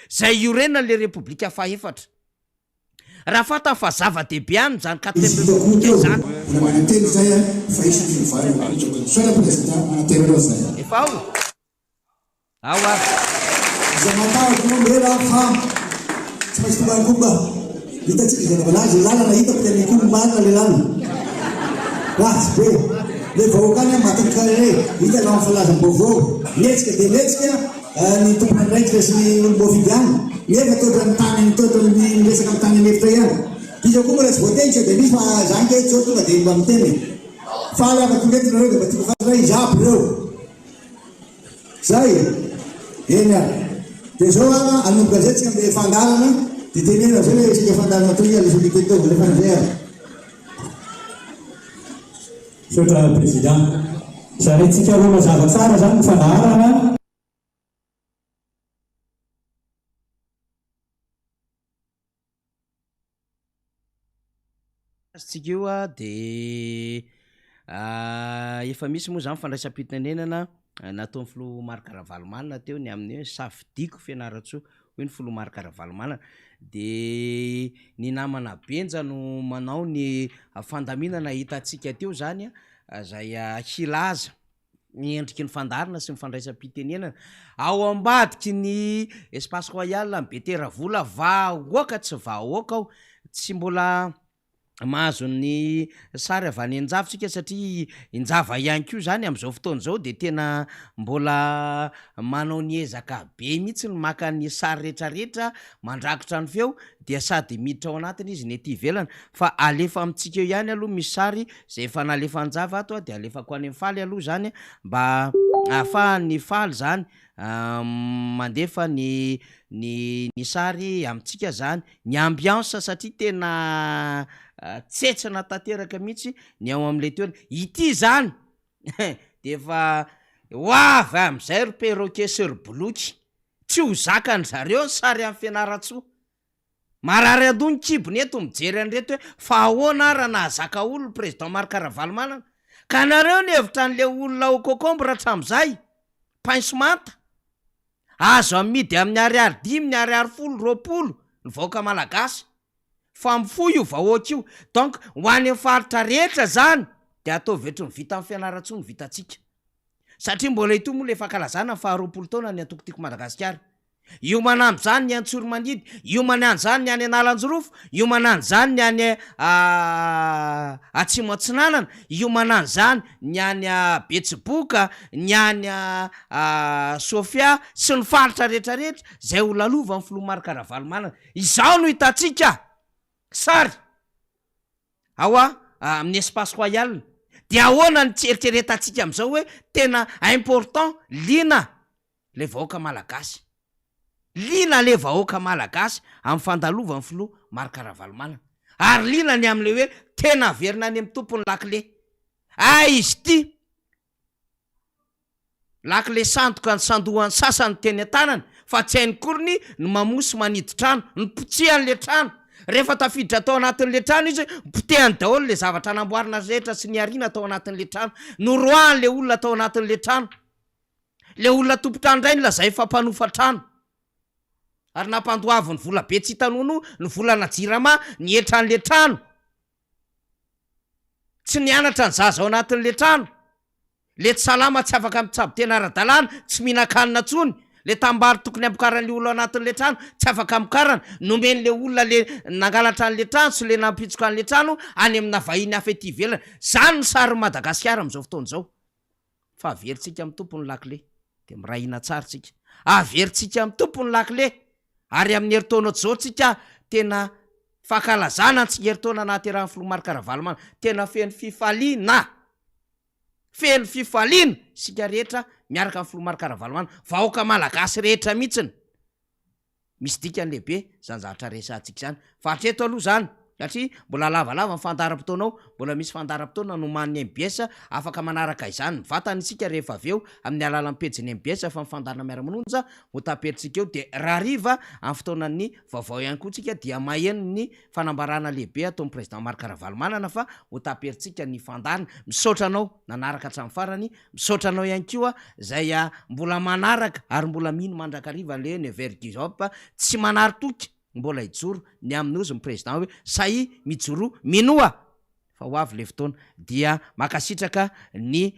zay iorenany le république faefatra raha fatany fa zava-dehibe any zany 4e république zany efa ao tsy maintsy tomakomba hitatsika zay navalazy lalana hitako tena kombarina le lalana rasy be le vahoakany mataka re hitana amin'ny falazam-baovao letsika de letsika ny tompona ndraikitra sy ny olom-boafidiana nefa toetra ny tany toetra ny resaka amin'ny tany anefitra ihany iza koa mola tsy voatenitra de misy fa zany ke tsao tonga de mba miteny faly afaka ndetinareo de mba tiako fatra izaby reo zay eny a de zao anomboka zay tsika mbe fandarana de tenena zay le tsika fandarana toy le solité teo le fanzay Sotra président zaretsika aloha mazava tsara zany ny fandarana tsika io de efa misy moa zany fandraisam-pitenenana nataon'ny Flomar Karavalomanana teo ny amin'ny hoe safidiko Fianaratsoa hoe ny Flomar Karavalomanana de ny namana benja no manao ny fandaminana hitantsika teo zany zay hilaza ny endriky ny fandarina sy ny fandraisam-pitenenana ao ambadiky ny espace royal ny Beteravola vahoaka tsy vahoaka ao tsy mbola mahazo ny sary avy any Anjavatsika satria Injava ihany koa zany am'izao fotoana zao de tena mbola manao ny ezaka be mihitsy ny maka ny sary rehetrarehetra mandrakotra ny feo dia sady miditra ao anatiny izy ny ety ivelana fa alefa amitsika eo ihany aloha misy sary zay efa nalefa Anjava ato de alefako any amin'ny faly aloha zany mba ahafahany faly zany mandefa ny sary amitsika zany ny ambiance satria tena tsetsana tanteraka mihitsy ny ao am'le toena ity zany de efa hoavy am'izay ry perroquet sur boloky tsy ho zakany zareo ny sary amin'ny Fianaratsoa marary andony kibony eto mijery an'reto hoe fa ahoana raha nahazaka olo président Mar Karavalomanana ka nareo ny hevitra an'le olona au cocombre hatram'izay painsomanta azo amidy amin'ny 10 20 20 ny vahoaka malagasy fa mifoy io vahoaka io donc ho any faritra rehetra zany de atao vetro ny vita amin'ny Fianaratsoa ny vitatsika satria mbola ito moa le fankalazana fa 20 taona ny antokotiko Madagasikara io manano zany ny Antsoro-Manidy io manano zany ny any Analanjorofo io manano zany ny any Atsimo Atsinanana io manano zany ny any Betsiboka ny any Sofia sy ny faritra rehetrarehetra zay ho lalova amin'ny Flomar Karavalomanana izao no hitatsika sary aoa amin'ny espace royal de ahoana ny tseritreretatsika am'izao hoe tena important lina le vahoaka malagasy lina le vahoaka malagasy amin'ny fandalova amin'ny Flomar Karavalomanana ary lina ny am'le hoe tena averina any amin'ny tompony lakile izy ty laky le sandoka ny sandohan'ny sasany teny an-tanany fa tsy hainy koriny no mamosy manidi trano ny potsihan'le trano rehefa tafiditra tao anatin'le trano izy potehany daholo le zavatra namboarina rehetra sy ny ariana tao anatin'le trano no roahany le olona tao anatin'le trano le olona tompotrano indray ny lazay fampanofa trano ary nampandoavo ny vola be tsy hitanono ny volana jirama ny etran'le trano tsy nianatra ny zaza ao anatin'le trano le tsy salama tsy afaka mitsabo tena ara-dalàna tsy mihinan-kanina tsony le tambary tokony ampikarany olo anatin'le trano tsy afaka ampikarana nomen'le olona le nangalatra an'le trano sy le nampitsoka an'le trano any amina vahiny hafa ety ivelana zany ny sary Madagasikara am'izao fotoana izao fa averintsika amin'ny tompony lakile de mirahina tsara tsika averintsika amin'ny tompony lakile ary amin'ny heritaona zao tsika tena fakalazana tsy heritaona nahaterahan'ny Filomarikaravalomana tena feno fifaliana sika rehetra miaraka amin'ny Filomarikaravalomana vahoaka malagasy rehetra mihitsiny misy dikany lehibe zany zavatra resantsika zany fa hatreto aloha zany satria mbola lavalava ny fandaram-potoanao mbola misy fandaram-potoana no man'ny MBS afaka manaraka izany ny vatany isika rehefa avy eo amin'ny alalan'ny pejiny MBS fa mifandarina miara-manonja ho tapetritsika eo de rariva amin'ny fotoanan'ny vaovao ihany koa tsika dia maheno ny fanambarana lehibe ataon'ny président Marikaravalomana fa ho taperitsika ny fandarina misaotra anao nanaraka hatramin'ny farany misaotra anao ihany koa zay mbola manaraka ary mbola mino mandrakariva le Nevergizop tsy manaritoky mbola ijoro ny amin'ozy ny président hoe say mijoro minoa fa ho avy le fotoana dia makasitraka ny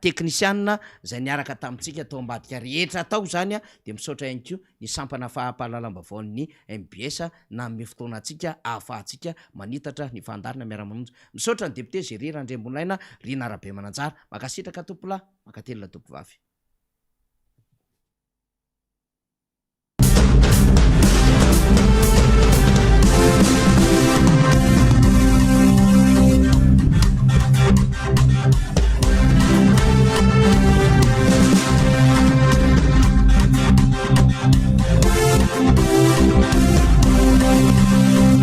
teknisianina zay niaraka tamintsika tao ambadika rehetra tao zany de misaotra ihany koa ny sampana fahapahalalam-bavaon'ny MBS na amin'ny fotoanatsika ahafahantsika manitatra ny fandarina miara-manonja misaotra ny député Géry Randrembolaina Rina Rabe Mananjara makasitraka tompola makatelina tompovavy